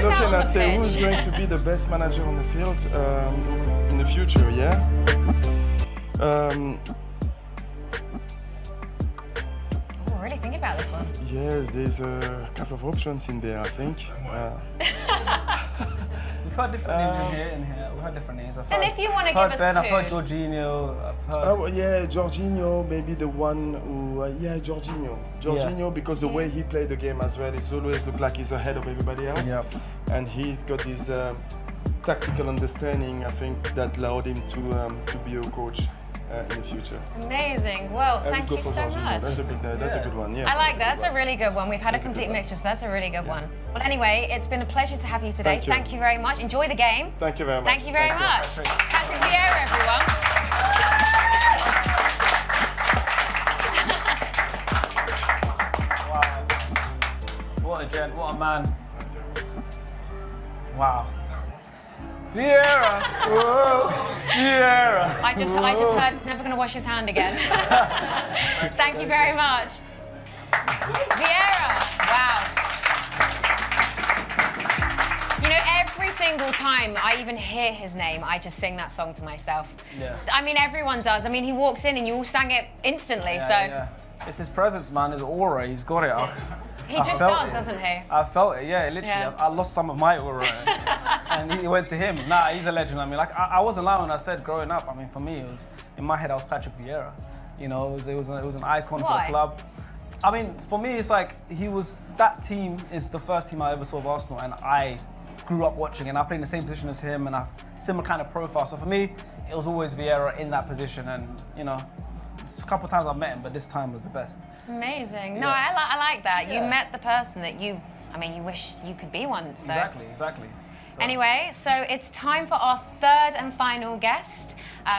looking at say who's going to be the best manager on the field in the future, yeah? Really think about this one. Yes, there's a couple of options in there, I think. We've heard different names in here. We've heard different names. And if you want to give us Ben, two. I've heard Jorginho. I've heard... yeah, Jorginho, maybe the one who... yeah, Jorginho. Jorginho, because the way he played the game as well, he's always looked like he's ahead of everybody else. Yep. And he's got this tactical understanding, I think, that allowed him to be a coach in the future. Amazing. Well, thank you so much. That's a good one. Yes, I like that. That's a really good one. We've had a complete mixture, so that's a really good one. Well, anyway, it's been a pleasure to have you today. Thank you very much. Enjoy the game. Thank you very much. Thank you very much. Patrick Vieira, everyone. Wow. What a gent, what a man. Wow. Vieira! Whoa! Vieira! I just heard he's never going to wash his hand again. Thank you very much. Vieira! Wow. You know, every single time I even hear his name, I just sing that song to myself. Yeah. I mean, everyone does. I mean, he walks in and you all sang it instantly, so... Yeah. It's his presence, man, his aura, he's got it. He just does, doesn't he? I felt it, yeah, literally. Yeah. I lost some of my aura, and he went to him. Nah, he's a legend. I mean, like, I wasn't lying when I said growing up. I mean, for me, it was in my head, I was Patrick Vieira. You know, it was an icon for the club. I mean, for me, it's like that team is the first team I ever saw of Arsenal, and I grew up watching, and I played in the same position as him, and I have similar kind of profile. So for me, it was always Vieira in that position, and you know. A couple of times I've met him, but this time was the best. Amazing. No, I like that. You met the person that you wish you could be one. So. Exactly. So. Anyway, so it's time for our third and final guest.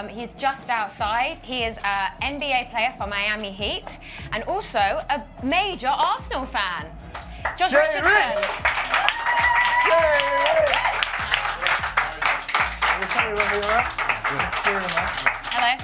He's just outside. He is an NBA player for Miami Heat and also a major Arsenal fan. Josh Richardson. Hello.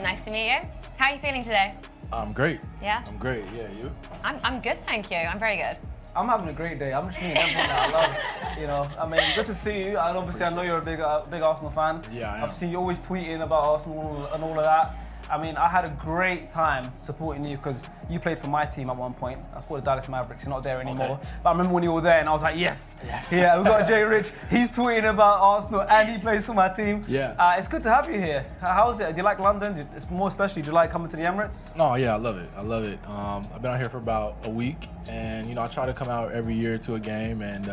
Nice to meet you. How are you feeling today? I'm great. Yeah? I'm great, yeah, you? I'm good, thank you. I'm very good. I'm having a great day. I'm just meeting everyone that I love. You know, I mean, good to see you. And obviously, I know you're a big Arsenal fan. Yeah, I am. I've seen you always tweeting about Arsenal and all of that. I mean, I had a great time supporting you because you played for my team at one point. I supported Dallas Mavericks. You're not there anymore. Okay. But I remember when you were there and I was like, yes. Yeah, we've got Jay Rich. He's tweeting about Arsenal and he plays for my team. Yeah. It's good to have you here. How is it? Do you like London? It's more especially, do you like coming to the Emirates? No, yeah, I love it. I love it. I've been out here for about a week and, you know, I try to come out every year to a game and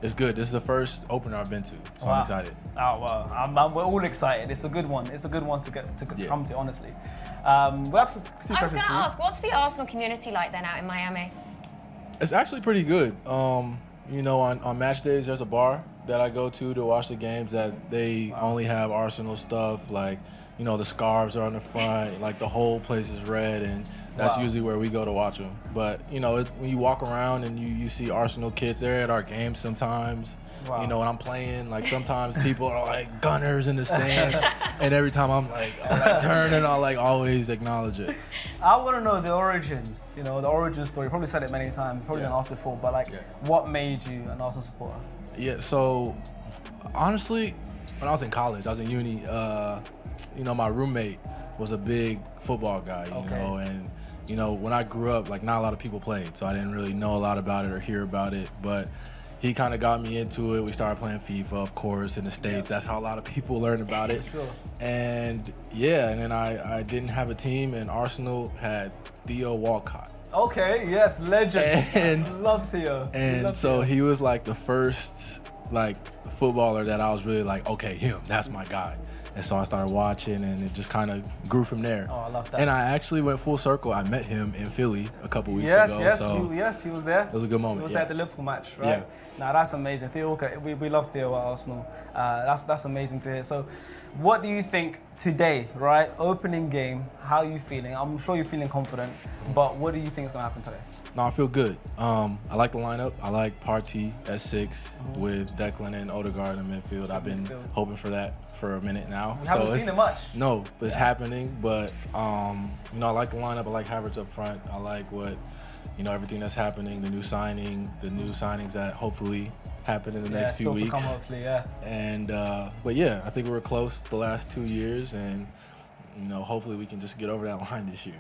it's good. This is the first opener I've been to, so I'm excited. Oh, well, we're all excited. It's a good one. It's a good one to come to, honestly. We have a few questions. I was going to ask, what's the Arsenal community like then out in Miami? It's actually pretty good. You know, on match days, there's a bar that I go to watch the games that they only have Arsenal stuff. Like, you know, the scarves are on the front, like the whole place is red, and that's usually where we go to watch them. But, you know, when you walk around and you see Arsenal kids, they're at our games sometimes. Wow. You know, when I'm playing, like sometimes people are like gunners in the stands, and every time I'm like, turning, I'll like always acknowledge it. I want to know the origins, you know, the origin story. You probably said it many times, probably been asked before, but like, what made you an Arsenal supporter? Yeah, so honestly, when I was in college, I was in uni, you know, my roommate was a big football guy, you know, and you know, when I grew up, like not a lot of people played, so I didn't really know a lot about it or hear about it, but he kind of got me into it. We started playing FIFA, of course, in the States. That's how a lot of people learn about it. Sure. And yeah, and then I didn't have a team, and Arsenal had Theo Walcott. Okay, yes, legend. And love Theo. And so he was like the first like footballer that I was really like, okay, him, that's my guy. And so I started watching, and it just kind of grew from there. Oh, I love that. And I actually went full circle. I met him in Philly a couple weeks ago. Yes, he was there. It was a good moment. He was there at the Liverpool match, right? Yeah. Nah, that's amazing. Theo, we love Theo at Arsenal. That's amazing to hear. So, what do you think today, right? Opening game, how are you feeling? I'm sure you're feeling confident. But what do you think is going to happen today? No, I feel good. I like the lineup. I like Partey at 6 with Declan and Odegaard in midfield. I've been hoping for that for a minute now. You haven't seen it much. No, it's happening. But you know, I like the lineup. I like Havertz up front. I like everything that's happening. The new signings that hopefully happen in the next few weeks. Come, hopefully, And but yeah, I think we were close the last 2 years, and hopefully we can just get over that line this year.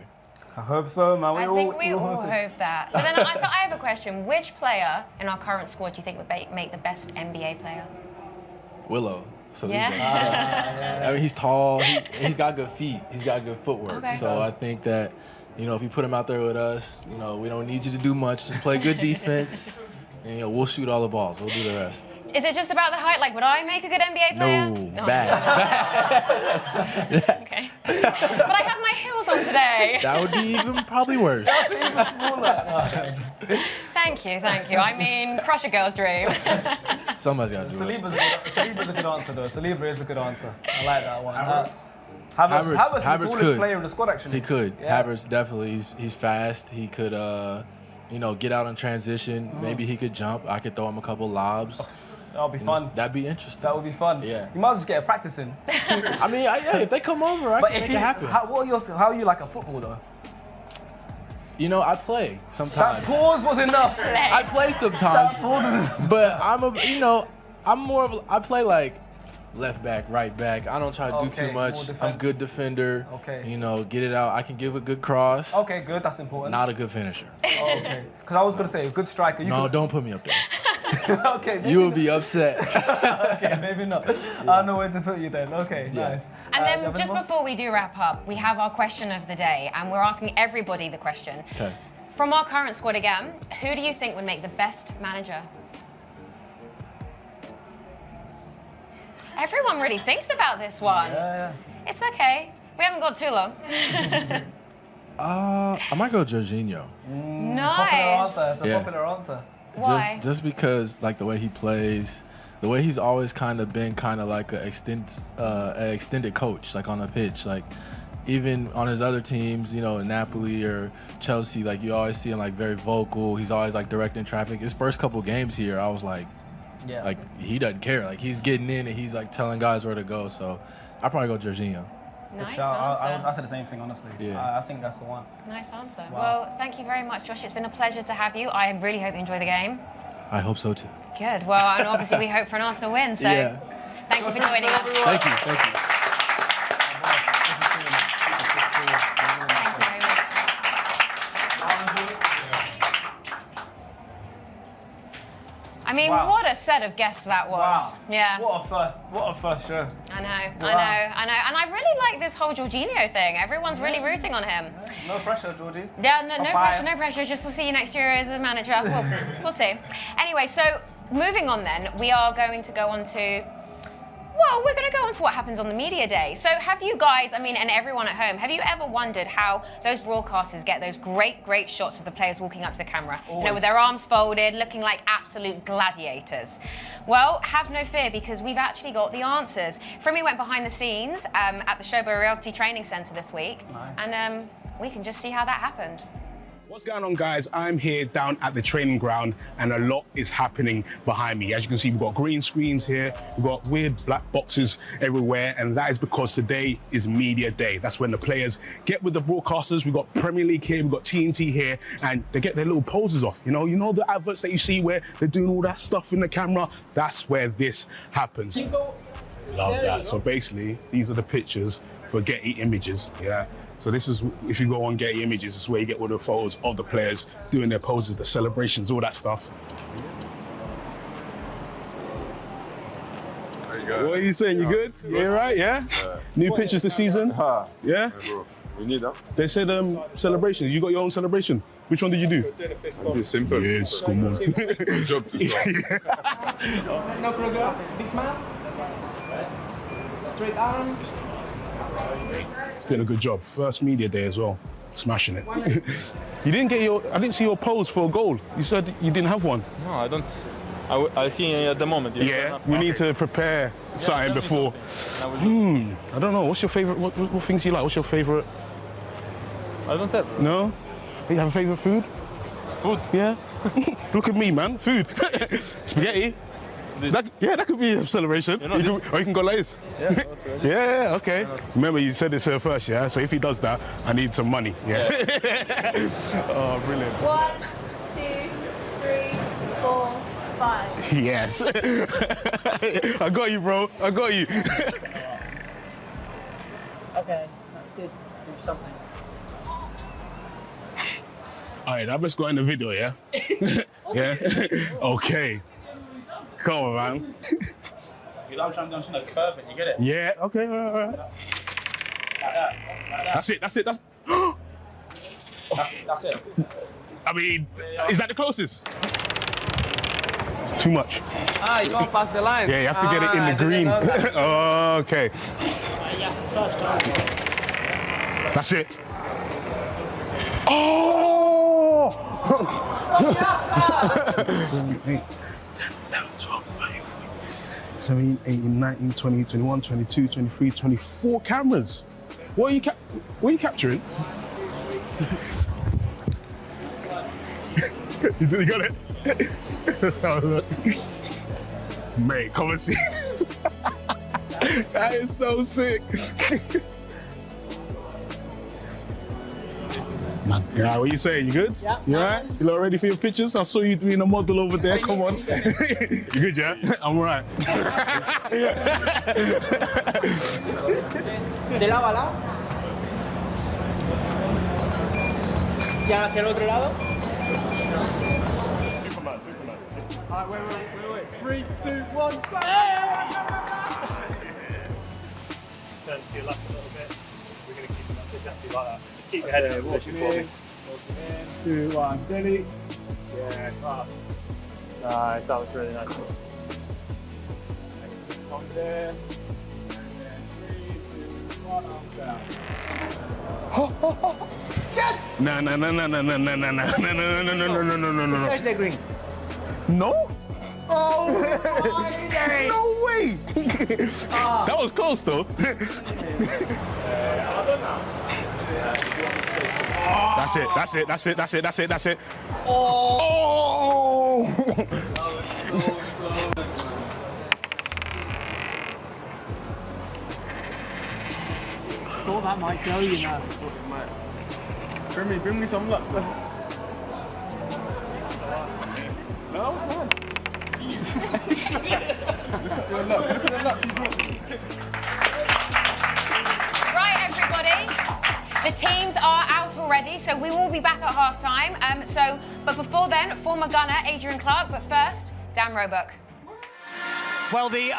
I hope so, man. I think we all hope that. But then so I have a question. Which player in our current squad do you think would make the best NBA player? Willow. So yeah. I mean, he's tall. He's got good feet. He's got good footwork. Okay. So I think that, if you put him out there with us, we don't need you to do much. Just play good defense, and we'll shoot all the balls. We'll do the rest. Is it just about the height? Like, would I make a good NBA player? No, bad. Okay. But I have my heels on today. That would be even probably worse. Thank you. I mean, crush a girl's dream. Somebody's got to do it. Saliba's a good answer, though. Saliba is a good answer. I like that one. Havertz is the tallest player in the squad, actually. He could. Yeah. Havertz, definitely. He's fast. He could, get out in transition. Maybe he could jump. I could throw him a couple lobs. That'll be fun. That'd be interesting. That would be fun. Yeah. You might as well just get a practice in. I mean, if they come over, I can make it happen. How are you like a football, though? I play sometimes. That pause was enough. I play sometimes. That pause is enough. But I'm more of I play like left back, right back. I don't try to do too much. I'm a good defender. Okay. Get it out. I can give a good cross. Okay, good. That's important. Not a good finisher. Okay. Because I was going to say, a good striker. Don't put me up there. Okay. You will be upset. Okay, maybe not. I know where to put you then. Okay, nice. And then just before we do wrap up, we have our question of the day, and we're asking everybody the question. Okay. From our current squad again, who do you think would make the best manager? Everyone really thinks about this one. Yeah. It's okay. We haven't got too long. I might go Jorginho. Nice. That's a popular answer. Why? Just because the way he plays, the way he's always kind of been like an extended coach, like on the pitch, like even on his other teams, Napoli or Chelsea, you always see him very vocal. He's always directing traffic. His first couple games here, I was he doesn't care. He's getting in and he's telling guys where to go. So I'd probably go Jorginho. Nice I said the same thing, honestly. Yeah. I think that's the one. Nice answer. Wow. Well, thank you very much, Josh. It's been a pleasure to have you. I really hope you enjoy the game. I hope so too. Good. Well, and obviously we hope for an Arsenal win. So thank you for joining us. Thank you. I mean, what a set of guests that was. Wow. Yeah. What a first show. I know. And I really like this whole Jorginho thing. Everyone's really rooting on him. No pressure, Georgie. Yeah, no pressure. Just we'll see you next year as a manager. We'll see. Anyway, so moving on then, we are going to go on to, we're going to go on to what happens on the media day. So have you guys, and everyone at home, have you ever wondered how those broadcasters get those great shots of the players walking up to the camera? Always. With their arms folded, looking like absolute gladiators? Well, have no fear, because we've actually got the answers. Frimi went behind the scenes at the Shoba Realty Training Centre this week. Nice. And we can just see how that happened. What's going on, guys? I'm here down at the training ground and a lot is happening behind me. As you can see, we've got green screens here, we've got weird black boxes everywhere, and that is because today is media day. That's when the players get with the broadcasters. We've got Premier League here, we've got TNT here, and they get their little poses off. You know the adverts that you see where they're doing all that stuff in the camera? That's where this happens. Love that. So basically, these are the pictures for Getty Images, yeah? So this is, if you go on Getty Images, this is where you get all the photos of the players doing their poses, the celebrations, all that stuff. There you go. What are you saying? You good? Yeah, right, yeah? New pictures this season? Yeah? Yeah, bro. We need that. They said celebration. You got your own celebration. Which one did you do? It's simple. Yes, come on. Good job to start. No program, big smile. Straight arms. Still a good job. First media day as well. Smashing it. You didn't get I didn't see your pose for a goal. You said you didn't have one. No, I don't. I see at the moment. Yeah, we need to prepare something before. I don't know. What's your favorite? What things you like? What's your favorite? I don't have. No? You have a favourite food? Food? Yeah. Look at me, man. Food. Spaghetti. That could be a celebration. You know this? Or you can go like this. Yeah, that's right. Yeah, okay. Remember, you said this first, yeah? So if he does that, I need some money. Yeah. Oh, brilliant. 1, 2, 3, 4, 5. Yes. I got you, bro. I got you. Okay, good. Do something. All right, now let's go in the video, yeah? Yeah? Okay. Come on, man. You know, I'm trying to curve it, you get it? Yeah, okay, all right. Like that. That's it. That's it. I mean, is that the closest? Too much. Ah, you can't pass the line. Yeah, you have to get it in the green. Okay. First time. That's it. Oh! 17, 18, 19, 20, 21, 22, 23, 24 cameras. What are you capturing? You got it? Let's have a look. Mate, come and see. That is so sick. Yeah, what you saying? You good? Yeah. You alright? You lot ready for your pictures? I saw you doing a model over there. Come on. You good, yeah? I'm alright. De lado a lado. Ya hacia el otro lado. Superman. Alright, wait. 3, 2, 1, go! Turn to your left a little bit. We're going to keep it up exactly like that. Keep your head in position for me. Walking in. 2, 1, steady. Yeah, class. Nice, that was really nice. On there. And then 3, 2, 1, arms down. Yes! No. Touch the green. No? Oh my day! No way! That was close though. That's it. Oh! Thought that might go, you know. Bring me some luck. No, come on. Right, everybody. The teams are out already, so we will be back at half-time. But before then, former gunner Adrian Clark. But first, Dan Roebuck. Well, the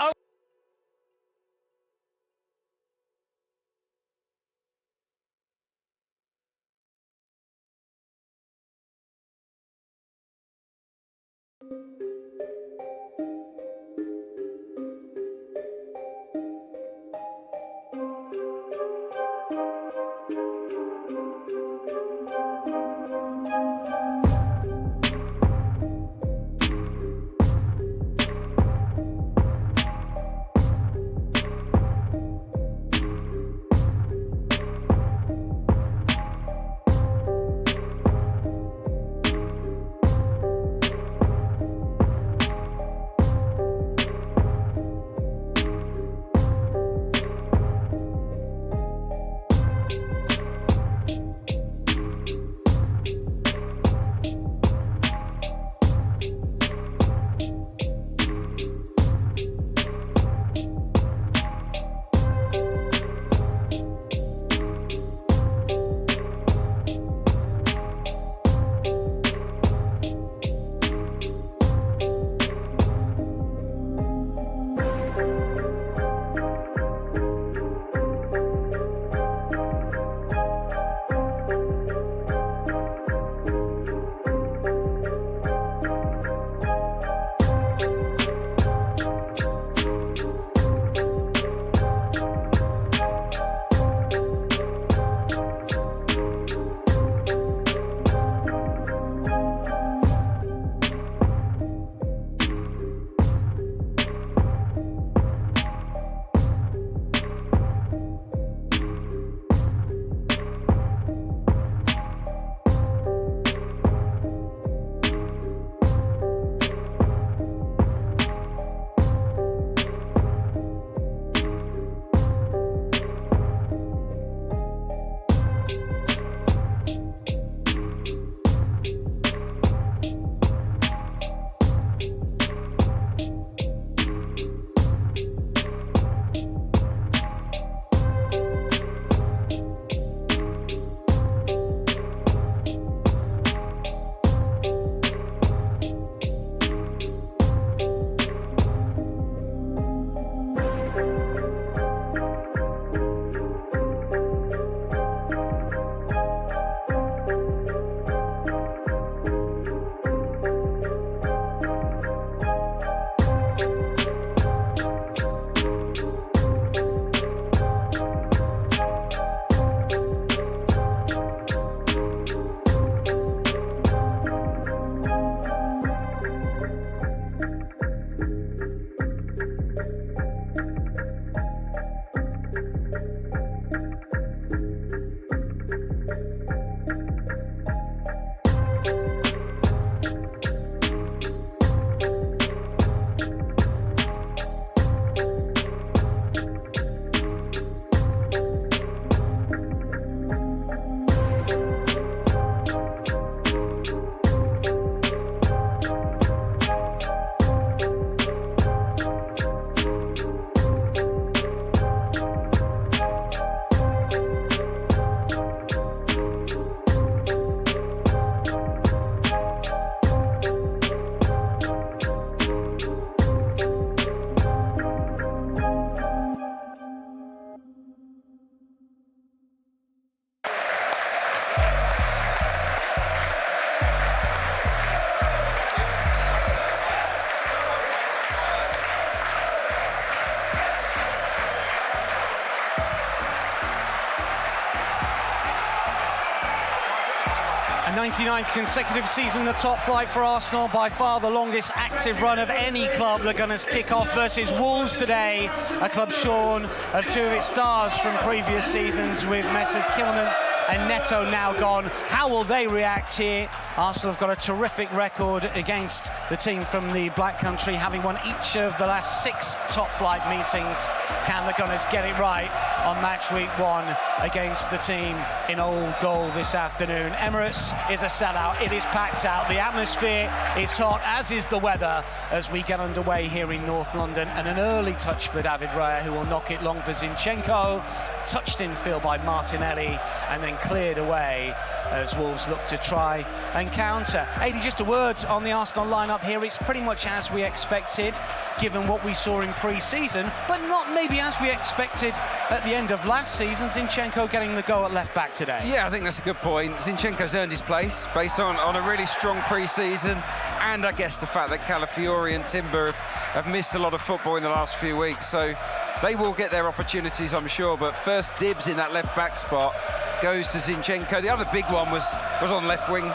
A 99th consecutive season in the top flight for Arsenal, by far the longest active run of any club. The Gunners kick off versus Wolves today, a club shorn of 2 of its stars from previous seasons, with Messrs Kilman and Neto now gone. How will they react here? Arsenal have got a terrific record against the team from the Black Country, having won each of the last 6 top-flight meetings. Can the Gunners get it right on match week 1 against the team in Old Goal this afternoon? Emirates is a sellout. It is packed out. The atmosphere is hot, as is the weather, as we get underway here in North London. And an early touch for David Raya, who will knock it long for Zinchenko. Touched in field by Martinelli, and then cleared away as Wolves look to try and counter. Aidy, just a word on the Arsenal lineup here. It's pretty much as we expected, given what we saw in pre-season, but not maybe as we expected at the end of last season. Zinchenko getting the go at left-back today. Yeah, I think that's a good point. Zinchenko's earned his place based on a really strong pre-season, and I guess the fact that Calafiori and Timber have missed a lot of football in the last few weeks, so they will get their opportunities, I'm sure, but first dibs in that left-back spot goes to Zinchenko. The other big one was on left wing.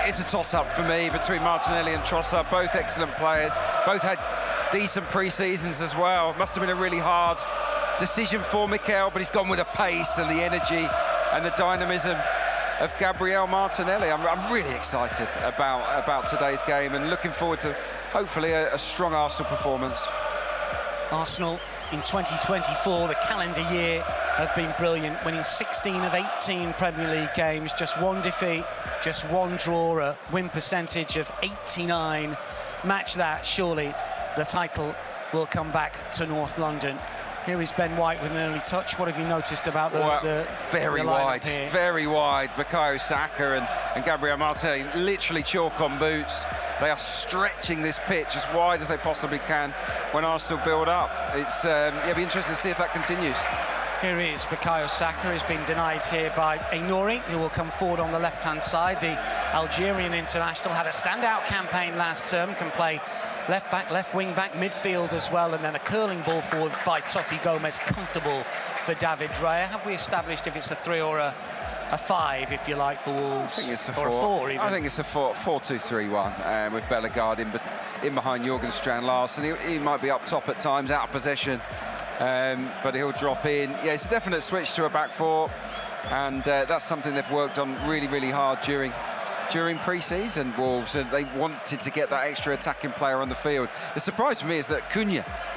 It's a toss-up for me between Martinelli and Trossard, both excellent players, both had decent pre-seasons as well. Must have been a really hard decision for Mikel, but he's gone with the pace and the energy and the dynamism of Gabriel Martinelli. I'm really excited about today's game and looking forward to hopefully a strong Arsenal performance. Arsenal in 2024, the calendar year, have been brilliant, winning 16 of 18 Premier League games, just 1 defeat, just 1 draw, a win percentage of 89. Match that, surely the title will come back to North London. Here is Ben White with an early touch. What have you noticed about the very wide, very wide. Bukayo Saka and Gabriel Martinelli literally chalk on boots. They are stretching this pitch as wide as they possibly can when Arsenal build up. It's it'll be interesting to see if that continues. Here is Bukayo Saka. He's been denied here by Ainouri, who will come forward on the left-hand side. The Algerian international had a standout campaign last term, can play left back, left wing back, midfield as well, and then a curling ball forward by Totti Gomez, comfortable for David Raya. Have we established if it's a 3 or a 5, if you like, for Wolves? I think it's a 4. Or a 4 even. I think it's a 4-2-3-1 with Bellegarde in behind Jørgen Strand Larsen. He might be up top at times, out of possession, but he'll drop in. Yeah, it's a definite switch to a back 4, and that's something they've worked on really, really hard during pre-season, Wolves, and they wanted to get that extra attacking player on the field. The surprise for me is that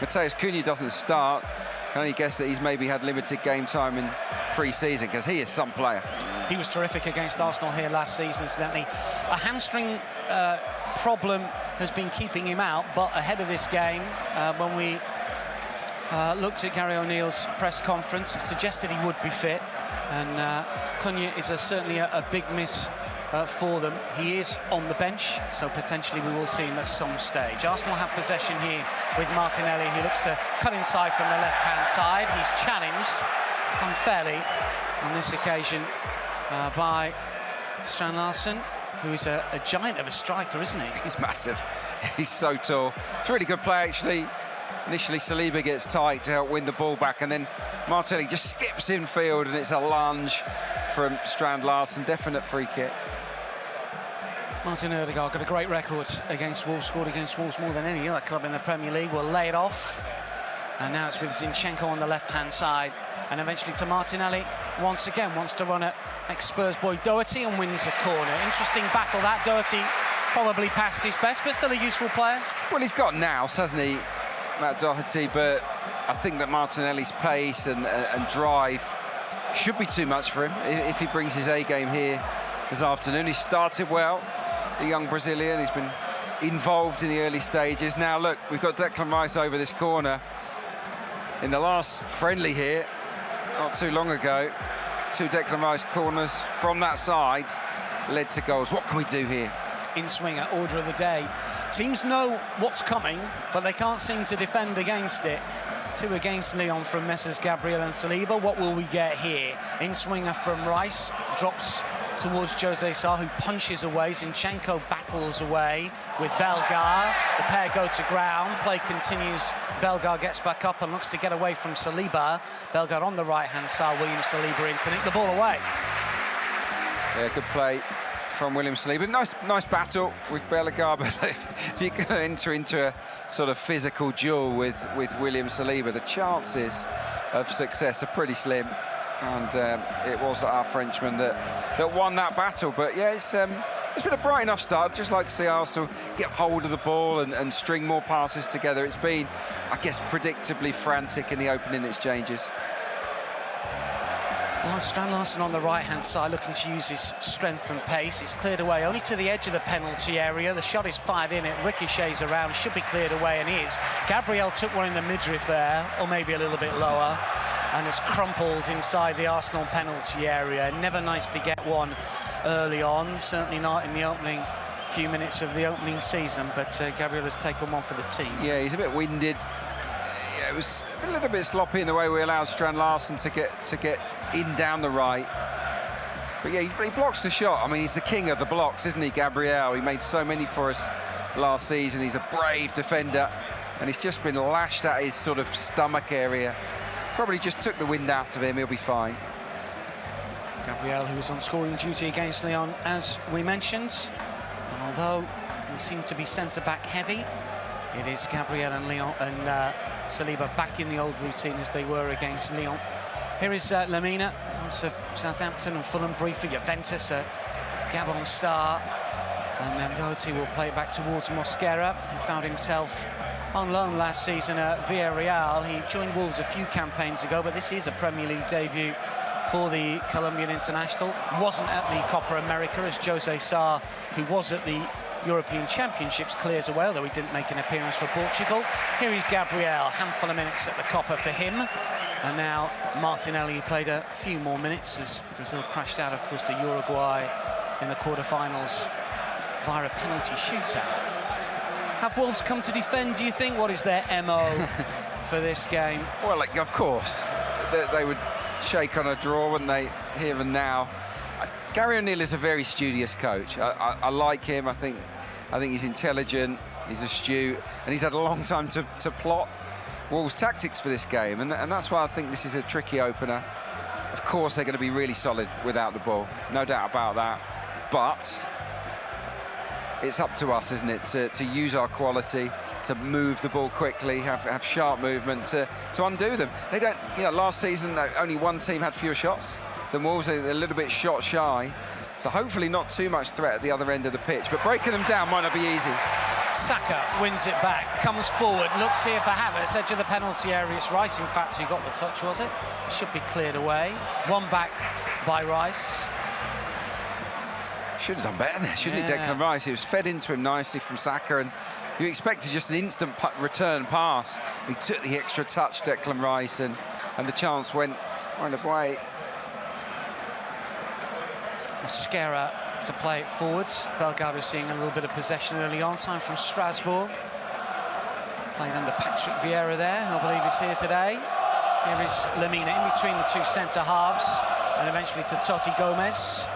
Mateus Cunha doesn't start. I can only guess that he's maybe had limited game time in pre-season, because he is some player. He was terrific against Arsenal here last season, incidentally. A hamstring problem has been keeping him out, but ahead of this game, when we looked at Gary O'Neill's press conference, it suggested he would be fit, and Cunha is certainly a big miss for them. He is on the bench, so potentially we will see him at some stage. Arsenal have possession here with Martinelli, who looks to cut inside from the left-hand side. He's challenged unfairly on this occasion by Strand Larsen, who is a giant of a striker, isn't he? He's massive. He's so tall. It's a really good play, actually. Initially, Saliba gets tight to help win the ball back, and then Martinelli just skips infield, and it's a lunge from Strand Larsen. Definite free kick. Martin Ødegaard got a great record against Wolves, scored against Wolves more than any other club in the Premier League. Will lay it off, and now it's with Zinchenko on the left-hand side, and eventually to Martinelli. Once again, wants to run at ex-Spurs boy Doherty and wins a corner. Interesting battle that. Doherty probably past his best, but still a useful player. Well, he's got nous, hasn't he, Matt Doherty? But I think that Martinelli's pace and drive should be too much for him if he brings his A game here this afternoon. He started well, the young Brazilian. He's been involved in the early stages. Now, look, we've got Declan Rice over this corner. In the last friendly here, not too long ago, 2 Declan Rice corners from that side led to goals. What can we do here? In-swinger, order of the day. Teams know what's coming, but they can't seem to defend against it. 2 against Lyon from Messrs Gabriel and Saliba. What will we get here? In-swinger from Rice, drops towards Jose Sarr, who punches away. Zinchenko battles away with Bellegarde. The pair go to ground. Play continues. Bellegarde gets back up and looks to get away from Saliba. Bellegarde on the right-hand side. William Saliba in to nick the ball away. Yeah, good play from William Saliba. Nice battle with Bellegarde, but if you're going to enter into a sort of physical duel with William Saliba, the chances of success are pretty slim. And it was our Frenchman that won that battle. But yeah, it's been a bright enough start. I'd just like to see Arsenal get hold of the ball and string more passes together. It's been, I guess, predictably frantic in the opening exchanges. Now Strand Larsen on the right-hand side, looking to use his strength and pace. It's cleared away only to the edge of the penalty area. The shot is fired in, it ricochets around, should be cleared away, and is. Gabriel took one in the midriff there, or maybe a little bit lower, and has crumpled inside the Arsenal penalty area. Never nice to get one early on, certainly not in the opening few minutes of the opening season, but Gabriel has taken one for the team. Yeah, he's a bit winded. Yeah, it was a little bit sloppy in the way we allowed Strand Larsen to get in down the right. But yeah, he blocks the shot. I mean, he's the king of the blocks, isn't he, Gabriel? He made so many for us last season. He's a brave defender, and he's just been lashed at his sort of stomach area. Probably just took the wind out of him. He'll be fine. Gabriel, who was on scoring duty against Lyon, as we mentioned. And although we seem to be centre-back heavy, it is Gabriel and Lyon and Saliba back in the old routine as they were against Lyon. Here is Lamina, also Southampton and Fulham briefly, Juventus, Gabon star. And then Doherty will play it back towards Mosquera, who found himself on loan last season at Villarreal. He joined Wolves a few campaigns ago, but this is a Premier League debut for the Colombian international. Wasn't at the Copa America, as Jose Sarr, who was at the European Championships, clears away, although he didn't make an appearance for Portugal. Here is Gabriel, handful of minutes at the Copa for him. And now Martinelli played a few more minutes as Brazil crashed out, of course, to Uruguay in the quarterfinals via a penalty shootout. Have Wolves come to defend, do you think? What is their MO for this game? Well, like, of course, they would shake on a draw, wouldn't they, here and now. Gary O'Neill is a very studious coach. I like him. I think he's intelligent, he's astute, and he's had a long time to plot Wolves' tactics for this game, and that's why I think this is a tricky opener. Of course, they're going to be really solid without the ball, no doubt about that. But it's up to us, isn't it, to use our quality, to move the ball quickly, have sharp movement, to undo them. They don't, last season only one team had fewer shots than Wolves. They're a little bit shot shy, so hopefully not too much threat at the other end of the pitch, but breaking them down might not be easy. Saka wins it back, comes forward, looks here for Havertz, edge of the penalty area. It's Rice, in fact, who got the touch, was it? Should be cleared away. One back by Rice. Should have done better there, shouldn't he, Declan Rice? It was fed into him nicely from Saka, and you expected just an instant return pass. He took the extra touch, Declan Rice, and the chance went away. Mosquera to play it forwards. Bellegarde seeing a little bit of possession early on. Sign from Strasbourg. Played under Patrick Vieira there, I believe he's here today. Here is Lamina in between the two centre-halves, and eventually to Totti Gomez.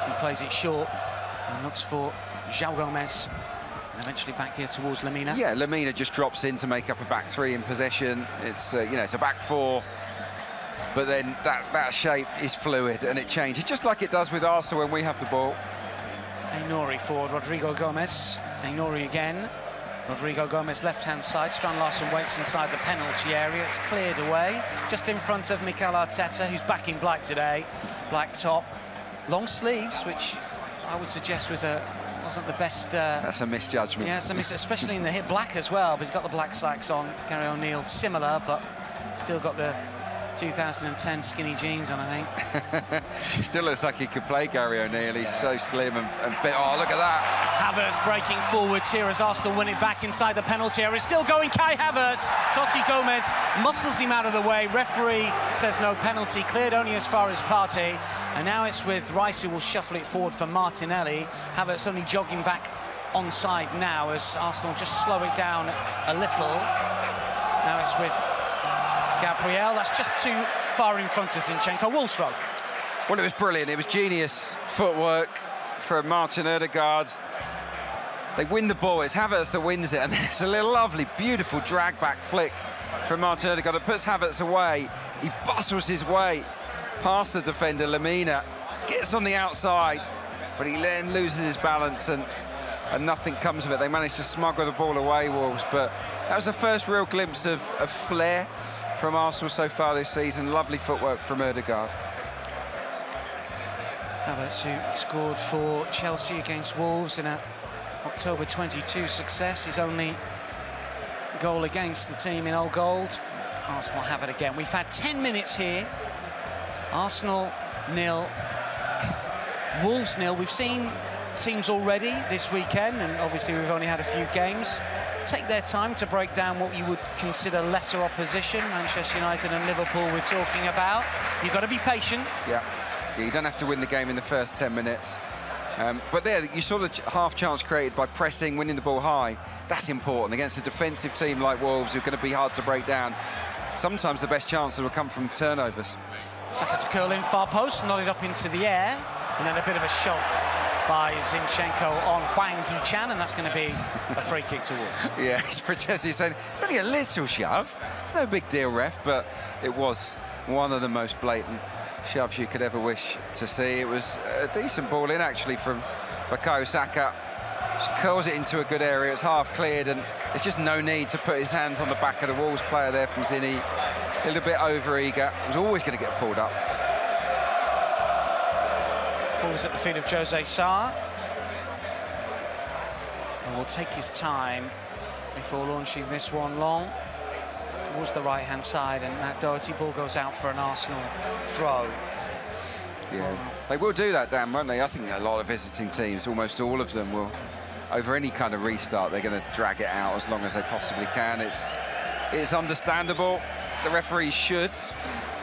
He plays it short and looks for João Gomez. And eventually back here towards Lamina. Yeah, Lamina just drops in to make up a back three in possession. It's it's a back four, but then that shape is fluid and it changes, just like it does with Arsenal when we have the ball. Aïnouri forward, Rodrigo Gomez. Aïnouri again. Rodrigo Gomez left-hand side. Strand Larsen waits inside the penalty area. It's cleared away, just in front of Mikel Arteta, who's back in black today. Black top, long sleeves, which I would suggest wasn't the best. That's a misjudgment. Yeah, it's a especially in the hip. Black as well, but he's got the black slacks on. Gary O'Neill, similar, but still got the 2010 skinny jeans on, I think. He still looks like he could play, Gary O'Neill. He's so slim and fit. Oh, look at that. Havertz breaking forwards here as Arsenal win it back inside the penalty area. Still going, Kai Havertz. Totti Gomez muscles him out of the way. Referee says no penalty, cleared only as far as Partey. And now it's with Rice, who will shuffle it forward for Martinelli. Havertz only jogging back onside now as Arsenal just slow it down a little. Now it's with Gabriel. That's just too far in front of Zinchenko. Wolves throw. Well, it was brilliant. It was genius footwork from Martin Ødegaard. They win the ball. It's Havertz that wins it, and it's a little lovely, beautiful drag-back flick from Martin Ødegaard. It puts Havertz away. He bustles his way past the defender, Lamina, gets on the outside, but he then loses his balance and nothing comes of it. They managed to smuggle the ball away, Wolves, but that was the first real glimpse of flair from Arsenal so far this season. Lovely footwork from Ødegaard. Havertz, who scored for Chelsea against Wolves in an October 22 success, his only goal against the team in Old Gold. Arsenal have it again. We've had 10 minutes here. Arsenal 0, Wolves 0. We've seen teams already this weekend, and obviously we've only had a few games, take their time to break down what you would consider lesser opposition. Manchester United and Liverpool we're talking about. You've got to be patient. Yeah, you don't have to win the game in the first 10 minutes. But there, you saw the half chance created by pressing, winning the ball high. That's important against a defensive team like Wolves, who are going to be hard to break down. Sometimes the best chances will come from turnovers. Saka to curl in, far post, nodded up into the air, and then a bit of a shove by Zinchenko on Hwang Hee-chan, and that's going to be a free kick to Wolves. Yeah, he's protesting, saying it's only a little shove. It's no big deal, ref, but it was one of the most blatant shoves you could ever wish to see. It was a decent ball in, actually, from Bukayo Saka. Just curls it into a good area. It's half cleared, and there's just no need to put his hands on the back of the Wolves player there from Zinni. A little bit over-eager. He was always going to get pulled up. Ball's at the feet of Jose Sarr. And will take his time before launching this one long towards the right-hand side, and Matt Doherty, ball goes out for an Arsenal throw. Yeah, they will do that, Dan, won't they? I think a lot of visiting teams, almost all of them, will, over any kind of restart, they're going to drag it out as long as they possibly can. It's understandable. The referees should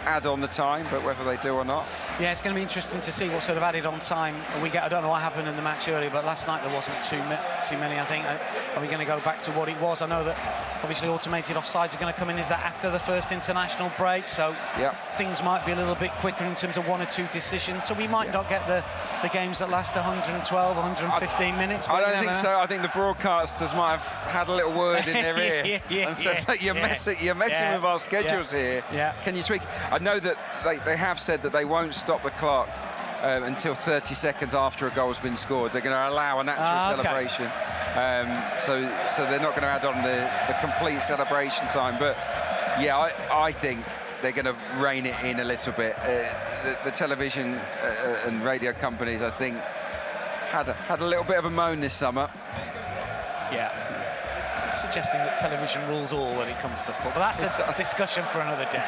add on the time, but whether they do or not. Yeah, it's going to be interesting to see what sort of added on time we get. I don't know what happened in the match earlier, but last night there wasn't too many, I think. Are we going to go back to what it was? I know that obviously automated offsides are going to come in. Is that after the first international break? So things might be a little bit quicker in terms of 1 or 2 decisions. So we might not get the games that last 112, 115 minutes. I don't think so. I think the broadcasters might have had a little word in their ear and said, "Look, you're messing with our schedules here. Can you tweak?" I know that they have said that they won't stop the clock until 30 seconds after a goal's been scored. They're going to allow a natural celebration. So they're not going to add on the complete celebration time. But yeah, I think they're going to rein it in a little bit. The television and radio companies, I think, had a little bit of a moan this summer. Yeah. Suggesting that television rules all when it comes to football. That's a discussion for another day.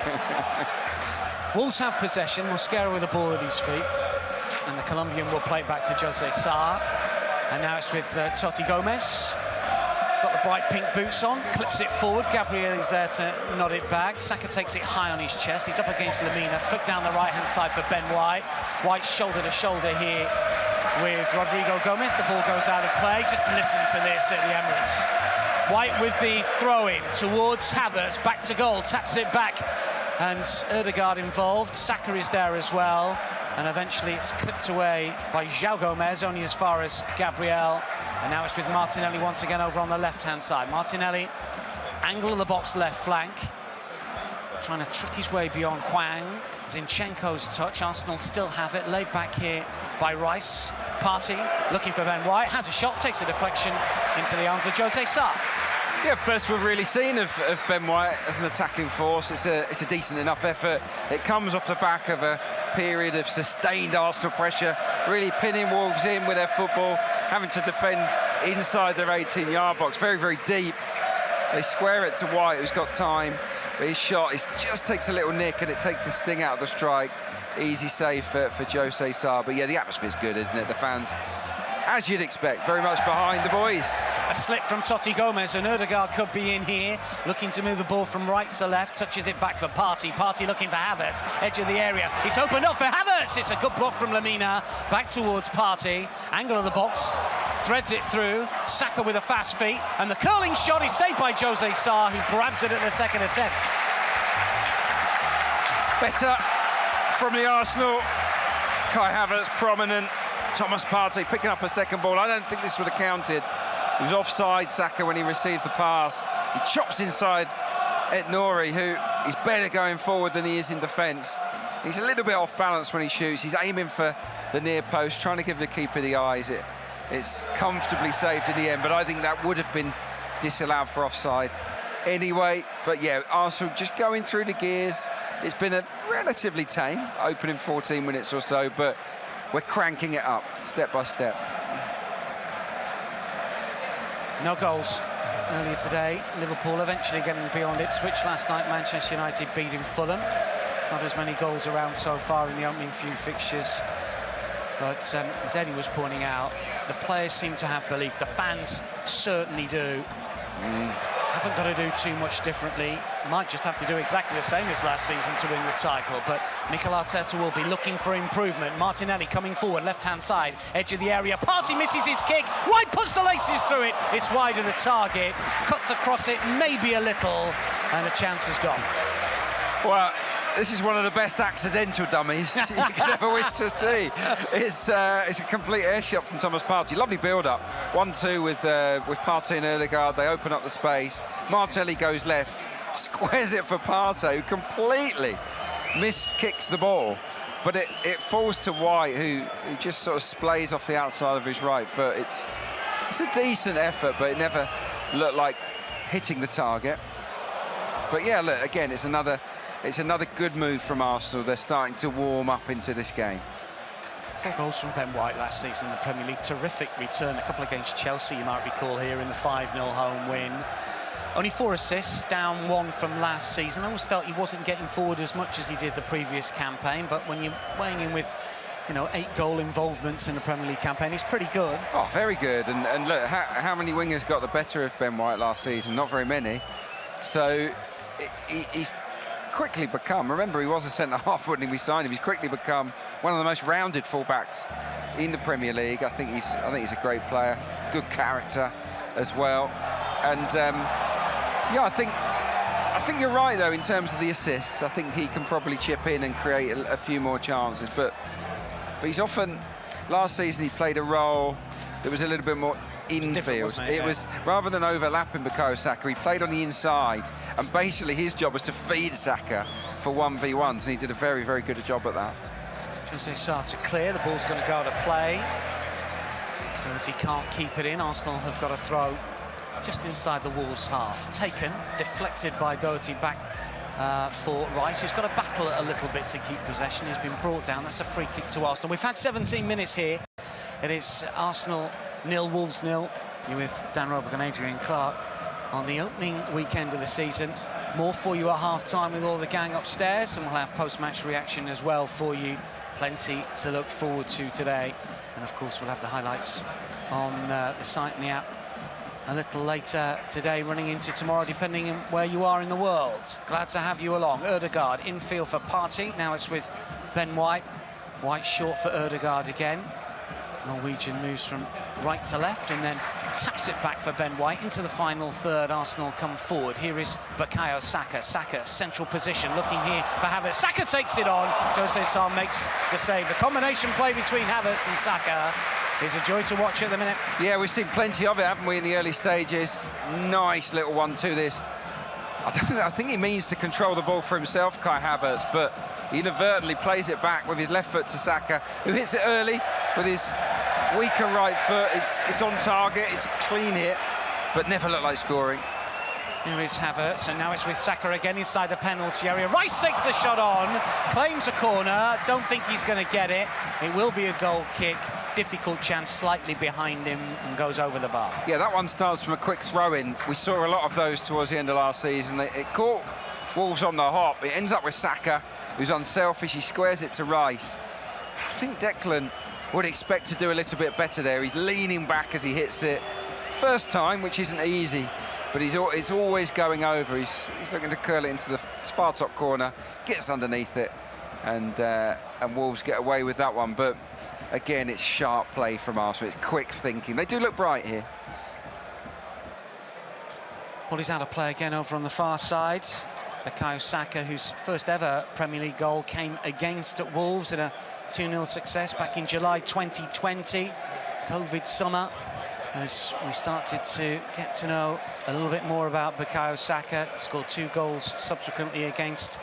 Wolves have possession. Mosquera with the ball at his feet, and the Colombian will play it back to Jose Sarr. And now it's with Totti Gomez. Got the bright pink boots on, clips it forward. Gabriel is there to nod it back. Saka takes it high on his chest. He's up against Lemina. Flick down the right-hand side for Ben White. White shoulder to shoulder here with Rodrigo Gomez. The ball goes out of play. Just listen to this at the Emirates. White with the throw-in towards Havertz. Back to goal, taps it back. And Ødegaard involved. Saka is there as well. And eventually it's clipped away by João Gomez, only as far as Gabriel. And now it's with Martinelli once again over on the left-hand side. Martinelli, angle of the box left flank. Trying to trick his way beyond Hwang. Zinchenko's touch. Arsenal still have it. Laid back here by Rice. Partey looking for Ben White. Has a shot, takes a deflection into the arms of Jose Sarr. Yeah, first we've really seen of Ben White as an attacking force. It's a decent enough effort. It comes off the back of a period of sustained Arsenal pressure, really pinning Wolves in with their football, having to defend inside their 18-yard box, very, very deep. They square it to White, who's got time, but his shot just takes a little nick and it takes the sting out of the strike. Easy save for Jose Sarr. But yeah, the atmosphere's good, isn't it? The fans, as you'd expect, very much behind the boys. A slip from Totti Gomez, and Ødegaard could be in here, looking to move the ball from right to left, touches it back for Partey. Partey looking for Havertz, edge of the area. It's opened up for Havertz. It's a good block from Lemina, back towards Partey. Angle of the box, threads it through. Saka with a fast feet, and the curling shot is saved by Jose Sarr, who grabs it at the second attempt. Better from the Arsenal. Kai Havertz prominent. Thomas Partey picking up a second ball. I don't think this would have counted. He was offside, Saka, when he received the pass. He chops inside Ait Nouri, who is better going forward than he is in defence. He's a little bit off balance when he shoots. He's aiming for the near post, trying to give the keeper the eyes. It's comfortably saved in the end, but I think that would have been disallowed for offside anyway. But yeah, Arsenal just going through the gears. It's been a relatively tame opening 14 minutes or so, but we're cranking it up step by step. No goals earlier today. Liverpool eventually getting beyond Ipswich. Last night, Manchester United beating Fulham. Not as many goals around so far in the opening few fixtures. But as Eddie was pointing out, the players seem to have belief. The fans certainly do. Haven't got to do too much differently. Might just have to do exactly the same as last season to win the title. But Mikel Arteta will be looking for improvement. Martinelli coming forward, left-hand side, edge of the area. Partey misses his kick. White puts the laces through it. It's wide of the target. Cuts across it, maybe a little, and a chance has gone. Well, this is one of the best accidental dummies you could ever wish to see. It's a complete airshot from Thomas Partey. Lovely build-up. 1-2 with Partey and Ødegaard. They open up the space. Martinelli goes left, squares it for Partey, who completely miskicks the ball. But it falls to White, who just sort of splays off the outside of his right foot. It's a decent effort, but it never looked like hitting the target. But yeah, look, again, it's another good move from Arsenal. They're starting to warm up into this game. 4 goals from Ben White last season in the Premier League. Terrific return. A couple against Chelsea, you might recall, here in the 5-0 home win. Only 4 assists, down 1 from last season. I always felt he wasn't getting forward as much as he did the previous campaign, but when you're weighing in with, 8 goal involvements in the Premier League campaign, he's pretty good. Oh, very good. And look, how many wingers got the better of Ben White last season? Not very many. So he's quickly become, remember, he was a centre-half when we signed him. He's quickly become one of the most rounded fullbacks in the Premier League. I think he's a great player, good character as well. And yeah, I think you're right though in terms of the assists. I think he can probably chip in and create a few more chances. But he's often, last season he played a role that was a little bit more infield. It was rather than overlapping Bukayo Saka, he played on the inside, and basically his job was to feed Saka for 1v1s, and he did a very, very good job at that. Jose Sarr to clear, the ball's going to go to play. Doherty can't keep it in. Arsenal have got a throw just inside the Wolves half. Taken, deflected by Doherty back for Rice, who's got to battle a little bit to keep possession. He's been brought down. That's a free kick to Arsenal. We've had 17 minutes here. It is Arsenal 0, Wolves 0. You're with Dan Roebuck and Adrian Clark on the opening weekend of the season. More for you at half-time with all the gang upstairs, and we'll have post-match reaction as well for you. Plenty to look forward to today. And, of course, we'll have the highlights on the site and the app a little later today, running into tomorrow, depending on where you are in the world. Glad to have you along. Ødegaard infield for Partey. Now it's with Ben White. White short for Ødegaard again. Norwegian moves from right to left and then taps it back for Ben White into the final third. Arsenal come forward. Here is Bukayo Saka. Saka, central position, looking here for Havertz. Saka takes it on. Jose Sarr makes the save. The combination play between Havertz and Saka is a joy to watch at the minute. Yeah, we've seen plenty of it, haven't we, in the early stages. Nice little 1-2 this. I think he means to control the ball for himself, Kai Havertz, but he inadvertently plays it back with his left foot to Saka, who hits it early with his weaker right foot. It's on target, it's a clean hit, but never looked like scoring. Here is Havertz, and now it's with Saka again inside the penalty area. Rice takes the shot on, claims a corner, don't think he's going to get it. It will be a goal kick. Difficult chance, slightly behind him, and goes over the bar. Yeah, that one starts from a quick throw-in. We saw a lot of those towards the end of last season. It caught Wolves on the hop. It ends up with Saka, who's unselfish. He squares it to Rice. I think Declan would expect to do a little bit better there. He's leaning back as he hits it. First time, which isn't easy, but it's always going over. He's looking to curl it into the far top corner, gets underneath it, and Wolves get away with that one. But again, it's sharp play from Arsenal. It's quick thinking. They do look bright here. Well, he's out of play again over on the far side. Bukayo Saka, whose first ever Premier League goal came against Wolves in a 2-0 success back in July 2020. COVID summer, as we started to get to know a little bit more about Bukayo Saka. Scored 2 goals subsequently against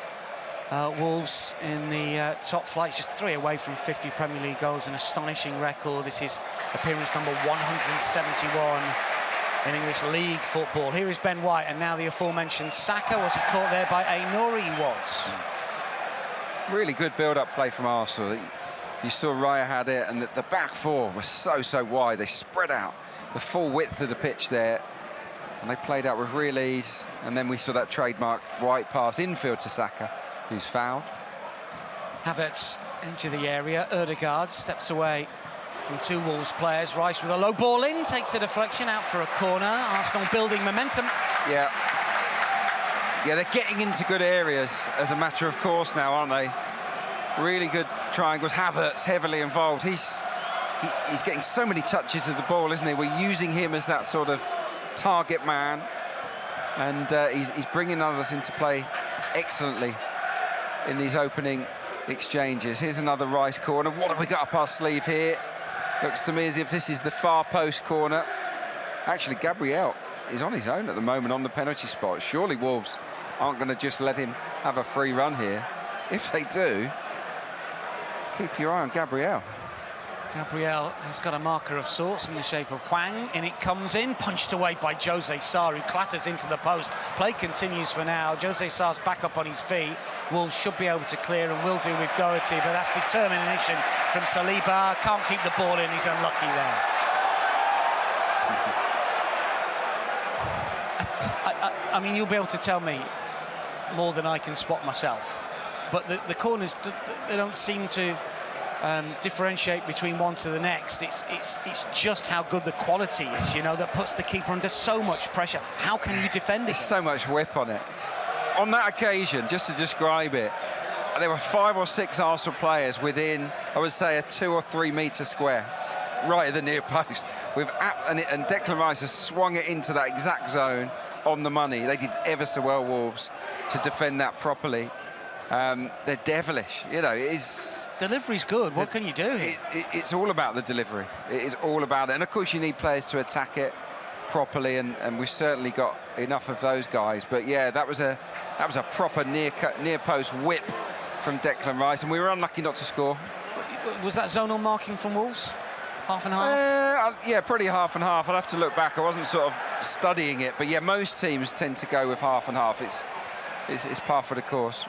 Wolves in the top flight, just 3 away from 50 Premier League goals, an astonishing record. This is appearance number 171 in English League football. Here is Ben White, and now the aforementioned Saka. Was he caught there by Ainouri? He was. Really good build-up play from Arsenal. You saw Raya had it, and the back four was so wide. They spread out the full width of the pitch there, and they played out with real ease. And then we saw that trademark White pass infield to Saka, who's fouled. Havertz into the area. Ødegaard steps away from 2 Wolves players. Rice with a low ball in, takes a deflection out for a corner. Arsenal building momentum. Yeah, they're getting into good areas as a matter of course now, aren't they? Really good triangles. Havertz heavily involved. He's getting so many touches of the ball, isn't he? We're using him as that sort of target man, and he's bringing others into play excellently in these opening exchanges. Here's another Rice corner. What have we got up our sleeve here? Looks to me as if this is the far post corner. Actually, Gabriel is on his own at the moment on the penalty spot. Surely Wolves aren't going to just let him have a free run here. If they do, keep your eye on Gabriel. Gabriel has got a marker of sorts in the shape of Hwang, and it comes in, punched away by Jose Sarr, who clatters into the post. Play continues for now. Jose Sarr's back up on his feet. Wolves should be able to clear, and will do with Doherty, but that's determination from Saliba. Can't keep the ball in, he's unlucky there. I mean, you'll be able to tell me more than I can spot myself, but the corners, they don't seem to differentiate between one to the next. It's just how good the quality is, you know, that puts the keeper under so much pressure. How can you defend it? There's so much whip on it. On that occasion, just to describe it, there were 5 or 6 Arsenal players within, I would say, a 2 or 3 metre square, right at the near post. And Declan Rice has swung it into that exact zone on the money. They did ever so well, Wolves, to defend that properly. They're devilish, you know. Delivery's good. What can you do here? It's all about the delivery. It is all about it. And of course, you need players to attack it properly, and we've certainly got enough of those guys. But yeah, that was a proper near post whip from Declan Rice, and we were unlucky not to score. Was that zonal marking from Wolves? Half and half? Yeah, pretty half and half. I'll have to look back. I wasn't sort of studying it, but yeah, most teams tend to go with half and half. It's par for the course.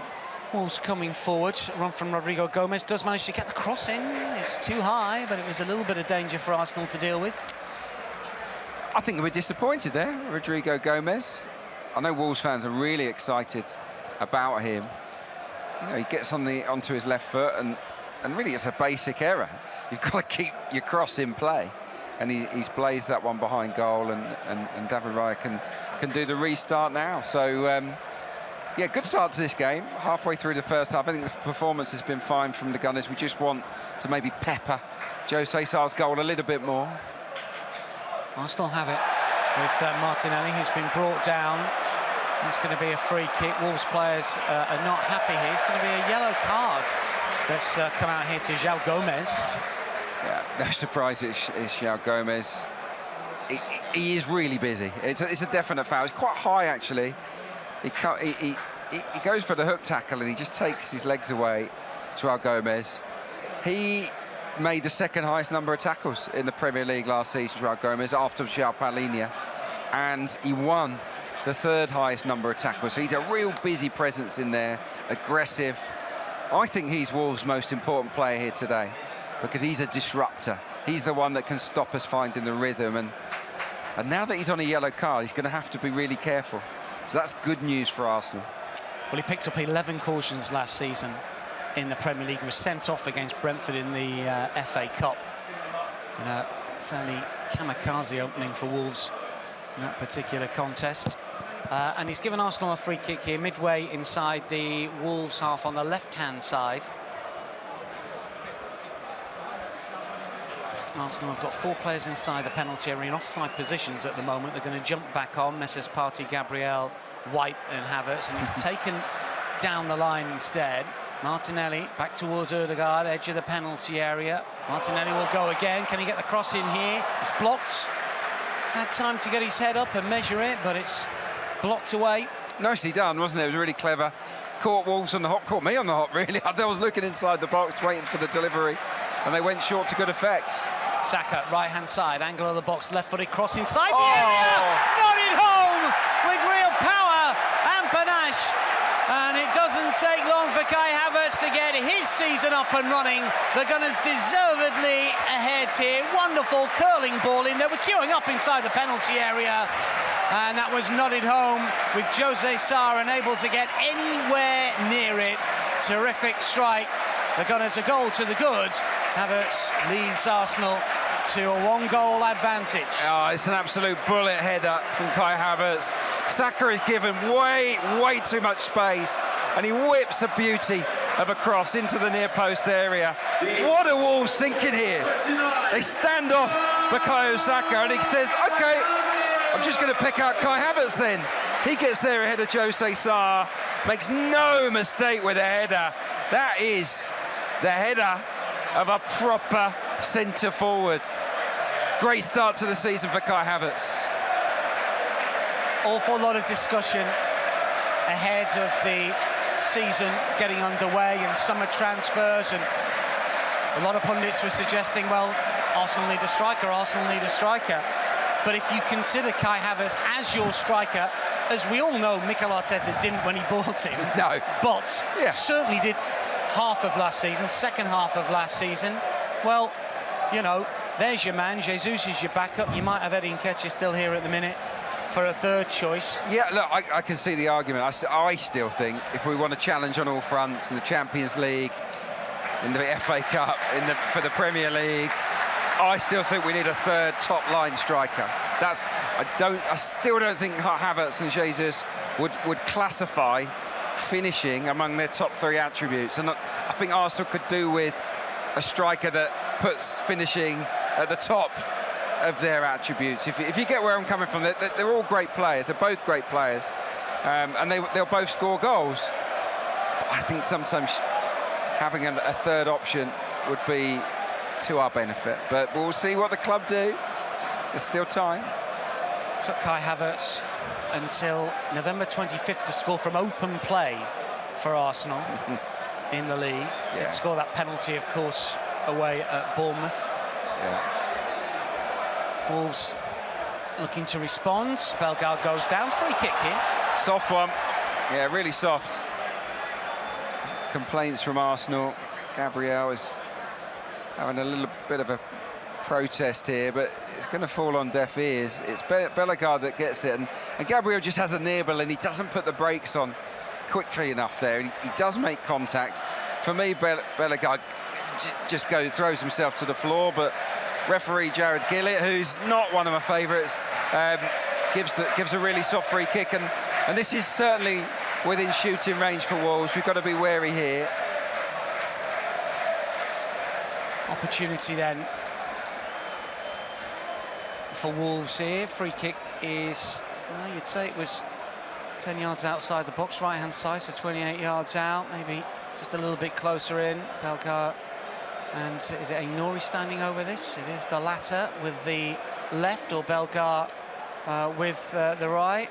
Wolves coming forward. A run from Rodrigo Gomez does manage to get the cross in. It's too high, but it was a little bit of danger for Arsenal to deal with. I think we're disappointed there, Rodrigo Gomez. I know Wolves fans are really excited about him. You know, he gets onto his left foot, and really it's a basic error. You've got to keep your cross in play, and he's blazed that one behind goal, and David Raya can do the restart now. So yeah, good start to this game. Halfway through the first half, I think the performance has been fine from the Gunners. We just want to maybe pepper Jose Sarr's goal a little bit more. Arsenal have it with Martinelli, who's been brought down. It's going to be a free kick. Wolves players are not happy here. It's going to be a yellow card that's come out here to João Gomez. Yeah, no surprise it's João Gomez. He is really busy. It's a definite foul. It's quite high, actually. He goes for the hook tackle, and he just takes his legs away, João Gomez. He made the second highest number of tackles in the Premier League last season, João Gomez, after João Palhinha. And he won the third highest number of tackles. So he's a real busy presence in there, aggressive. I think he's Wolves' most important player here today, because he's a disruptor. He's the one that can stop us finding the rhythm. And now that he's on a yellow card, he's going to have to be really careful. So that's good news for Arsenal. Well, he picked up 11 cautions last season in the Premier League. He was sent off against Brentford in the FA Cup in a fairly kamikaze opening for Wolves in that particular contest. And he's given Arsenal a free kick here, midway inside the Wolves half on the left-hand side. Arsenal have got 4 players inside the penalty area in offside positions at the moment. They're going to jump back on. Messrs Partey, Gabriel, White and Havertz, and he's taken down the line instead. Martinelli back towards Ødegaard, edge of the penalty area. Martinelli will go again. Can he get the cross in here? It's blocked. Had time to get his head up and measure it, but it's blocked away. Nicely done, wasn't it? It was really clever. caught Wolves on the hop, caught me on the hop, really. I was looking inside the box, waiting for the delivery, and they went short to good effect. Saka, right-hand side, angle of the box, left-footed cross inside the area! Not it home with real power and panache. And it doesn't take long for Kai Havertz to get his season up and running. The Gunners deservedly ahead here. Wonderful curling ball in. They were queuing up inside the penalty area. And that was nodded home with Jose Sarr unable to get anywhere near it. Terrific strike. The Gunners a goal to the good. Havertz leads Arsenal to a 1-goal advantage. Oh, it's an absolute bullet header from Kai Havertz. Saka is given way too much space, and he whips a beauty of a cross into the near post area. What are Wolves thinking here? They stand off Bukayo Saka, and he says, OK, I'm just going to pick out Kai Havertz then. He gets there ahead of Jose Sarr, makes no mistake with the header. That is the header of a proper centre-forward. Great start to the season for Kai Havertz. Awful lot of discussion ahead of the season getting underway and summer transfers, and a lot of pundits were suggesting, well, Arsenal need a striker, Arsenal need a striker. But if you consider Kai Havertz as your striker, as we all know Mikel Arteta didn't when he bought him. No. But certainly did half of last season, second half of last season. Well, you know, there's your man. Jesus is your backup. You might have Eddie Nketiah still here at the minute for a third choice. Yeah, look, I can see the argument. I still think if we want to challenge on all fronts in the Champions League, in the FA Cup, for the Premier League, I still think we need a third top-line striker. I still don't think Havertz and Jesus would classify finishing among their top 3 attributes. And I think Arsenal could do with a striker that puts finishing at the top of their attributes. If you get where I'm coming from, they're all great players. They're both great players, and they'll both score goals. But I think sometimes having a third option would be to our benefit. But we'll see what the club do. There's still time. It took Kai Havertz until November 25th to score from open play for Arsenal in the league. Yeah. Did score that penalty, of course, away at Bournemouth. Yeah. Wolves looking to respond. Bellegarde goes down. Free kick here. Soft one. Yeah, really soft. Complaints from Arsenal. Gabriel is having a little bit of a protest here, but it's going to fall on deaf ears. It's Bellegarde that gets it, and Gabriel just has a nibble, and he doesn't put the brakes on quickly enough there. He does make contact. For me, Bellegarde just throws himself to the floor, but referee Jared Gillett, who's not one of my favourites, gives a really soft free kick, and this is certainly within shooting range for Wolves. We've got to be wary here. Opportunity then for Wolves here. Free kick is, well, you'd say it was 10 yards outside the box, right-hand side, so 28 yards out, maybe just a little bit closer in. Bellegarde, and is it Aïnouri standing over this? It is the latter with the left, or Bellegarde with the right.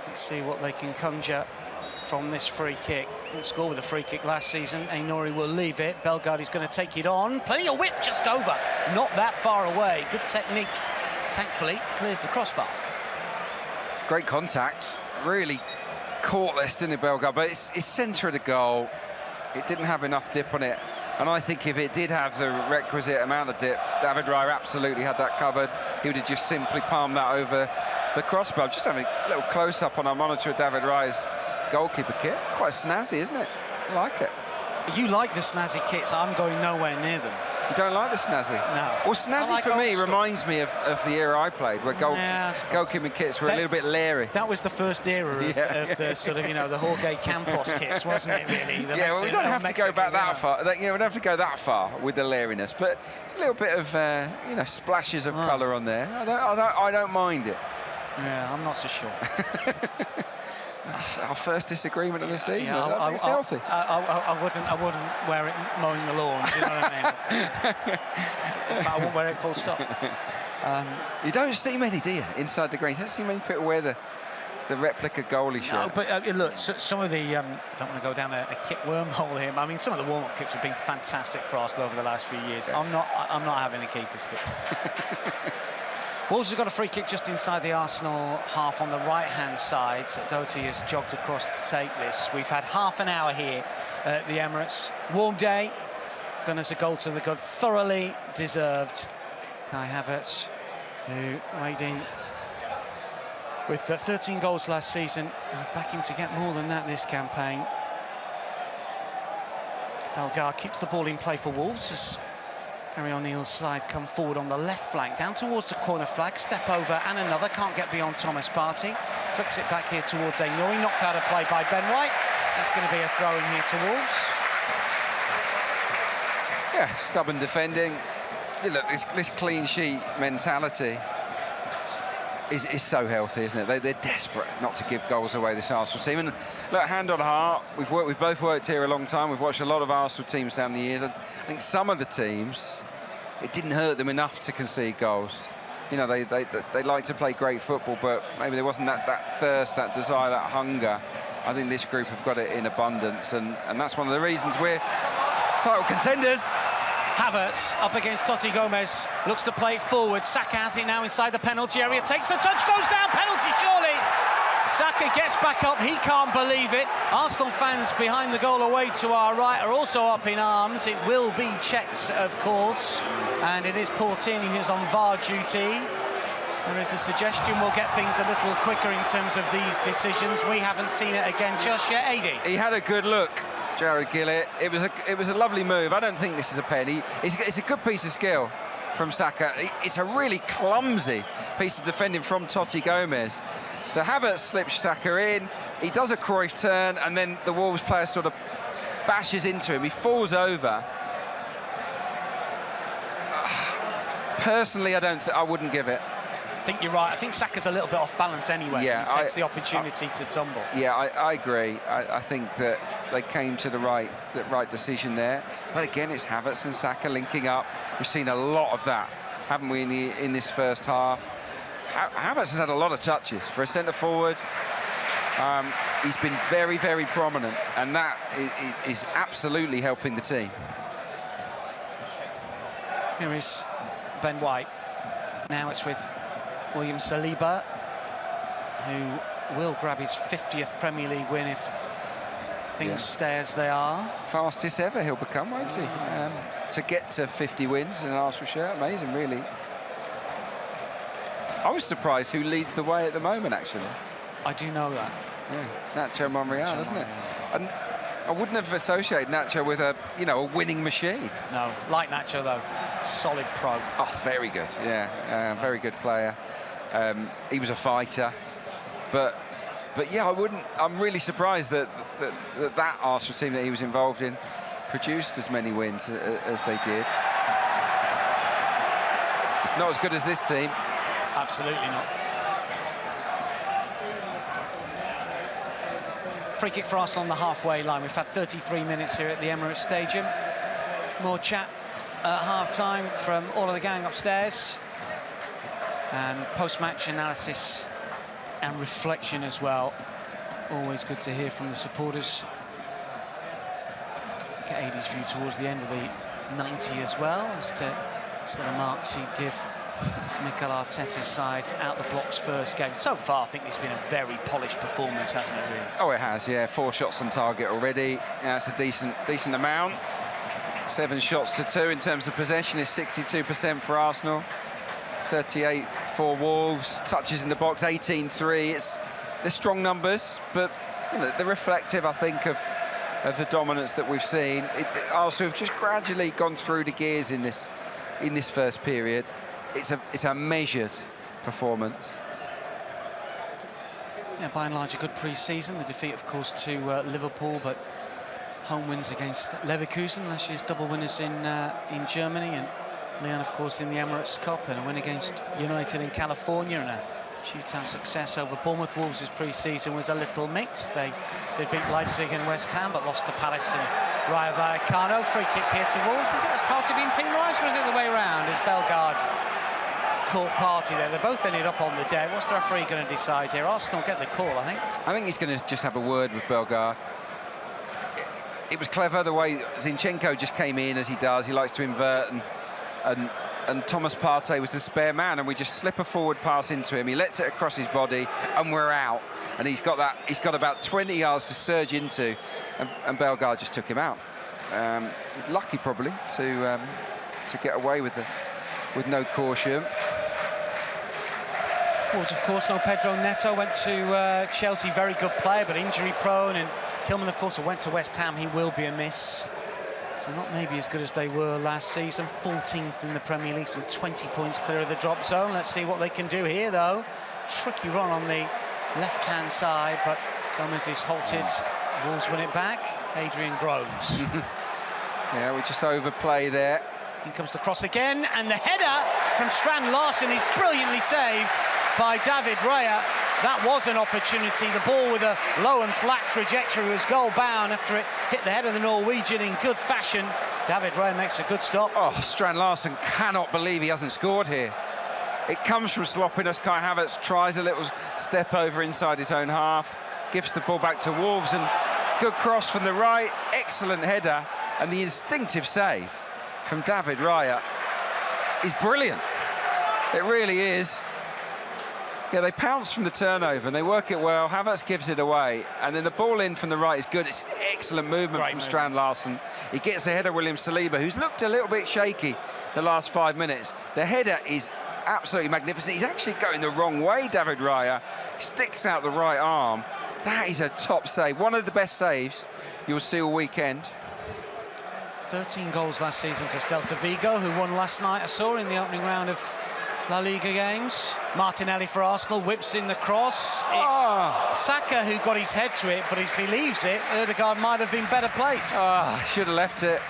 Let's see what they can conjure from this free kick. Didn't score with a free kick last season. Aïnouri will leave it. Bellegarde is going to take it on. Plenty of whip just over. Not that far away. Good technique. Thankfully, clears the crossbar. Great contact. Really caught this, didn't it, Bellegarde? But it's centre of the goal. It didn't have enough dip on it. And I think if it did have the requisite amount of dip, David Raya absolutely had that covered. He would have just simply palmed that over the crossbar. Just having a little close-up on our monitor of David Raya's goalkeeper kit. Quite snazzy, isn't it? I like it. You like the snazzy kits. I'm going nowhere near them. You don't like the snazzy? No. Well, snazzy like for me reminds me of the era I played, where goalkeeping kits were a little bit leery. That was the first era of the sort of, you know, the Jorge Campos kits, wasn't it, really? Well, we don't have to go back that far. We don't have to go that far with the leeriness, but a little bit of, you know, splashes of colour on there. I don't mind it. Yeah, I'm not so sure. Our first disagreement of the season. Yeah, I think it's healthy. I wouldn't wear it mowing the lawn. Do you know what I mean? I wouldn't wear it full stop. You don't see many, do you, inside the green? You don't see many people wear the the replica goalie shot. No, but look, some of the, I don't want to go down a kick wormhole here, but I mean, some of the warm-up kicks have been fantastic for Arsenal over the last few years. Yeah. I'm not having a keeper's kick. Wolves have got a free kick just inside the Arsenal half on the right-hand side. Doherty has jogged across to take this. We've had half an hour here at the Emirates. Warm day. Gunners a goal to the good. Thoroughly deserved. Kai Havertz, who weighed in with 13 goals last season. Backing to get more than that this campaign. Bellegarde keeps the ball in play for Wolves as Gary O'Neill's side come forward on the left flank, down towards the corner flag, step over and another, can't get beyond Thomas Partey. Flicks it back here towards Ainouri, knocked out of play by Ben White. That's going to be a throw in here to Wolves. Yeah, stubborn defending. Look, this clean sheet mentality is so healthy, isn't it? They're desperate not to give goals away, this Arsenal team. And look, hand on heart, we've both worked here a long time. We've watched a lot of Arsenal teams down the years. I think some of the teams, it didn't hurt them enough to concede goals. You know, they like to play great football, but maybe there wasn't that thirst, that desire, that hunger. I think this group have got it in abundance, and that's one of the reasons we're title contenders. Havertz up against Totti Gomez, looks to play it forward. Saka has it now inside the penalty area, takes the touch, goes down, penalty surely. Saka gets back up, he can't believe it. Arsenal fans behind the goal away to our right are also up in arms. It will be checked, of course, and it is Portini who's on VAR duty. There is a suggestion we'll get things a little quicker in terms of these decisions. We haven't seen it again just yet, AD. He had a good look, Jared Gillett. It was a lovely move. I don't think this is a penny. It's a good piece of skill from Saka. It's a really clumsy piece of defending from Totti Gomez. So Havertz slips Saka in. He does a Cruyff turn, and then the Wolves player sort of bashes into him. He falls over. Personally, I wouldn't give it. I think you're right. I think Saka's a little bit off balance anyway. Yeah, he takes the opportunity to tumble. Yeah, I agree. I think that they came to the right decision there. But again, it's Havertz and Saka linking up. We've seen a lot of that, haven't we, in this first half? Havertz has had a lot of touches for a centre forward. He's been very, very prominent, and that is absolutely helping the team. Here is Ben White. Now it's with William Saliba, who will grab his 50th Premier League win if things stay as they are. Fastest ever he'll become, won't he? To get to 50 wins in an Arsenal shirt, amazing, really. I was surprised who leads the way at the moment, actually. I do know that. Yeah, Nacho Monreal, isn't it? And I wouldn't have associated Nacho with a winning machine. No, like Nacho though, solid pro. Oh, very good. Yeah, very good player. He was a fighter, but yeah, I'm really surprised that Arsenal team that he was involved in produced as many wins as they did. It's not as good as this team. Absolutely not. Free kick for Arsenal on the halfway line. We've had 33 minutes here at the Emirates Stadium. More chat at half-time from all of the gang upstairs. And post-match analysis and reflection as well. Always good to hear from the supporters. Get AD's view towards the end of the 90 as well as to sort of marks he'd give Mikel Arteta's side out the blocks first game. So far, I think it's been a very polished performance, hasn't it, really? Oh, it has, yeah. 4 shots on target already. Yeah, it's a decent amount. 7 shots to 2 in terms of possession is 62% for Arsenal. 38 for Wolves. Touches in the box, 18-3. They're strong numbers, but they're reflective, I think, of the dominance that we've seen. Arsenal have just gradually gone through the gears in this first period. It's a measured performance. Yeah, by and large, a good pre-season. The defeat, of course, to Liverpool, but home wins against Leverkusen, last year's double winners in Germany, and Lyon, of course, in the Emirates Cup, and a win against United in California, and a shootout success over Bournemouth. Wolves' pre-season was a little mixed. They beat Leipzig and West Ham, but lost to Palace and Rayo Vallecano. Free kick here to Wolves. Is it as Partey being penalised, or is it the way around? It's Bellegarde court party there. They both ended up on the deck. What's the referee going to decide here? Arsenal get the call, I think. I think he's going to just have a word with Bellegarde. It was clever the way Zinchenko just came in as he does. He likes to invert, and Thomas Partey was the spare man, and we just slip a forward pass into him. He lets it across his body, and we're out. And he's got about 20 yards to surge into, and Bellegarde just took him out. He's lucky probably to get away with no caution. Of course, no Pedro Neto. Went to Chelsea, very good player, but injury prone. And Kilman, of course, went to West Ham. He will be a miss. So not maybe as good as they were last season. 14th in the Premier League, some 20 points clear of the drop zone. Let's see what they can do here, though. Tricky run on the left-hand side, but Gomez is halted. Wolves win it back. Adrian groans. Yeah, we just overplay there. In comes the cross again, and the header from Strand Larsen is brilliantly saved by David Raya. That was an opportunity. The ball with a low and flat trajectory was goal bound after it hit the head of the Norwegian in good fashion. David Raya makes a good stop. Oh, Strand Larsen cannot believe he hasn't scored here. It comes from sloppiness. Kai Havertz tries a little step over inside his own half, gives the ball back to Wolves, and good cross from the right. Excellent header, and the instinctive save from David Raya is brilliant. It really is. Yeah, they pounce from the turnover and they work it well. Havertz gives it away, and then the ball in from the right is good. It's excellent movement from Strand Larsen. He gets ahead of William Saliba, who's looked a little bit shaky the last 5 minutes. The header is absolutely magnificent. He's actually going the wrong way, David Raya. Sticks out the right arm. That is a top save. One of the best saves you'll see all weekend. 13 goals last season for Celta Vigo, who won last night, I saw, in the opening round of La Liga games. Martinelli for Arsenal whips in the cross. It's Saka who got his head to it, but if he leaves it, Ødegaard might have been better placed. Should have left it.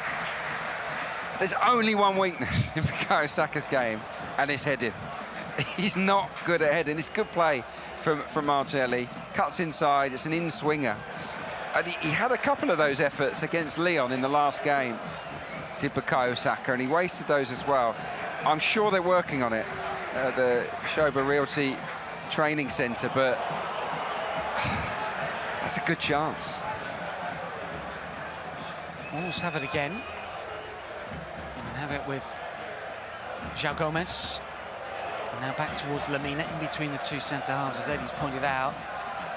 There's only one weakness in Bukayo Saka's game, and it's heading. He's not good at heading. It's good play from Martinelli. Cuts inside, it's an in-swinger. And he had a couple of those efforts against Lyon in the last game, did Bukayo Saka, and he wasted those as well. I'm sure they're working on it at the Shoba Realty Training Centre, but that's a good chance. Wolves have it again. And have it with João Gomez. And now back towards Lamina, in between the two centre-halves, as Eddie's pointed out.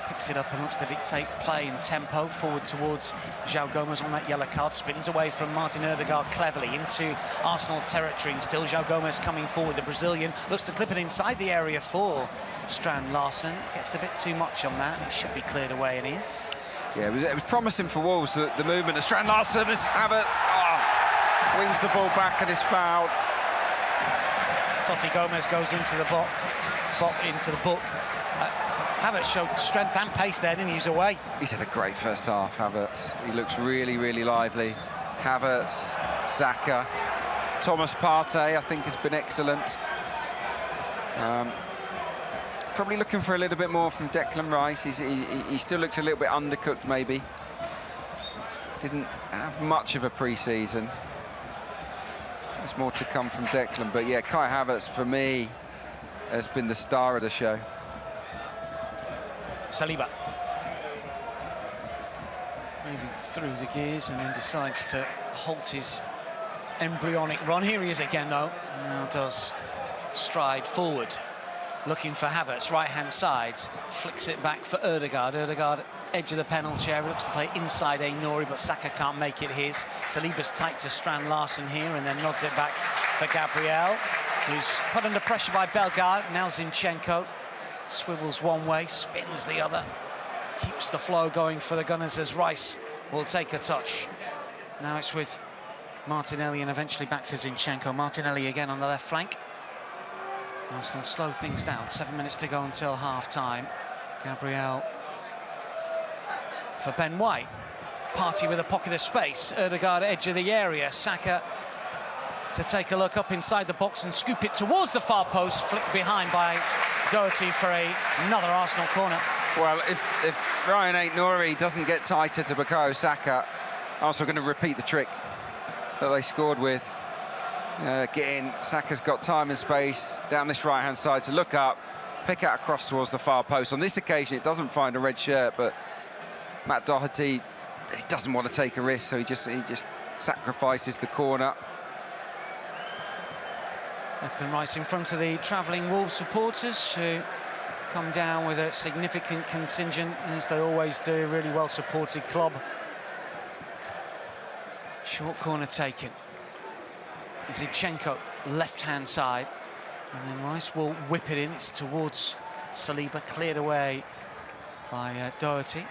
Picks it up and looks to dictate play and tempo forward towards João Gomez on that yellow card. Spins away from Martin Ødegaard cleverly into Arsenal territory. And still João Gomez coming forward. The Brazilian looks to clip it inside the area for Strand Larsen. Gets a bit too much on that. It should be cleared away, and is. Yeah, it was promising for Wolves, the movement of Strand Larsen as Havertz wings the ball back and is fouled. Totti Gomez goes into the book. Havertz showed strength and pace there, didn't he? He was away. He's had a great first half, Havertz. He looks really, really lively. Havertz, Saka, Thomas Partey, I think, has been excellent. Probably looking for a little bit more from Declan Rice. He still looks a little bit undercooked, maybe. Didn't have much of a pre-season. There's more to come from Declan, but yeah, Kai Havertz, for me, has been the star of the show. Saliba. Moving through the gears and then decides to halt his embryonic run. Here he is again, though. And now does stride forward. Looking for Havertz, right-hand side. Flicks it back for Ødegaard. Ødegaard, edge of the penalty area. Looks to play inside Nouri, but Saka can't make it his. Saliba's tight to Strand Larsen here and then nods it back for Gabriel, who's put under pressure by Bellegarde. Now Zinchenko. Swivels one way, spins the other. Keeps the flow going for the Gunners as Rice will take a touch. Now it's with Martinelli and eventually back for Zinchenko. Martinelli again on the left flank. Arsenal slow things down. 7 minutes to go until half-time. Gabriel for Ben White. Partey with a pocket of space. Ødegaard edge of the area. Saka to take a look up inside the box and scoop it towards the far post. Flicked behind by Doherty for another Arsenal corner. Well, if Ryan Aït-Nouri doesn't get tighter to Bukayo Saka, Arsenal going to repeat the trick that they scored with Getting Saka's got time and space down this right-hand side to look up, pick out across towards the far post. On this occasion, it doesn't find a red shirt, but Matt Doherty, he doesn't want to take a risk, so he just sacrifices the corner. Declan Rice in front of the travelling Wolves supporters who come down with a significant contingent, as they always do. Really well supported club. Short corner taken. Zinchenko, left-hand side. And then Rice will whip it in. It's towards Saliba, cleared away by Doherty.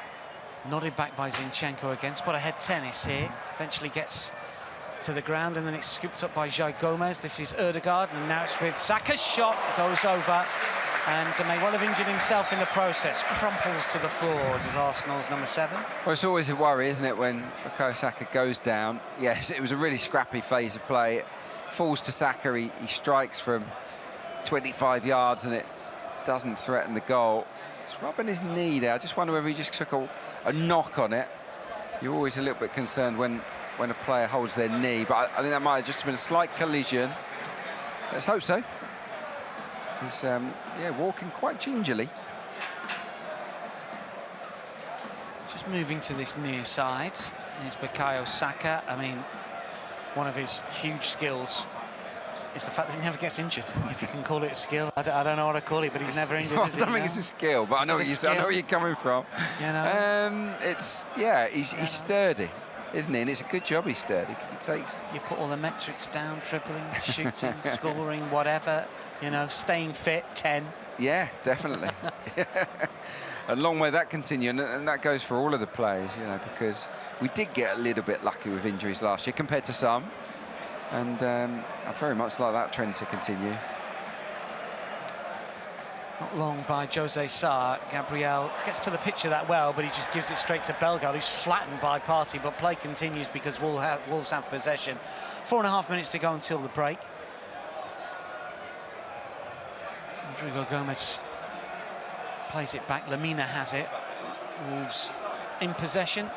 Nodded back by Zinchenko again. Spot ahead tennis here. Eventually gets to the ground, and then it's scooped up by João Gomez. This is Ødegaard, and now it's with Saka's shot. Goes over, and may well have injured himself in the process. Crumples to the floor. It is Arsenal's number 7. Well, it's always a worry, isn't it, when Bukayo Saka goes down? Yes, it was a really scrappy phase of play. It falls to Saka. He strikes from 25 yards, and it doesn't threaten the goal. It's rubbing his knee there. I just wonder whether he just took a knock on it. You're always a little bit concerned when a player holds their knee, but I think that might have just been a slight collision. Let's hope so. He's walking quite gingerly. Just moving to this near side is Bukayo Saka. I mean, one of his huge skills is the fact that he never gets injured, if you can call it a skill. I don't know what to call it, but he's never injured. I don't think it's a skill, but I know where you're coming from. You know? He's sturdy, isn't he? And it's a good job he's sturdy, because it takes... You put all the metrics down, dribbling, shooting, scoring, whatever, you know, staying fit, 10. Yeah, definitely. A long way that continue, and that goes for all of the players, you know, because we did get a little bit lucky with injuries last year compared to some. And I'd very much like that trend to continue. Not long by Jose Sarr. Gabriel gets to the picture that well, but he just gives it straight to Bellegarde, who's flattened by Partey, but play continues because Wolves have possession. 4.5 minutes to go until the break. Rodrigo Gomez plays it back. Lamina has it. Wolves in possession.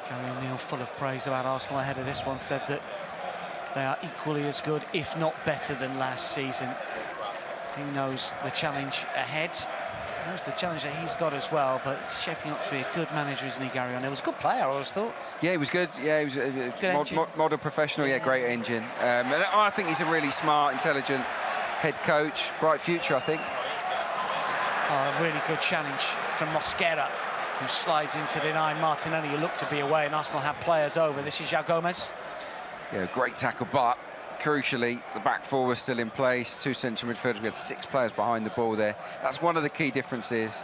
Gary O'Neill, full of praise about Arsenal ahead of this one, said that they are equally as good, if not better, than last season. He knows the challenge ahead. He knows the challenge that he's got as well, but he's shaping up to be a good manager, isn't he, Gary O'Neill? He was a good player, I always thought. Yeah, he was good. Yeah, he was a model professional. Yeah, great engine. And I think he's a really smart, intelligent head coach. Bright future, I think. Oh, a really good challenge from Mosquera, who slides in to deny Martinelli, who looked to be away, and Arsenal have players over. This is João Gomez. Yeah, great tackle, but crucially, the back four was still in place. 2 central midfielders. We had 6 players behind the ball there. That's one of the key differences.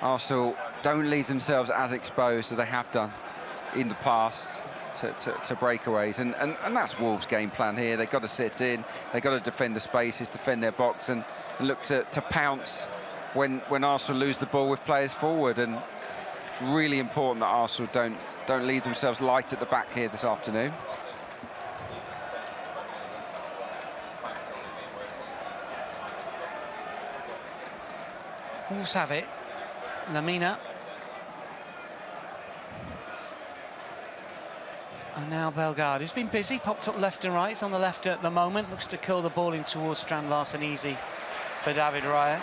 Arsenal don't leave themselves as exposed as they have done in the past to breakaways, and that's Wolves' game plan here. They've got to sit in, they've got to defend the spaces, defend their box, and look to pounce when Arsenal lose the ball with players forward. And it's really important that Arsenal don't leave themselves light at the back here this afternoon. Wolves have it. Lamina. And now Bellegarde, who's been busy, popped up left and right. He's on the left at the moment. Looks to curl the ball in towards Strand Larsen. Easy for David Raya.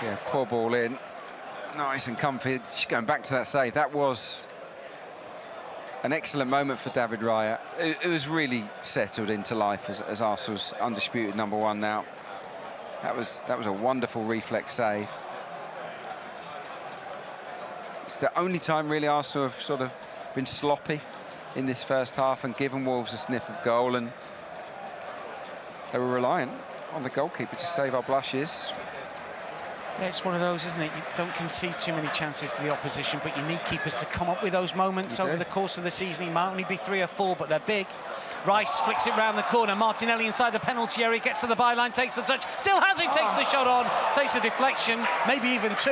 Yeah, poor ball in. Nice and comfy. Just going back to that save, that was an excellent moment for David Raya. It was really settled into life as Arsenal's undisputed #1 now. That was a wonderful reflex save. It's the only time really Arsenal have sort of been sloppy in this first half and given Wolves a sniff of goal, and they were reliant on the goalkeeper to save our blushes. Yeah, it's one of those, isn't it? You don't concede too many chances to the opposition, but you need keepers to come up with those moments over the course of the season. It might only be 3 or 4, but they're big. Rice flicks it round the corner. Martinelli inside the penalty area, gets to the byline, takes the touch, still has it, takes the shot on, takes the deflection, maybe even 2,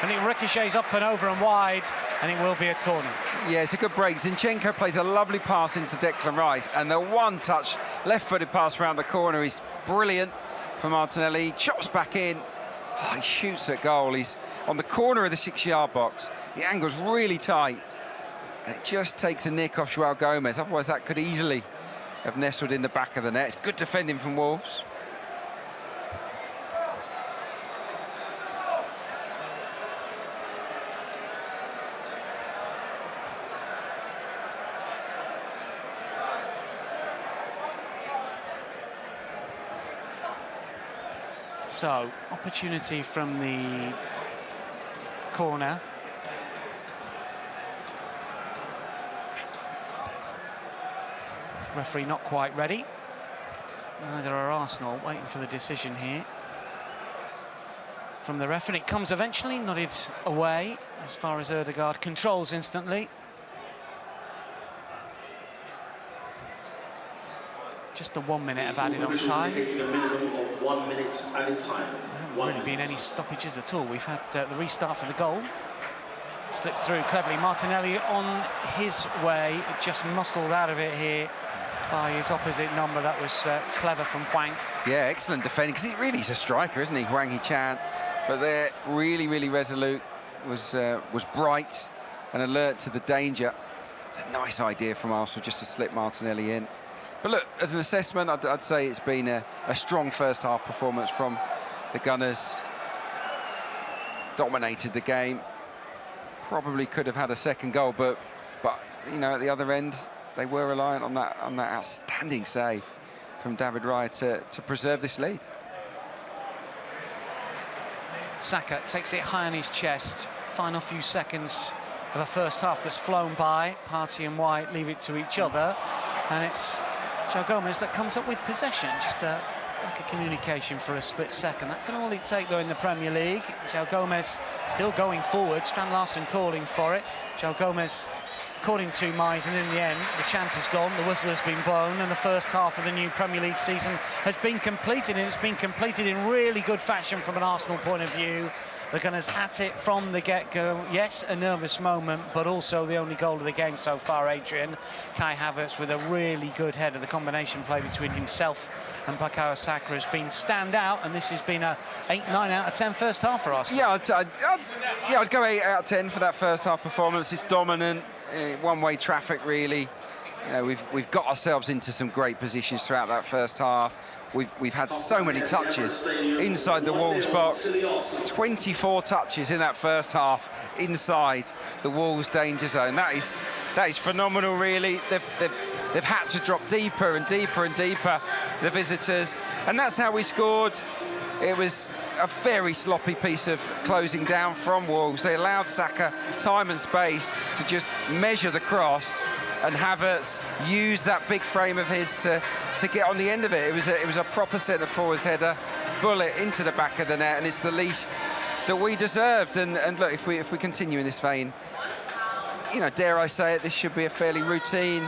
and it ricochets up and over and wide, and it will be a corner. Yeah, it's a good break. Zinchenko plays a lovely pass into Declan Rice, and the one-touch left-footed pass round the corner is brilliant for Martinelli. He chops back in. Oh, he shoots at goal. He's on the corner of the 6-yard box. The angle's really tight. And it just takes a nick off João Gomez, otherwise that could easily have nestled in the back of the net. It's good defending from Wolves. So, opportunity from the corner. Referee not quite ready. Neither are Arsenal, waiting for the decision here from the ref, and it comes eventually, nodded away as far as Ødegaard controls instantly. Just the 1 minute of added on time. A minimum of 1 minute added time. There haven't really been any stoppages at all. We've had the restart for the goal. Slipped through cleverly. Martinelli on his way, just muscled out of it here by his opposite number. That was clever from Hwang. Yeah, excellent defending, because he really is a striker, isn't he, Hwang Hee-chan? But they're really, really resolute. Was bright and alert to the danger. A nice idea from Arsenal just to slip Martinelli in. But look, as an assessment, I'd say it's been a strong first half performance from the Gunners. Dominated the game. Probably could have had a second goal, but you know, at the other end, they were reliant on that outstanding save from David Raya to preserve this lead. Saka takes it high on his chest. Final few seconds of a first half that's flown by. Partey and White leave it to each other, and it's João Gomez that comes up with possession. Just a lack of communication for a split second. That can all it take, though, in the Premier League. João Gomez still going forward. Strand Larsen calling for it. João Gomez according to Mize, and in the end, the chance has gone, the whistle has been blown, and the first half of the new Premier League season has been completed, and it's been completed in really good fashion from an Arsenal point of view. The Gunners at it from the get-go. Yes, a nervous moment, but also the only goal of the game so far, Adrian. Kai Havertz with a really good header. The combination play between himself and Bukayo Saka has been standout, and this has been a 8-9 out of 10 first half for Arsenal. Yeah, I'd go 8 out of 10 for that first half performance. It's dominant, one-way traffic, really. You know, we've got ourselves into some great positions throughout that first half. We've had so many touches inside the Wolves box. 24 touches in that first half inside the Wolves danger zone. That is phenomenal, really. They've had to drop deeper and deeper and deeper, the visitors, and that's how we scored. It was a very sloppy piece of closing down from Wolves. They allowed Saka time and space to just measure the cross, and Havertz used that big frame of his to get on the end of it. It was a proper centre-forwards header, bullet into the back of the net, and it's the least that we deserved. And look, if we continue in this vein, you know, dare I say it, this should be a fairly routine.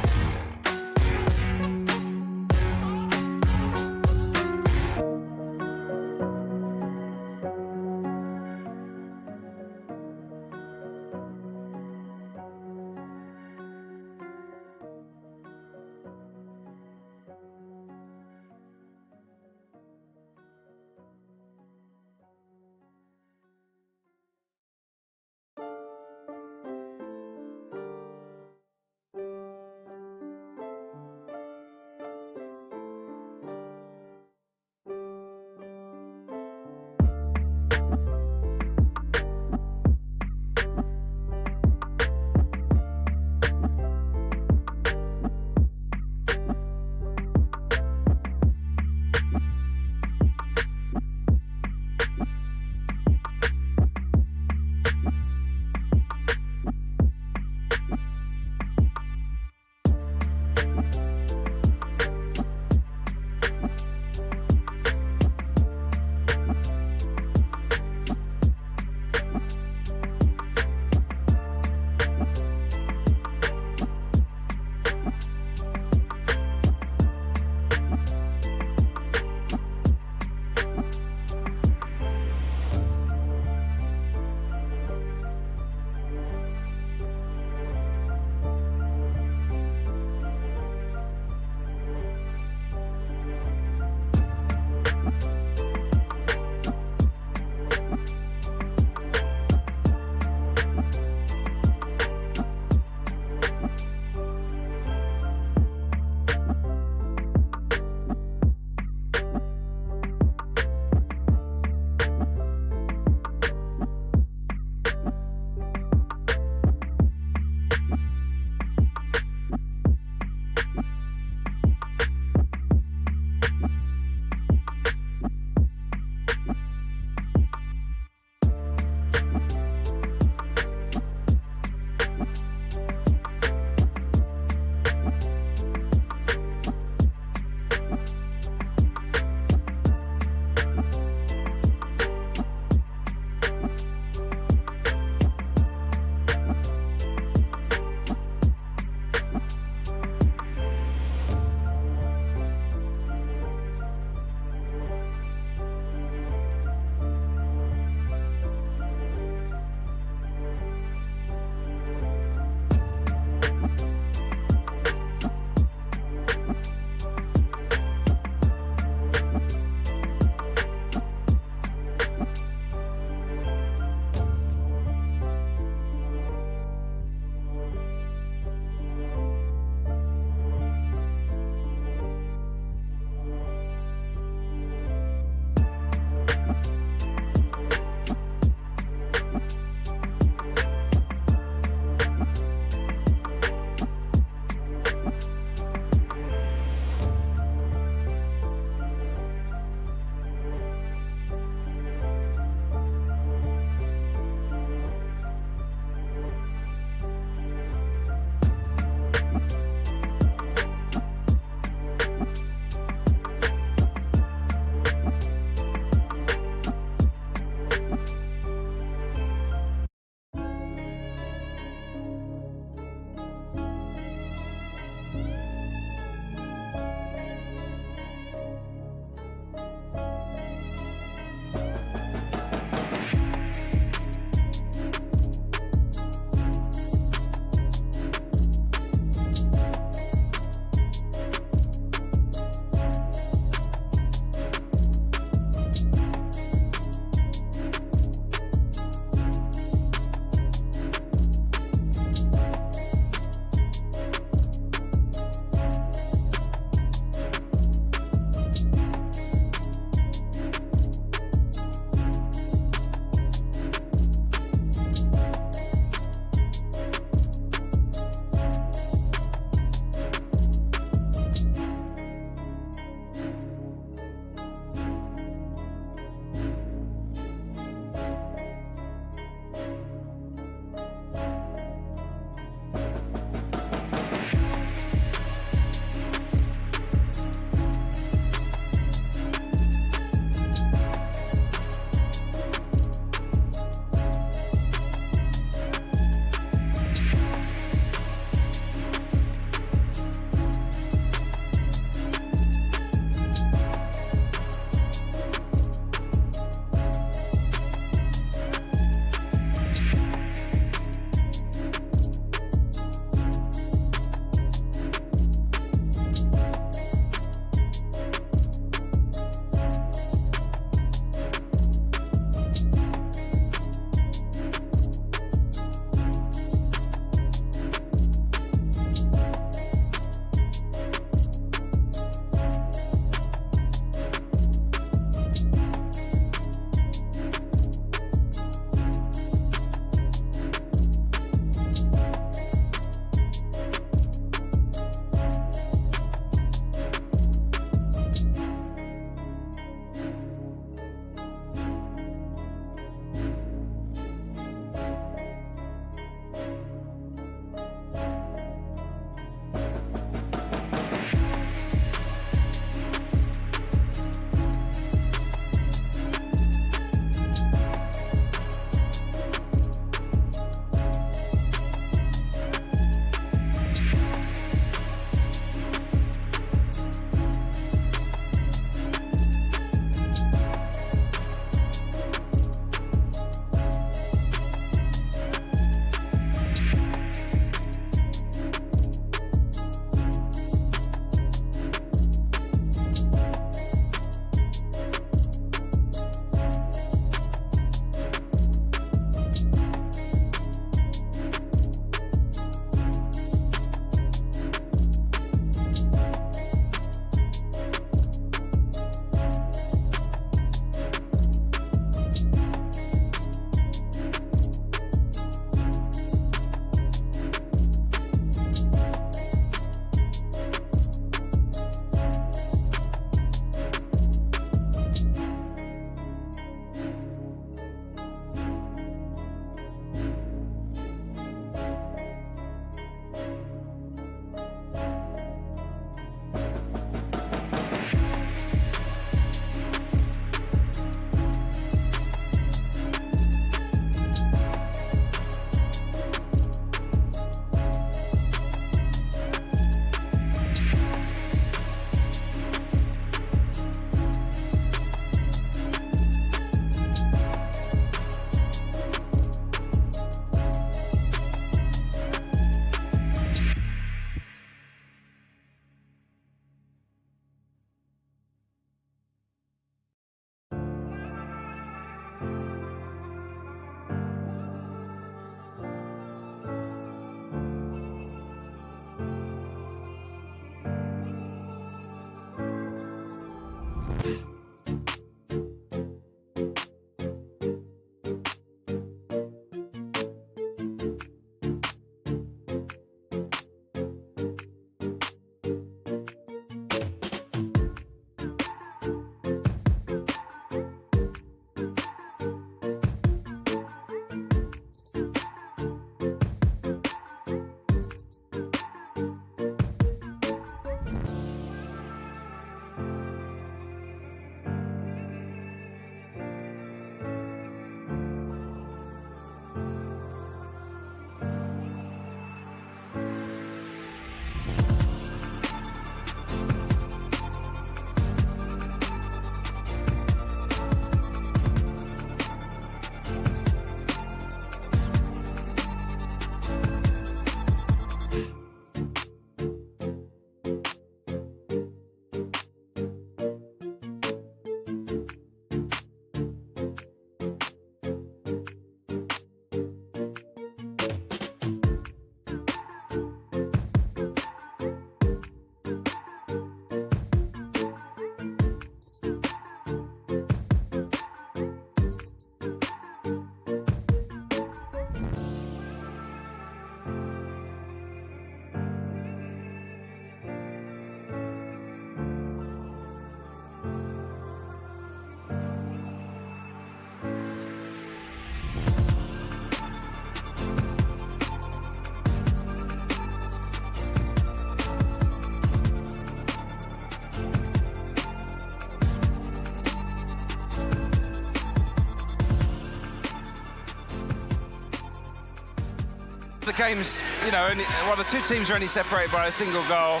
game's, you know, the two teams are only separated by a single goal.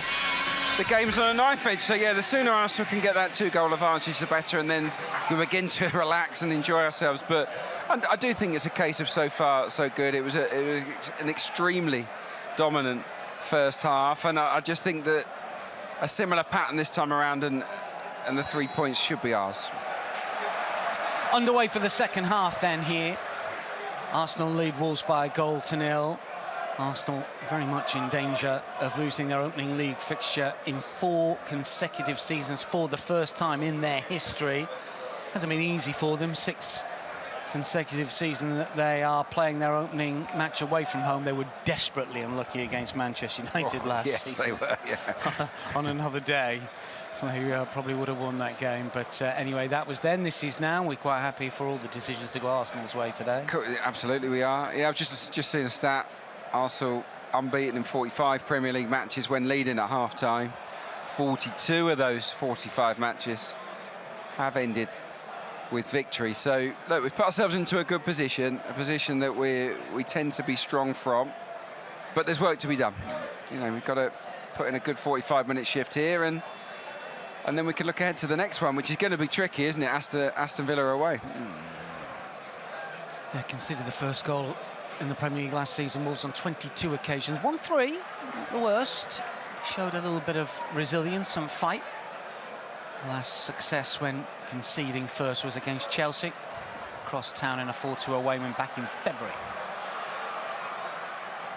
The game's on a knife edge, so yeah, the sooner Arsenal can get that 2-goal advantage, the better, and then we begin to relax and enjoy ourselves. But I do think it's a case of so far so good. It was an extremely dominant first half, and I just think that a similar pattern this time around, and the 3 points should be ours. Underway for the second half then here. Arsenal lead Wolves by 1-0. Arsenal very much in danger of losing their opening league fixture in 4 consecutive seasons for the first time in their history. Hasn't been easy for them. 6 consecutive seasons that they are playing their opening match away from home. They were desperately unlucky against Manchester United last season. Yes, they were, yeah. On another day, they probably would have won that game. But anyway, that was then. This is now. We're quite happy for all the decisions to go Arsenal's way today. Cool. Absolutely, we are. Yeah, I've just seen a stat. Arsenal unbeaten in 45 Premier League matches when leading at half-time. 42 of those 45 matches have ended with victory. So, look, we've put ourselves into a good position, a position that we tend to be strong from. But there's work to be done. You know, we've got to put in a good 45-minute shift here, and then we can look ahead to the next one, which is going to be tricky, isn't it? Aston Villa away. They conceded the first goal in the Premier League last season. Wolves on 22 occasions. 1-3, not the worst. Showed a little bit of resilience and fight. Last success when conceding first was against Chelsea. Across town in a 4-2 away win back in February.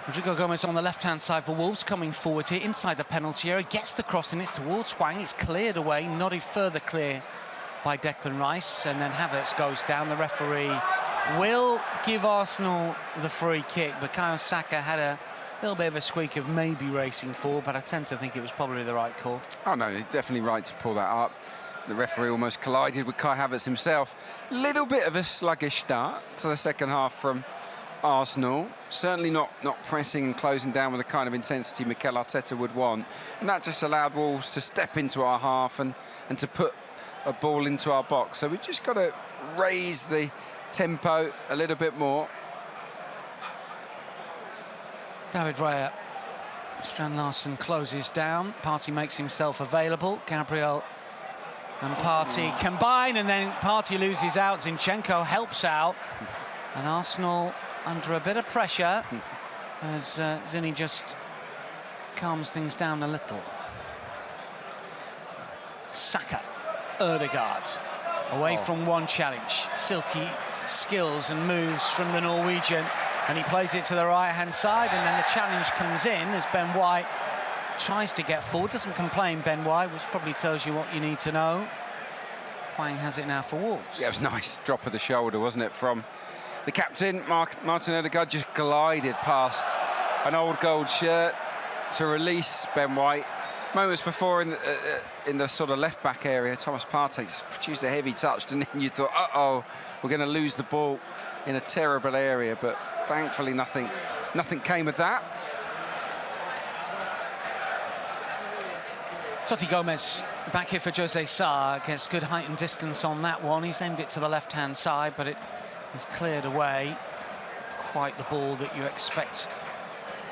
Rodrigo Gomez on the left-hand side for Wolves, coming forward here inside the penalty area. Gets the cross and it's towards Hwang. It's cleared away, nodded further clear by Declan Rice. And then Havertz goes down. The referee will give Arsenal the free kick, but Bukayo Saka had a little bit of a squeak of maybe racing forward, but I tend to think it was probably the right call. Oh no, he's definitely right to pull that up. The referee almost collided with Kai Havertz himself. Little bit of a sluggish start to the second half from Arsenal. Certainly not pressing and closing down with the kind of intensity Mikel Arteta would want. And that just allowed Wolves to step into our half and to put a ball into our box. So we've just got to raise the tempo a little bit more. David Raya. Strand Larsen closes down. Partey makes himself available. Gabriel and Partey combine, and then Partey loses out. Zinchenko helps out. And Arsenal under a bit of pressure as Zinni just calms things down a little. Saka, Ødegaard, away from one challenge. Silky skills and moves from the Norwegian, and he plays it to the right-hand side, and then the challenge comes in as Ben White tries to get forward. Doesn't complain, Ben White, which probably tells you what you need to know. Hwang has it now for Wolves. Yeah, it was a nice drop of the shoulder, wasn't it, from the captain. Martin Ødegaard just glided past an old gold shirt to release Ben White. Moments before in the sort of left-back area, Thomas Partey just produced a heavy touch, and then you thought, uh-oh, we're going to lose the ball in a terrible area, but thankfully nothing came of that. Totti Gomez back here for Jose Sarr, gets good height and distance on that one. He's aimed it to the left-hand side, but it is cleared away. Quite the ball that you expect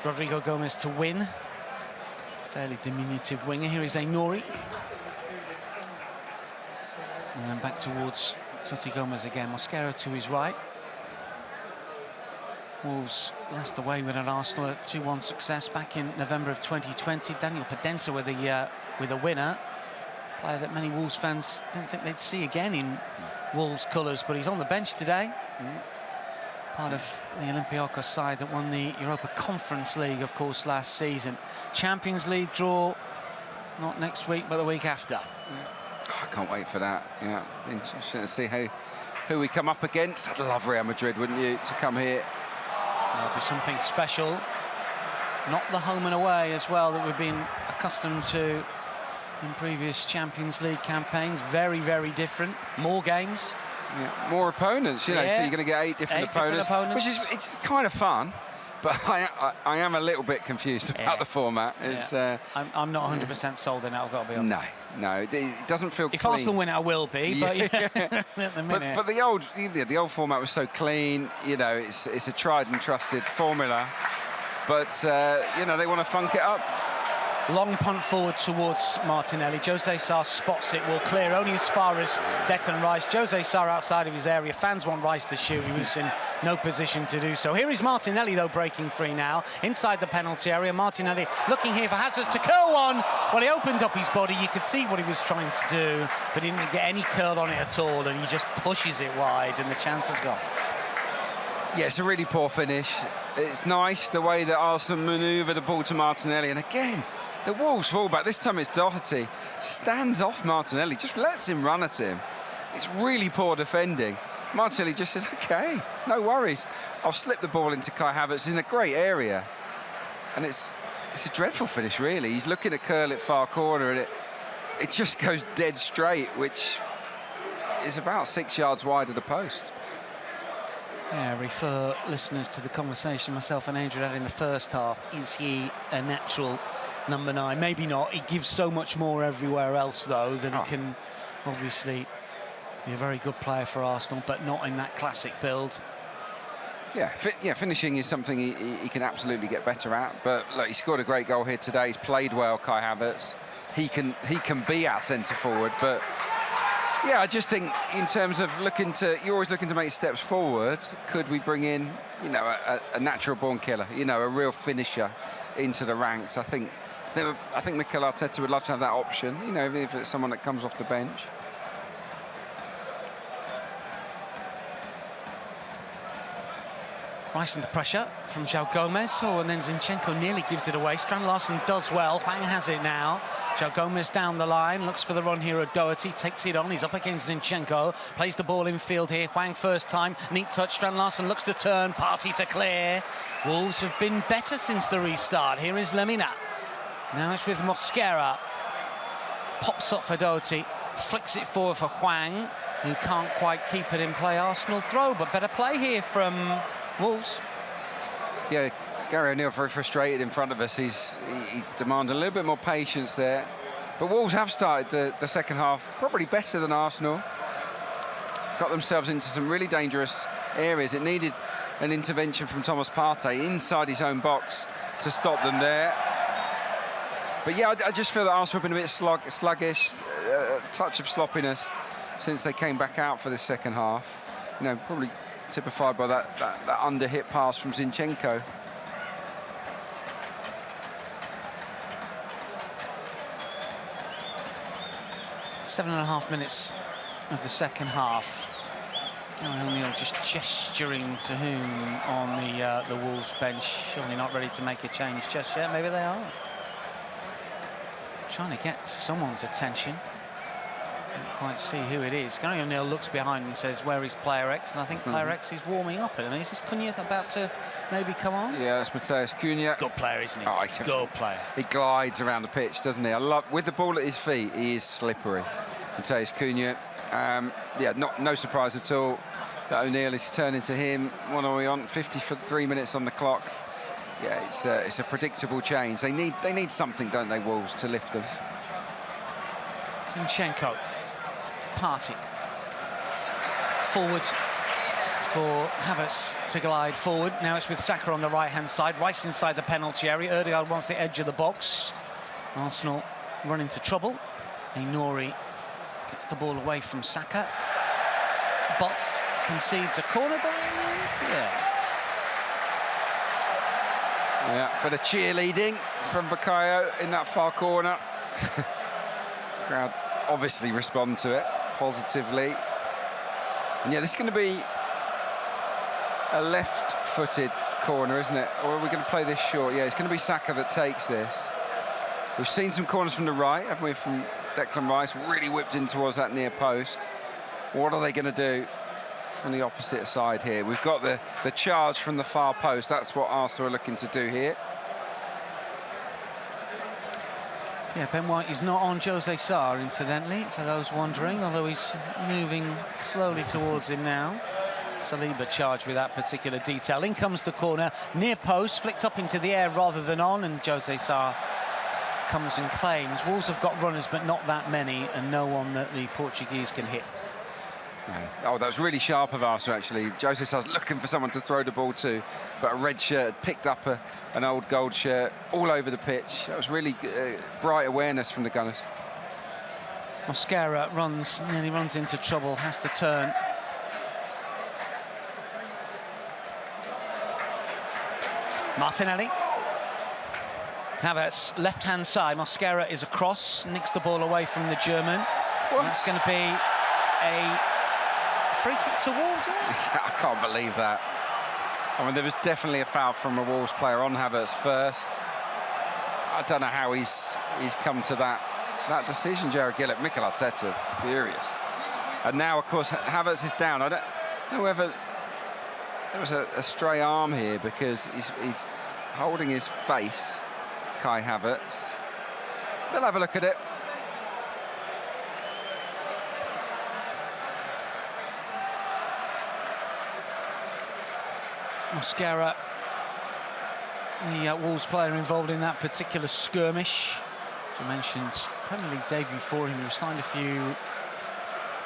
Rodrigo Gomez to win. Fairly diminutive winger. Here is Ainouri. And then back towards Totti Gomez again. Mosquera to his right. Wolves last away with an Arsenal 2-1 success back in November of 2020. Daniel Podenza with a winner. Player that many Wolves fans didn't think they'd see again in Wolves colours, but he's on the bench today. Part of the Olympiacos side that won the Europa Conference League, of course, last season. Champions League draw, not next week, but the week after. I can't wait for that. Yeah, interesting to see who we come up against. I'd love Real Madrid, wouldn't you, to come here? There'll be something special. Not the home and away as well that we've been accustomed to in previous Champions League campaigns. Very, very different. More games. Yeah, more opponents, you know, so you're going to get 8 different opponents, which is it's kind of fun, but I am a little bit confused about the format. It's, I'm not 100% sold in it, I've got to be honest. No, it doesn't feel if clean. Arsenal win it, I will be, but at the minute. But the old format was so clean, you know, it's a tried and trusted formula. but, you know, they want to funk it up. Long punt forward towards Martinelli. Jose Sarr spots it, will clear only as far as Declan Rice. Jose Sarr outside of his area. Fans want Rice to shoot. He was in no position to do so. Here is Martinelli, though, breaking free now. Inside the penalty area. Martinelli looking here for Hazards to curl one. Well, he opened up his body. You could see what he was trying to do, but he didn't get any curl on it at all, and he just pushes it wide, and the chance has gone. Yeah, it's a really poor finish. It's nice the way that Arsenal manoeuvre the ball to Martinelli, and again, the Wolves fullback, this time it's Doherty, stands off Martinelli, just lets him run at him. It's really poor defending. Martinelli just says, OK, no worries. I'll slip the ball into Kai Havertz in a great area. And it's a dreadful finish, really. He's looking to curl it far corner, and it just goes dead straight, which is about 6 yards wide of the post. Yeah, refer listeners to the conversation myself and Adrian had in the first half. Is he a natural number 9? Maybe not. He gives so much more everywhere else, though, than he can obviously be a very good player for Arsenal, but not in that classic build. Yeah, finishing is something he can absolutely get better at. But look, he scored a great goal here today. He's played well, Kai Havertz. He can be our centre forward, but yeah, I just think in terms of you're always looking to make steps forward. Could we bring in, you know, a natural born killer, you know, a real finisher into the ranks? I think Mikel Arteta would love to have that option, you know, even if it's someone that comes off the bench. Rice under pressure from João Gomez. Oh, and then Zinchenko nearly gives it away. Strand Larsen does well. Hwang has it now. João Gomez down the line, looks for the run here at Doherty, takes it on, he's up against Zinchenko, plays the ball in field here. Hwang first time, neat touch. Strand Larsen looks to turn, Partey to clear. Wolves have been better since the restart. Here is Lemina. Now it's with Mosquera. Pops up for Doherty, flicks it forward for Hwang, who can't quite keep it in play. Arsenal throw, but better play here from Wolves. Yeah, Gary O'Neill very frustrated in front of us. He's demanding a little bit more patience there. But Wolves have started the second half probably better than Arsenal. Got themselves into some really dangerous areas. It needed an intervention from Thomas Partey inside his own box to stop them there. But yeah, I just feel that Arsenal have been a bit sluggish, a touch of sloppiness since they came back out for the second half. You know, probably typified by that under-hit pass from Zinchenko. Seven and a half minutes of the second half. Gary O'Neill just gesturing to whom on the Wolves bench. Surely not ready to make a change just yet. Maybe they are. Trying to get someone's attention. Can't quite see who it is. Gary O'Neill looks behind and says, where is player X? And I think player X is warming up. And is this Cunha about to maybe come on? Yeah, that's Mateus Cunha. Good player, isn't he? Oh, he's good player. He glides around the pitch, doesn't he? I love, with the ball at his feet, he is slippery. Mateus Cunha. Yeah, no surprise at all that O'Neill is turning to him. What are we on? 53 minutes on the clock. Yeah, it's a predictable change. They need something, don't they, Wolves, to lift them. Zinchenko. Partey. Forward for Havertz to glide forward. Now it's with Saka on the right-hand side. Rice inside the penalty area. Ødegaard wants the edge of the box. Arsenal run into trouble. Nori gets the ball away from Saka. But concedes a corner. Yeah, bit of cheerleading from Bukayo in that far corner. Crowd obviously respond to it positively. And yeah, this is going to be a left-footed corner, isn't it? Or are we going to play this short? Yeah, it's going to be Saka that takes this. We've seen some corners from the right, haven't we, from Declan Rice, really whipped in towards that near post. What are they going to do from the opposite side here? We've got the charge from the far post. That's what Arsenal are looking to do here. Yeah, Ben White is not on Jose Sarr, incidentally, for those wondering, although he's moving slowly towards him now. Saliba charged with that particular detail. In comes the corner, near post, flicked up into the air rather than on, and Jose Sarr comes and claims. Wolves have got runners, but not that many, and no one that the Portuguese can hit. Oh, that was really sharp of Arsenal, actually. Jose Sar's looking for someone to throw the ball to, but a red shirt had picked up an old gold shirt all over the pitch. That was really bright awareness from the Gunners. Mosquera nearly runs into trouble, has to turn. Martinelli. Havertz, left-hand side. Mosquera is across, nicks the ball away from the German. That's going to be a free kick to Wolves, isn't it? I can't believe that. I mean, there was definitely a foul from a Wolves player on Havertz first. I don't know how he's come to that decision, Jared Gillett. Mikel Arteta, furious. And now, of course, Havertz is down. I don't know whether there was a stray arm here, because he's holding his face, Kai Havertz. They'll have a look at it. Mosquera, the Wolves player involved in that particular skirmish. As I mentioned, Premier League debut for him. He was signed a few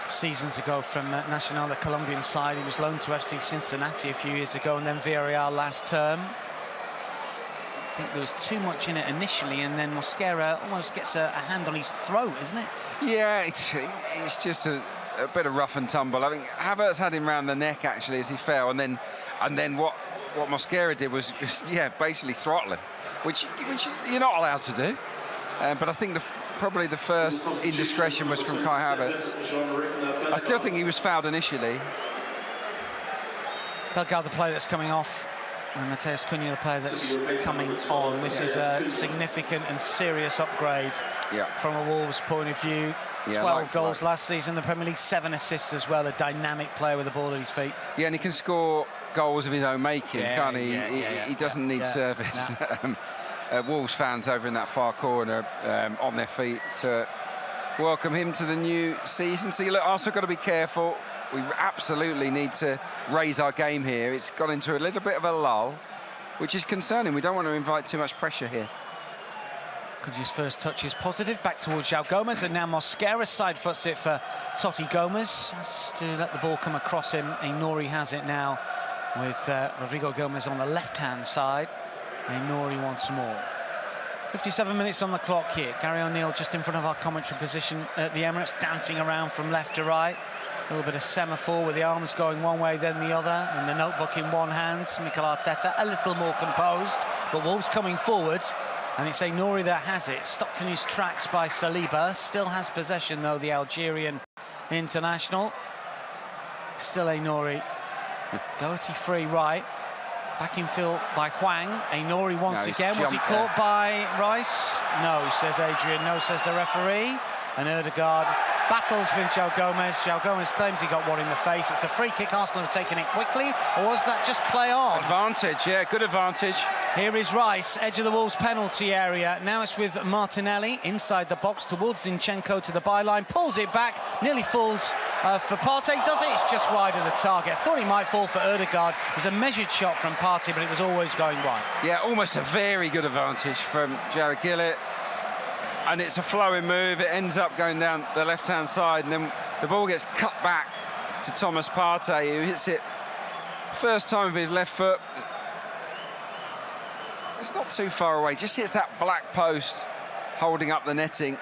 seasons ago from Nacional, the Colombian side. He was loaned to FC Cincinnati a few years ago, and then Villarreal last term. I think there was too much in it initially, and then Mosquera almost gets a hand on his throat, isn't it? Yeah, it's just a bit of rough and tumble. I think Havertz had him round the neck, actually, as he fell, and then what Mosquera did was basically throttle him, which you're not allowed to do. But I think probably the first indiscretion was from Kai Havertz. I still think he was fouled initially. Bellegarde, the player that's coming off, and Mateus Cunha, the player that's coming on. This is a significant and serious upgrade from a Wolves point of view. 12 goals last season, the Premier League, 7 assists as well. A dynamic player with the ball at his feet. Yeah, and he can score goals of his own making, can't he? He doesn't need service. Wolves fans over in that far corner on their feet to welcome him to the new season. See, look, Arsenal got to be careful. We absolutely need to raise our game here. It's got into a little bit of a lull, which is concerning. We don't want to invite too much pressure here. His first touch is positive, back towards João Gomes, and now Mosquera side foots it for Totti Gomes. Has to let the ball come across him. Ainori has it now with Rodrigo Gomes on the left-hand side. Ainori once more. 57 minutes on the clock here. Gary O'Neill just in front of our commentary position at the Emirates, dancing around from left to right. A little bit of semaphore with the arms going one way then the other, and the notebook in one hand. Mikel Arteta a little more composed, but Wolves coming forward. And it's Ainori that has it, stopped in his tracks by Saliba. Still has possession, though, the Algerian international. Still Ainori. Doherty free right. Back in field by Hwang. Ainori once again. Was he caught by Rice? No, says Adrian. No, says the referee. And Ødegaard battles with João Gomes. João Gomes claims he got one in the face. It's a free kick. Arsenal have taken it quickly. Or was that just play on? Advantage, yeah, good advantage. Here is Rice, edge of the Wolves penalty area. Now it's with Martinelli inside the box towards Zinchenko to the byline. Pulls it back, nearly falls for Partey. Does it? It's just wide of the target. Thought he might fall for Ødegaard. It was a measured shot from Partey, but it was always going wide. Yeah, almost a very good advantage from Jared Gillett. And it's a flowing move. It ends up going down the left-hand side, and then the ball gets cut back to Thomas Partey, who hits it first time with his left foot. It's not too far away, just hits that black post, holding up the netting.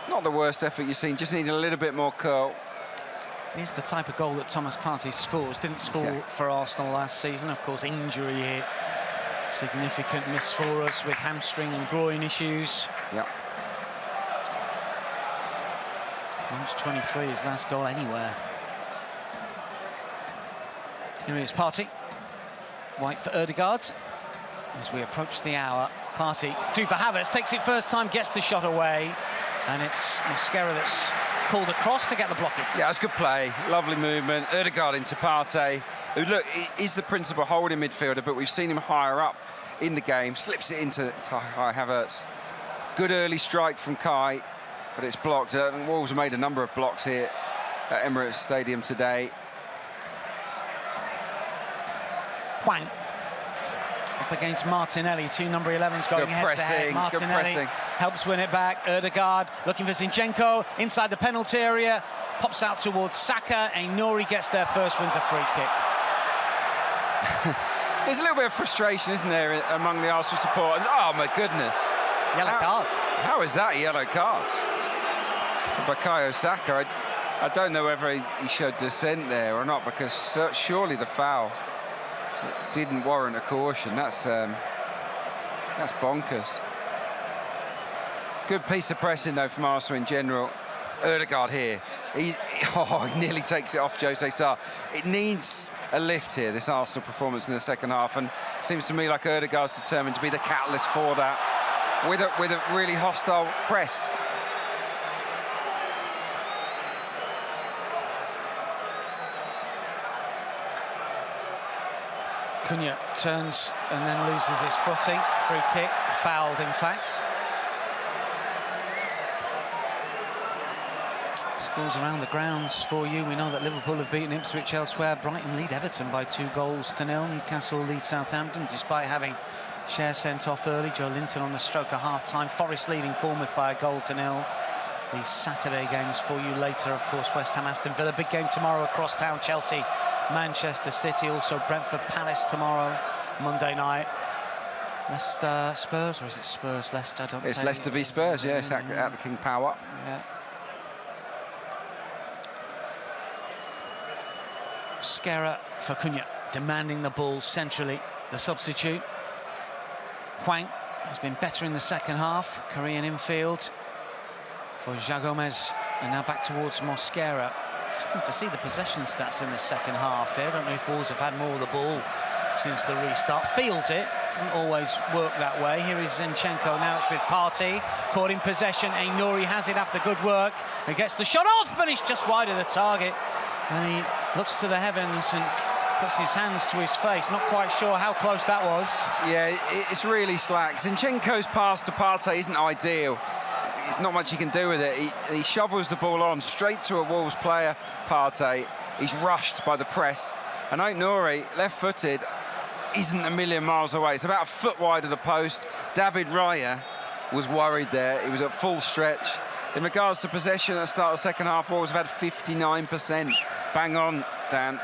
Not the worst effort you've seen, just needed a little bit more curl. Here's the type of goal that Thomas Partey scores. Didn't score for Arsenal last season. Of course, injury here. Significant miss for us with hamstring and groin issues. Yep. March 23, his last goal anywhere. Here is Partey. White for Ødegaard. As we approach the hour, Partey through for Havertz, takes it first time, gets the shot away, and it's Mosquera that's called across to get the blocking. Yeah, it's good play, lovely movement. Ødegaard into Partey, who, look, is the principal holding midfielder, but we've seen him higher up in the game, slips it into Kai Havertz. Good early strike from Kai, but it's blocked. Wolves have made a number of blocks here at Emirates Stadium today. Hwang. Up against Martinelli, two number 11s going Good head to head. pressing, good Martinelli pressing. helps win it back. Erdegaard looking for Zinchenko inside the penalty area. Pops out towards Saka. Nouri gets there first, wins a free kick. There's a little bit of frustration, isn't there, among the Arsenal support? Oh, my goodness. Yellow card. How is that a yellow card? For Bukayo Saka. I don't know whether he showed dissent there or not, because surely the foul didn't warrant a caution. That's bonkers. Good piece of pressing, though, from Arsenal in general. Erdegaard here. He nearly takes it off Jose Sarr. It needs a lift here, this Arsenal performance in the second half, and it seems to me like Erdegaard's determined to be the catalyst for that with a really hostile press. Cunha turns and then loses his footing. Free kick, fouled in fact. Scores around the grounds for you. We know that Liverpool have beaten Ipswich elsewhere. Brighton lead Everton by 2-0. Newcastle lead Southampton despite having Cher sent off early. Joe Linton on the stroke of half-time. Forest leading Bournemouth by 1-0. These Saturday games for you later, of course, West Ham, Aston Villa. Big game tomorrow across town. Chelsea, Manchester City. Also Brentford, Palace tomorrow, Monday night. Leicester, Spurs, or is it Spurs, Leicester? It's Leicester v Spurs, yes, at the King Power. Yeah. Scara for Cunha, demanding the ball centrally. The substitute, Hwang, has been better in the second half. Korean infield for João Gomez, and now back towards Mosquera. Interesting to see the possession stats in the second half here. I don't know if Wolves have had more of the ball since the restart. Feels it, doesn't always work that way. Here is Zinchenko, now it's with Partey, caught in possession. Nouri has it after good work and gets the shot off, and it's just wide of the target. And he looks to the heavens and puts his hands to his face. Not quite sure how close that was. Yeah, it's really slack. Zinchenko's pass to Partey isn't ideal. There's not much he can do with it. He shovels the ball on straight to a Wolves player, Partey. He's rushed by the press. And Nouri, left-footed, isn't a million miles away. It's about a foot wide of the post. David Raya was worried there. He was at full stretch. In regards to possession at the start of the second half, Wolves have had 59%. Bang on, Dan.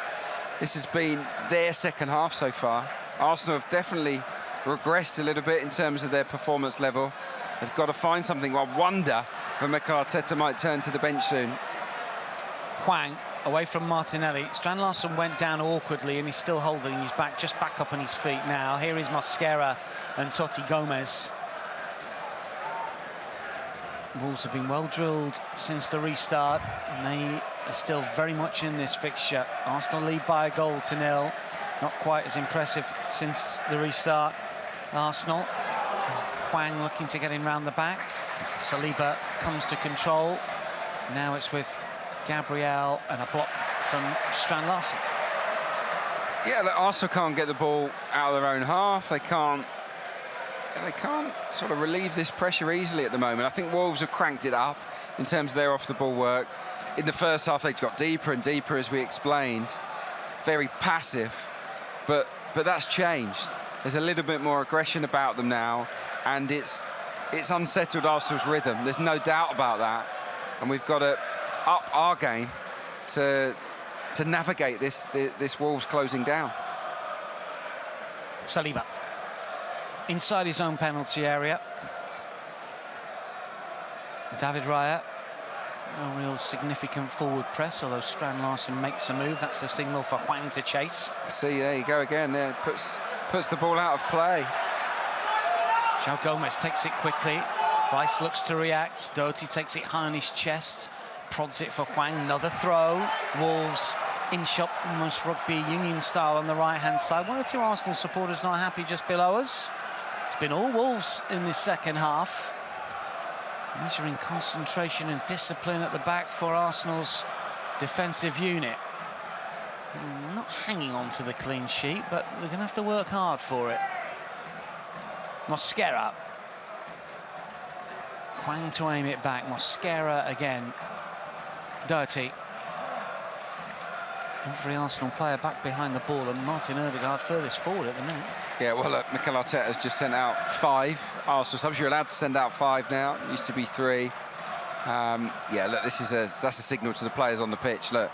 This has been their second half so far. Arsenal have definitely regressed a little bit in terms of their performance level. They've got to find something. I wonder if Mikel Arteta might turn to the bench soon. Hwang away from Martinelli. Strand Larsen went down awkwardly and he's still holding his back, just back up on his feet now. Here is Mosquera and Totti Gomez. Wolves have been well drilled since the restart, and they are still very much in this fixture. Arsenal lead by 1-0. Not quite as impressive since the restart. Arsenal. Hwang looking to get him round the back. Saliba comes to control. Now it's with Gabriel and a block from Strand Larsen. Yeah, look, Arsenal can't get the ball out of their own half. They can't sort of relieve this pressure easily at the moment. I think Wolves have cranked it up in terms of their off-the-ball work. In the first half, they got deeper and deeper, as we explained. Very passive, but that's changed. There's a little bit more aggression about them now, and it's unsettled Arsenal's rhythm. There's no doubt about that, and we've got to up our game to navigate this Wolves closing down. Saliba inside his own penalty area. David Raya, no real significant forward press, although Strand Larsen makes a move. That's the signal for Hwang to chase. See, there you go again. There puts the ball out of play. João Gomez takes it quickly. Rice looks to react. Doherty takes it high on his chest, prods it for Hwang. Another throw. Wolves inch up almost rugby union style on the right-hand side. One or two Arsenal supporters not happy just below us. It's been all Wolves in this second half. Measuring concentration and discipline at the back for Arsenal's defensive unit. And not hanging on to the clean sheet, but they're going to have to work hard for it. Mosquera. Hwang to aim it back. Mosquera again. Doherty. Every Arsenal player back behind the ball, and Martin Ødegaard furthest forward at the minute. Yeah, well, look, Mikel Arteta has just sent out 5 Arsenal subs. You're allowed to send out 5 now. It used to be 3. Yeah, look, that's a signal to the players on the pitch. Look,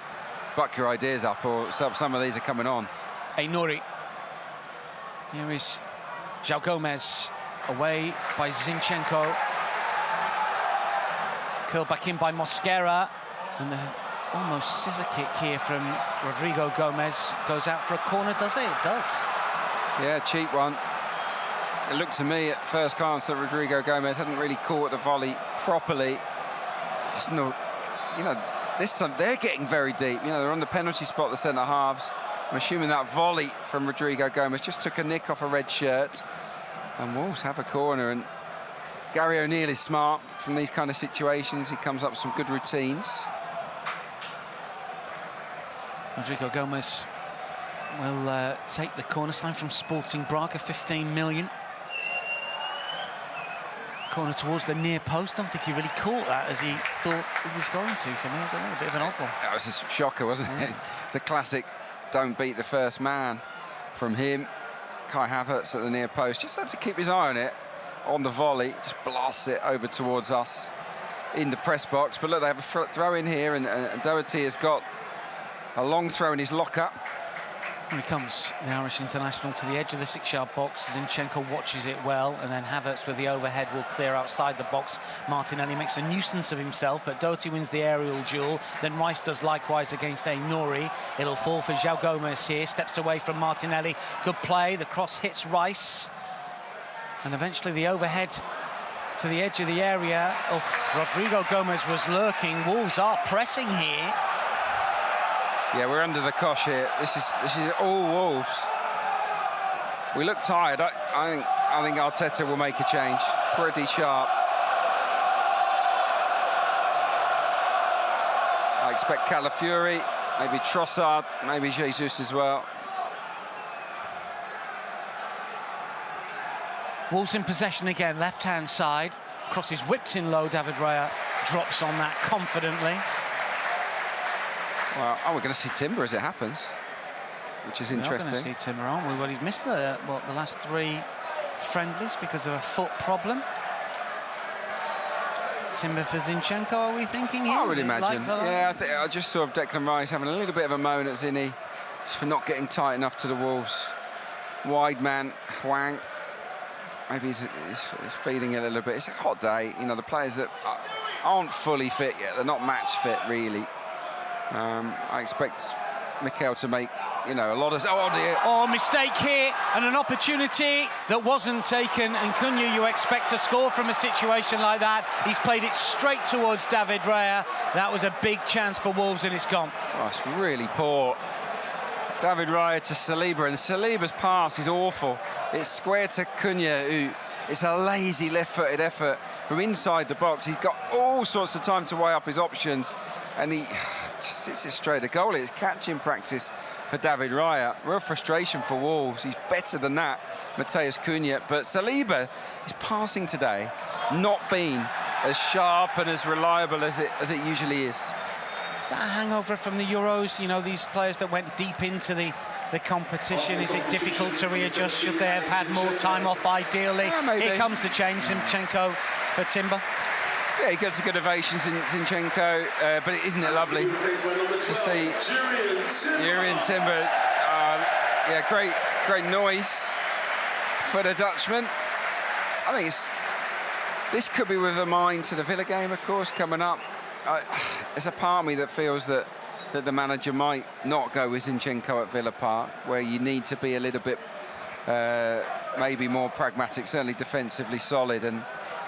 buck your ideas up, or some of these are coming on. Nouri. Here is João Gomez, away by Zinchenko. Curled back in by Mosquera, and the almost scissor kick here from Rodrigo Gomez goes out for a corner, does it? It does. Yeah, cheap one. It looked to me at first glance that Rodrigo Gomez hadn't really caught the volley properly. It's no, you know, this time they're getting very deep. You know, they're on the penalty spot, the centre halves. I'm assuming that volley from Rodrigo Gomez just took a nick off a red shirt. And Wolves have a corner, and Gary O'Neill is smart from these kind of situations. He comes up with some good routines. Rodrigo Gomez will take the corner, signed from Sporting Braga, 15 million. Corner towards the near post. Don't think he really caught that as he thought he was going to. For me, I don't know, a bit of an odd one. That was a shocker, wasn't it? It's a classic don't beat the first man from him. Kai Havertz at the near post. Just had to keep his eye on it, on the volley. Just blasts it over towards us in the press box. But look, they have a throw in here, and Doherty has got a long throw in his locker. Here comes the Irish international to the edge of the 6-yard box. Zinchenko watches it well, and then Havertz with the overhead will clear outside the box. Martinelli makes a nuisance of himself, but Doherty wins the aerial duel. Then Rice does likewise against Nouri. It'll fall for João Gomez here, steps away from Martinelli. Good play, the cross hits Rice. And eventually the overhead to the edge of the area. Oh, Rodrigo Gomez was lurking. Wolves are pressing here. Yeah, we're under the cosh here. This is all Wolves. We look tired. I think Arteta will make a change. Pretty sharp. I expect Calafiori, maybe Trossard, maybe Jesus as well. Wolves in possession again, left-hand side. Crosses whipped in low. David Raya drops on that confidently. Well, we're going to see Timber as it happens, which is interesting. We're going to see Timber, aren't we? Well, he's missed the last 3 friendlies because of a foot problem. Timber for Zinchenko, are we thinking here? I would imagine. Yeah, I just saw Declan Rice having a little bit of a moan at Zinni just for not getting tight enough to the Wolves. Wide man, Hwang. Maybe he's feeling it a little bit. It's a hot day. You know, the players that aren't fully fit yet, they're not match fit, really. I expect Mikel to make, you know, a lot of... Oh, dear. Oh, mistake here, and an opportunity that wasn't taken. And Cunha, you expect to score from a situation like that. He's played it straight towards David Raya. That was a big chance for Wolves, and it's gone. Oh, it's really poor. David Raya to Saliba, and Saliba's pass is awful. It's square to Cunha, who... It's a lazy left-footed effort from inside the box. He's got all sorts of time to weigh up his options, and he just hits it straight to goal. It's catching practice for David Raya. Real frustration for Wolves. He's better than that, Matheus Cunha. But Saliba is passing today, not been as sharp and as reliable as it usually is. Is that a hangover from the Euros? You know, these players that went deep into the competition, is it difficult to readjust? Should they have had more time off, ideally? Yeah, here comes the change, Zinchenko for Timber. Yeah, he gets a good ovation, Zinchenko, but isn't it lovely to see Jurien Timber? Yeah, great noise for the Dutchman. I think this could be with a mind to the Villa game, of course, coming up. There's a part of me that feels that the manager might not go with Zinchenko at Villa Park, where you need to be a little bit maybe more pragmatic, certainly defensively solid. And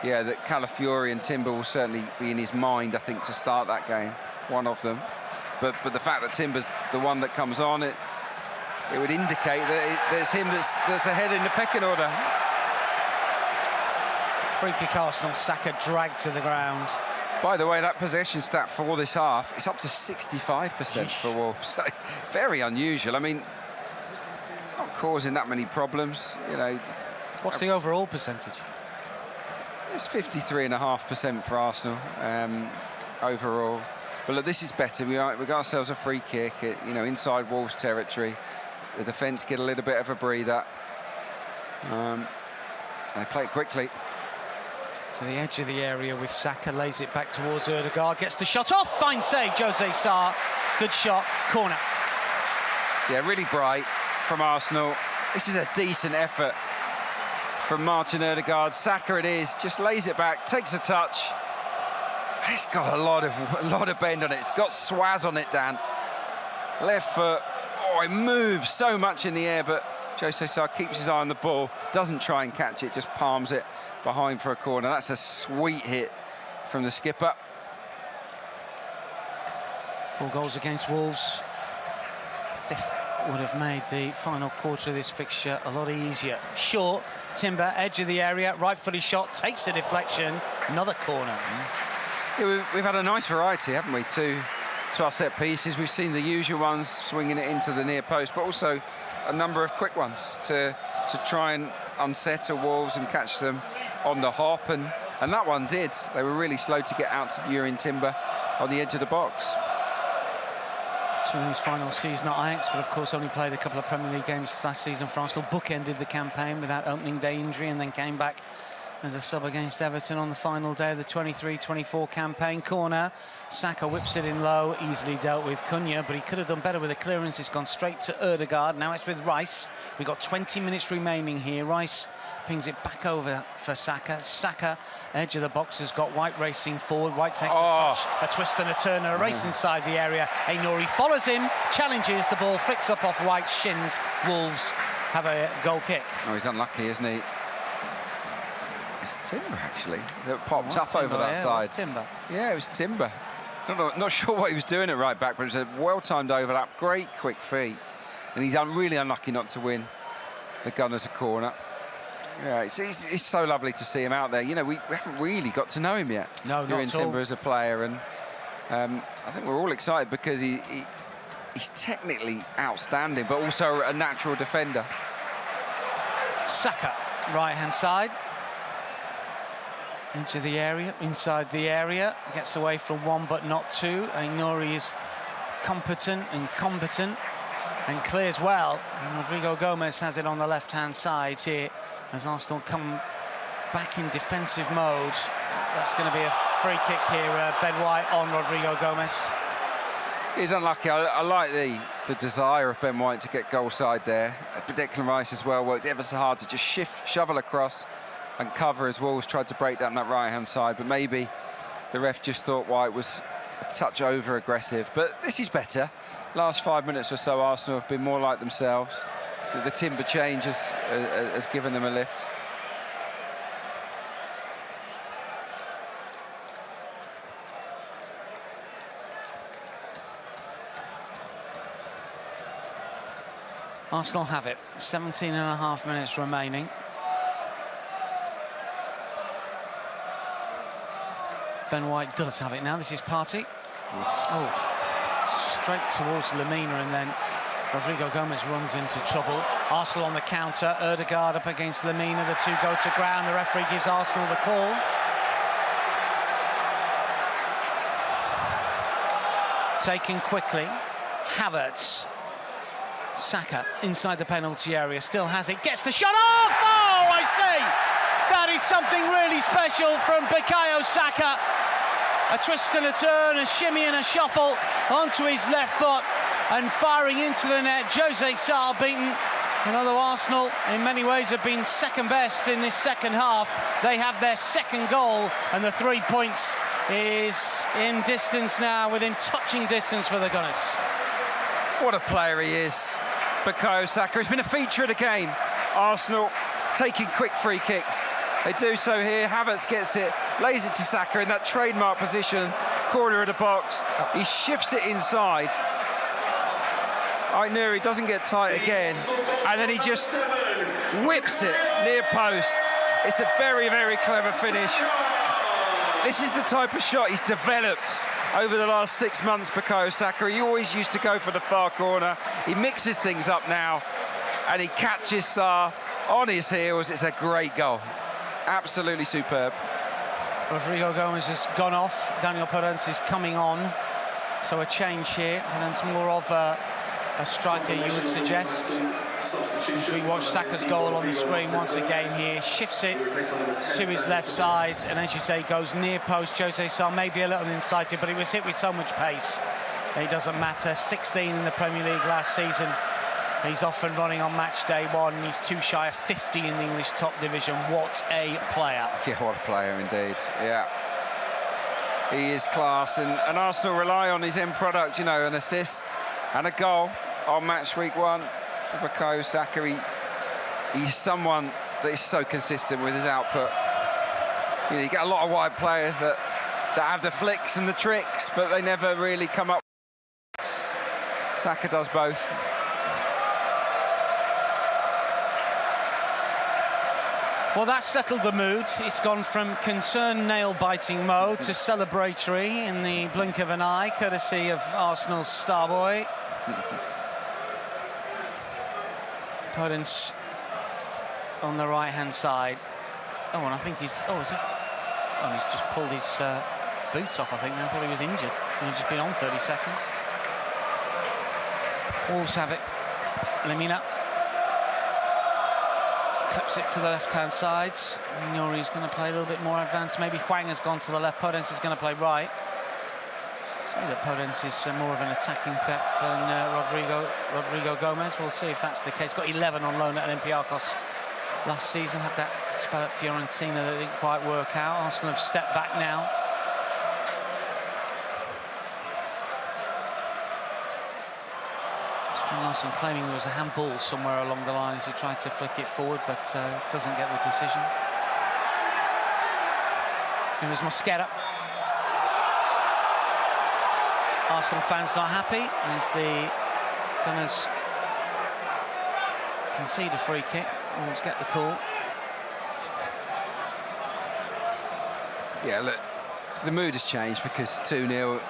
yeah, that Calafiori and Timber will certainly be in his mind, I think, to start that game, one of them. But the fact that Timber's the one that comes on, it would indicate that it's him that's ahead in the pecking order. Free kick Arsenal, Saka dragged to the ground. By the way, that possession stat for this half, it's up to 65% for Wolves. So, very unusual. I mean, not causing that many problems, you know. What's the overall percentage? It's 53.5% for Arsenal overall. But look, this is better. We got ourselves a free kick, you know, inside Wolves territory. The defence get a little bit of a breather. They play it quickly. To the edge of the area with Saka, lays it back towards Ødegaard, gets the shot off, fine save, Jose Sarr. Good shot, corner. Yeah, really bright from Arsenal. This is a decent effort from Martin Ødegaard. Saka it is, just lays it back, takes a touch. It's got a lot of bend on it. It's got swaz on it, Dan. Left foot. Oh, it moves so much in the air, but Jose Sarr keeps his eye on the ball, doesn't try and catch it, just palms it behind for a corner. That's a sweet hit from the skipper. 4 goals against Wolves. 5th would have made the final quarter of this fixture a lot easier. Short, Timber, edge of the area, right footed shot, takes a deflection, another corner. Yeah, we've had a nice variety, haven't we, to our set pieces. We've seen the usual ones swinging it into the near post, but also a number of quick ones to try and unsettle Wolves and catch them on the hop, and that one did. They were really slow to get out to Jurrien Timber on the edge of the box. In his final season at Ajax, but of course only played a couple of Premier League games last season for Arsenal. Bookended the campaign with that opening day injury and then came back as a sub against Everton on the final day of the 23-24 campaign. Corner, Saka whips it in low, easily dealt with Cunha, but he could have done better with the clearance. It's gone straight to Ødegaard. Now it's with Rice. We've got 20 minutes remaining here. Rice pings it back over for Saka. Saka, edge of the box, has got White racing forward. White takes a touch, a twist and a turn, and a race inside the area. Aïnouri follows him, challenges, the ball flicks up off White's shins. Wolves have a goal kick. Oh, he's unlucky, isn't he? It's Timber, actually, that popped up over that side. It was Timber. Yeah, it was Timber. Not sure what he was doing at right back, but it was a well-timed overlap, great quick feet. And he's really unlucky not to win the Gunners a corner. Yeah, it's so lovely to see him out there. You know, we haven't really got to know him yet. No, not at all. Timber as a player, and I think we're all excited because he's technically outstanding, but also a natural defender. Saka, right-hand side. Edge of the area, inside the area. Gets away from one, but not two. Aïnouri is competent and clears well. And Rodrigo Gomez has it on the left-hand side here as Arsenal come back in defensive mode. That's going to be a free kick here. Ben White on Rodrigo Gomez. He's unlucky. I like the desire of Ben White to get goal side there. Declan Rice as well worked ever so hard to just shovel across and cover as Wolves tried to break down that right-hand side, but maybe the ref just thought White was a touch over-aggressive. But this is better. Last 5 minutes or so, Arsenal have been more like themselves. The Timber change has given them a lift. Arsenal have it. 17.5 minutes remaining. Ben White does have it now. This is Partey. Oh, straight towards Lemina, and then Rodrigo Gomez runs into trouble. Arsenal on the counter. Ødegaard up against Lemina. The two go to ground. The referee gives Arsenal the call. Taken quickly. Havertz. Saka inside the penalty area. Still has it. Gets the shot off! Oh, I see! That is something really special from Bukayo Saka. A twist and a turn, a shimmy and a shuffle onto his left foot and firing into the net. Jose Sarr beaten. And although Arsenal in many ways have been second best in this second half, they have their second goal, and the 3 points is in distance now, within touching distance for the Gunners. What a player he is, Bukayo Saka. He's been a feature of the game. Arsenal taking quick free kicks. They do so here. Havertz gets it, lays it to Saka in that trademark position, corner of the box. He shifts it inside. Aïnouri doesn't get tight again, and then he just whips it near post. It's a very, very clever finish. This is the type of shot he's developed over the last 6 months, Bukayo Saka. He always used to go for the far corner. He mixes things up now, and he catches Sarr on his heels. It's a great goal. Absolutely superb. Rodrigo Gomez has gone off. Daniel Perez is coming on. So a change here, and it's more of a striker, you would suggest. As we watch Saka's goal on the screen once again here, shifts it to his left side, and as you say, goes near post. Jose Sá maybe a little insighted, but he was hit with so much pace. It doesn't matter. 16 in the Premier League last season. He's off and running on match day 1. He's too shy of 50 in the English top division. What a player. Yeah, what a player indeed. Yeah. He is class, and Arsenal rely on his end product, you know, an assist and a goal on match week 1 for Bukayo Saka. He's someone that is so consistent with his output. You know, you get a lot of wide players that have the flicks and the tricks, but they never really come up. Saka does both. Well, that's settled the mood. It's gone from concerned nail-biting mode to celebratory in the blink of an eye, courtesy of Arsenal's star boy. Podence on the right-hand side. Oh, and I think he's... Oh, is he? Oh, he's just pulled his boots off, I think. I thought he was injured. He's just been on 30 seconds. Wolves have it. Lemina clips it to the left-hand side. Nuri's going to play a little bit more advanced. Maybe Hwang has gone to the left. Podence is going to play right. I'd say that Podence is more of an attacking threat than Rodrigo Gomez. We'll see if that's the case. Got 11 on loan at Olympiacos last season. Had that spell at Fiorentina that didn't quite work out. Arsenal have stepped back now. Larson claiming there was a handball somewhere along the line as he tried to flick it forward, but doesn't get the decision. It was Mosquera. Arsenal fans not happy as the Gunners concede a free kick. Wolves get the call. Yeah, look, the mood has changed because 2-0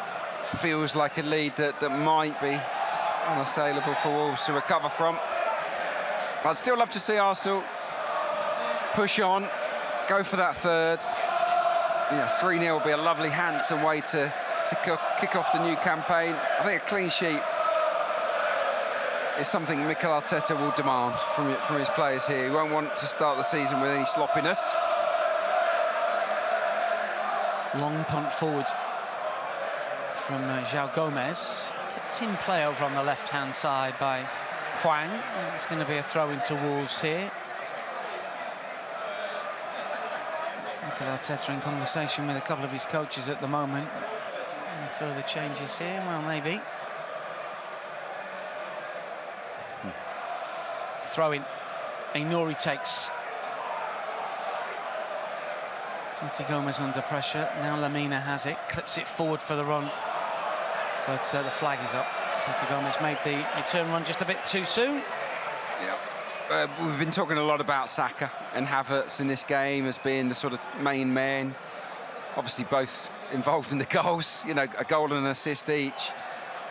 feels like a lead that might be unassailable for Wolves to recover from. I'd still love to see Arsenal push on, go for that third. Yeah, 3-0 will be a lovely, handsome way to kick off the new campaign. I think a clean sheet is something Mikel Arteta will demand from his players here. He won't want to start the season with any sloppiness. Long punt forward from João Gomez. Team play over on the left-hand side by Hwang. It's going to be a throw into Wolves here. Mikel Arteta in conversation with a couple of his coaches at the moment. Any further changes here? Well, maybe. Throw in. Nuri takes. Santi Gomez under pressure. Now Lemina has it. Clips it forward for the run. But the flag is up. Santi Gomez made the return run just a bit too soon. Yeah. We've been talking a lot about Saka and Havertz in this game as being the sort of main man. Obviously both involved in the goals, you know, a goal and an assist each.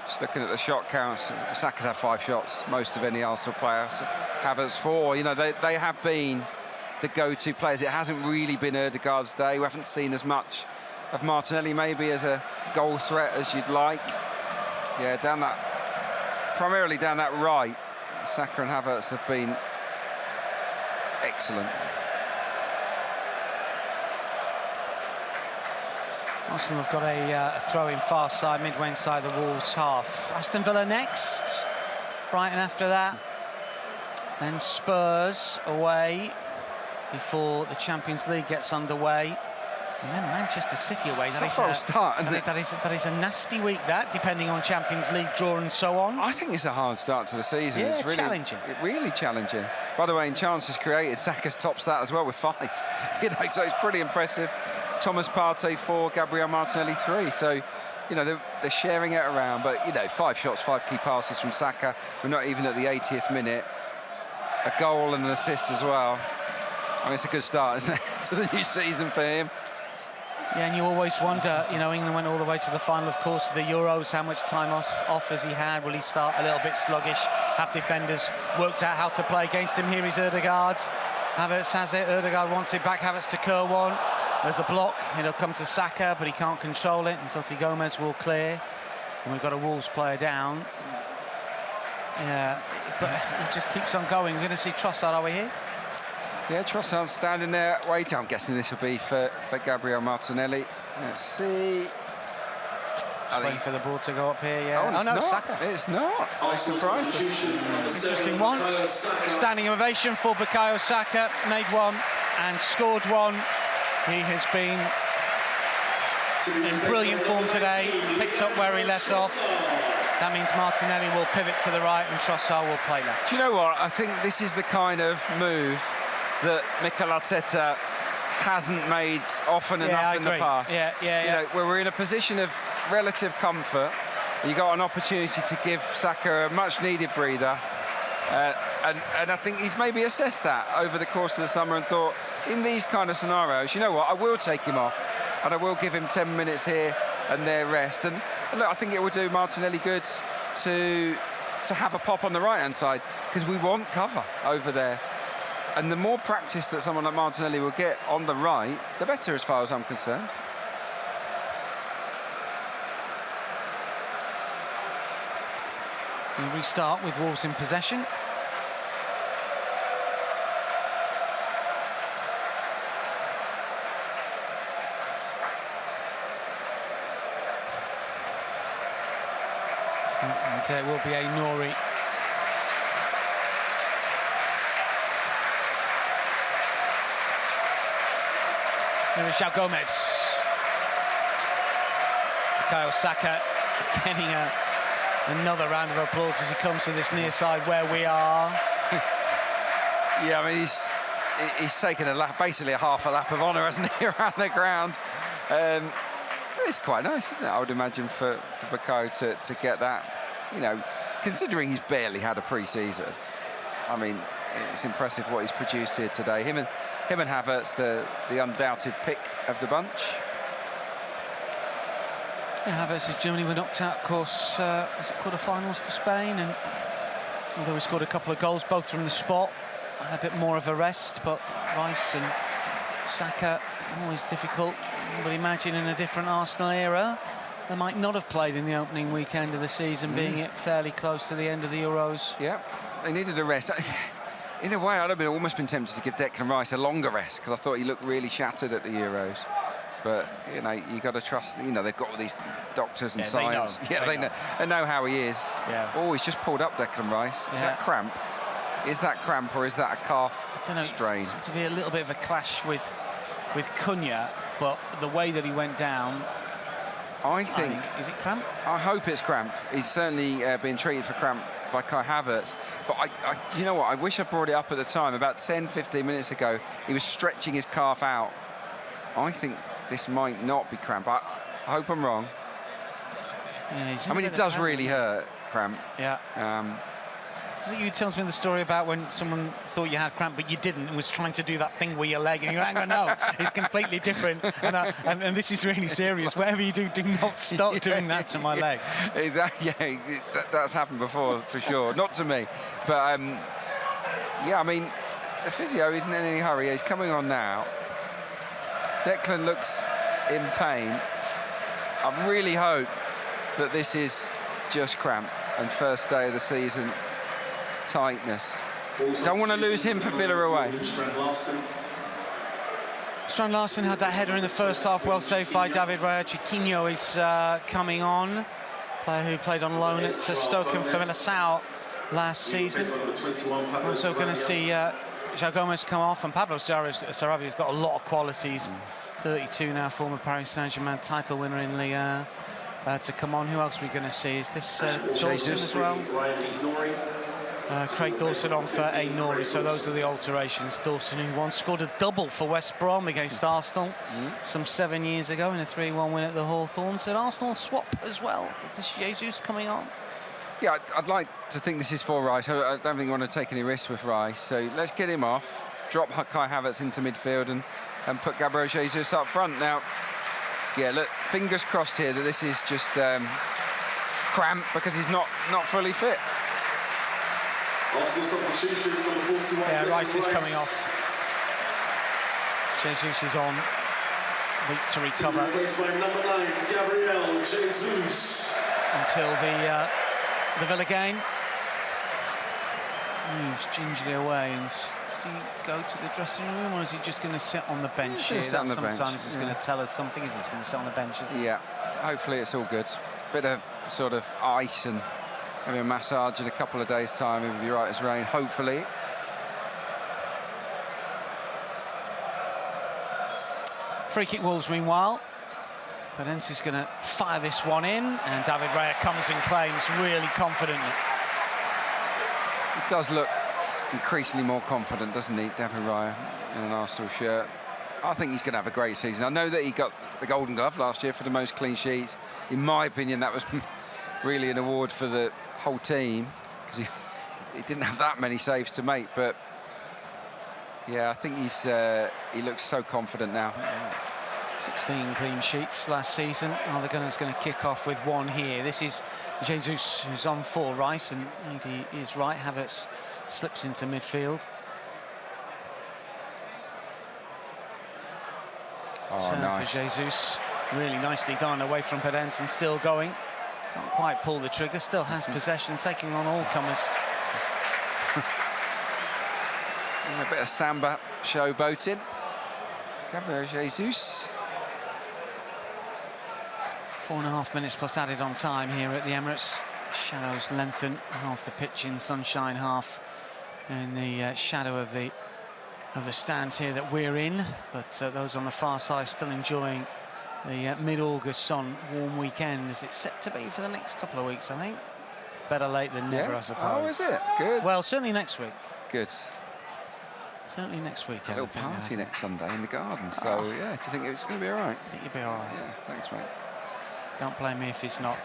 Just looking at the shot counts, Saka's had 5 shots, most of any Arsenal player. So Havertz 4, you know, they have been the go-to players. It hasn't really been Ødegaard's day. We haven't seen as much of Martinelli maybe as a goal threat as you'd like. Yeah, primarily down that right, Saka and Havertz have been excellent. Arsenal have got a throw-in far side, midway inside the Wolves half. Aston Villa next, Brighton after that, then Spurs away before the Champions League gets underway. And then Manchester City away. That is a nasty week, that, depending on Champions League draw and so on. I think it's a hard start to the season. Yeah, it's really challenging. Really challenging. By the way, in chances created, Saka's tops that as well with 5. You know, so it's pretty impressive. Thomas Partey 4, Gabriel Martinelli 3. So, you know, they're sharing it around. But, you know, 5 shots, 5 key passes from Saka. We're not even at the 80th minute. A goal and an assist as well. I mean, it's a good start, isn't it, to the new season for him. Yeah, and you always wonder, you know, England went all the way to the final, of course, of the Euros. How much time off has he had? Will he start a little bit sluggish? Have defenders worked out how to play against him? Here is Ødegaard. Havertz has it. Ødegaard wants it back. Havertz to curl one. There's a block. It'll come to Saka, but he can't control it. And Santi Gomez will clear. And we've got a Wolves player down. Yeah, but it just keeps on going. We're going to see Trossard, are we here? Yeah, Trossard standing there waiting. I'm guessing this will be for Gabriel Martinelli. Let's see. Waiting for the ball to go up here, yeah. Oh, no, Saka. It's not. I surprised us. Interesting one. Standing ovation for Bukayo Saka. Made one and scored one. He has been in brilliant form today. Picked up where he left off. That means Martinelli will pivot to the right and Trossard will play left. Do you know what? I think this is the kind of move that Mikel Arteta hasn't made often enough in the past. Yeah. You know, where we're in a position of relative comfort, you got an opportunity to give Saka a much-needed breather, and I think he's maybe assessed that over the course of the summer and thought, in these kind of scenarios, you know what, I will take him off, and I will give him 10 minutes here and there rest. And look, I think it will do Martinelli good to have a pop on the right-hand side, because we want cover over there. And the more practice that someone like Martinelli will get on the right, the better, as far as I'm concerned. We restart with Wolves in possession. And it will be a Nori. There is João Gomez. Bukayo Saka getting another round of applause as he comes to this near side where we are. Yeah, I mean, he's taken a lap, basically a half a lap of honour, hasn't he, around the ground. It's quite nice, isn't it? I would imagine for Bukayo to get that. You know, considering he's barely had a pre-season, I mean, it's impressive what he's produced here today. Him and Havertz, the undoubted pick of the bunch. Yeah, Havertz, Germany were knocked out, of course, was it quarter-finals to Spain, and although he scored a couple of goals, both from the spot, had a bit more of a rest, but Rice and Saka, always difficult. But imagine in a different Arsenal era, they might not have played in the opening weekend of the season, being it fairly close to the end of the Euros. Yeah, they needed a rest. In a way, I'd have almost been tempted to give Declan Rice a longer rest, because I thought he looked really shattered at the Euros. But, you know, you got to trust, you know, they've got all these doctors and science. They know how he is. Yeah. Oh, he's just pulled up Declan Rice. Is that cramp? Is that cramp or is that a calf strain? It seems to be a little bit of a clash with Cunha, but the way that he went down, I think is it cramp? I hope it's cramp. He's certainly being treated for cramp by Kai Havertz. But you know what? I wish I brought it up at the time. About 10-15 minutes ago, he was stretching his calf out. I think this might not be cramp. I hope I'm wrong. Yeah, I mean, it does really hurt, cramp. Yeah. You tells me the story about when someone thought you had cramp, but you didn't, and was trying to do that thing with your leg, and you're like, no, it's completely different, and this is really serious. Whatever you do not stop doing that to my leg. Exactly. Yeah, that's happened before, for sure. Not to me, but yeah, I mean, the physio isn't in any hurry. He's coming on now. Declan looks in pain. I really hope that this is just cramp and first day of the season tightness. Don't want to lose him for Villa away. Strand Larsen had that header in the first half, well saved by David Raya. Chiquinho is coming on, player who played on loan at Stoke and Famalicão last season. Also going to see João Gomez come off, and Pablo Sarabia's got a lot of qualities. 32 now, former Paris Saint-Germain title winner in Ligue 1. To come on. Who else are we going to see? Is this Dawson as well? Craig Dawson on for Nori, so those are the alterations. Dawson, who once scored a double for West Brom against Arsenal some 7 years ago in a 3-1 win at the Hawthorns. Did Arsenal swap as well? Is Jesus coming on? Yeah, I'd like to think this is for Rice. I don't think you want to take any risks with Rice, so let's get him off, drop Kai Havertz into midfield and put Gabriel Jesus up front. Now, yeah, look, fingers crossed here that this is just cramp, because he's not fully fit. Substitution, number 41. Yeah, Rice is coming off. Jesus is on. Weak to recover. Replaced by number 9, Gabriel Jesus. until the Villa game. Moves gingerly away, and does he go to the dressing room, or is he just going to sit on the bench here? That sometimes is going to tell us something. Is he just going to sit on the bench? Isn't he? Yeah, hopefully it's all good. Bit of sort of ice and maybe a massage in a couple of days' time. It will be right as rain, hopefully. Free kick Wolves, meanwhile. Padensi's going to fire this one in, and David Raya comes and claims really confidently. He does look increasingly more confident, doesn't he, David Raya, in an Arsenal shirt. I think he's going to have a great season. I know that he got the Golden Glove last year for the most clean sheets. In my opinion, that was really an award for the whole team, because he didn't have that many saves to make. But yeah, I think he looks so confident now. 16 clean sheets last season. Are the Gunners going to kick off with one here? This is Jesus, who's on for Rice, and he is right. Havertz slips into midfield. Turn nice. for Jesus. Really nicely done away from Pedence, and still going. Can't quite pull the trigger. Still has possession, taking on all comers. A bit of samba showboating. Gabriel Jesus. 4.5 minutes plus added on time here at the Emirates. Shadows lengthen, half the pitch in sunshine, half in the shadow of the stand here that we're in. But those on the far side still enjoying the mid-August sun, warm weekend, as it's set to be for the next couple of weeks, I think. Better late than never, I suppose. Oh, is it? Good. Well, certainly next week. Good. Certainly next week. A little party next Sunday in the garden. So, yeah, do you think it's going to be all right? I think you'll be all right. Yeah, thanks, mate. Don't blame me if it's not.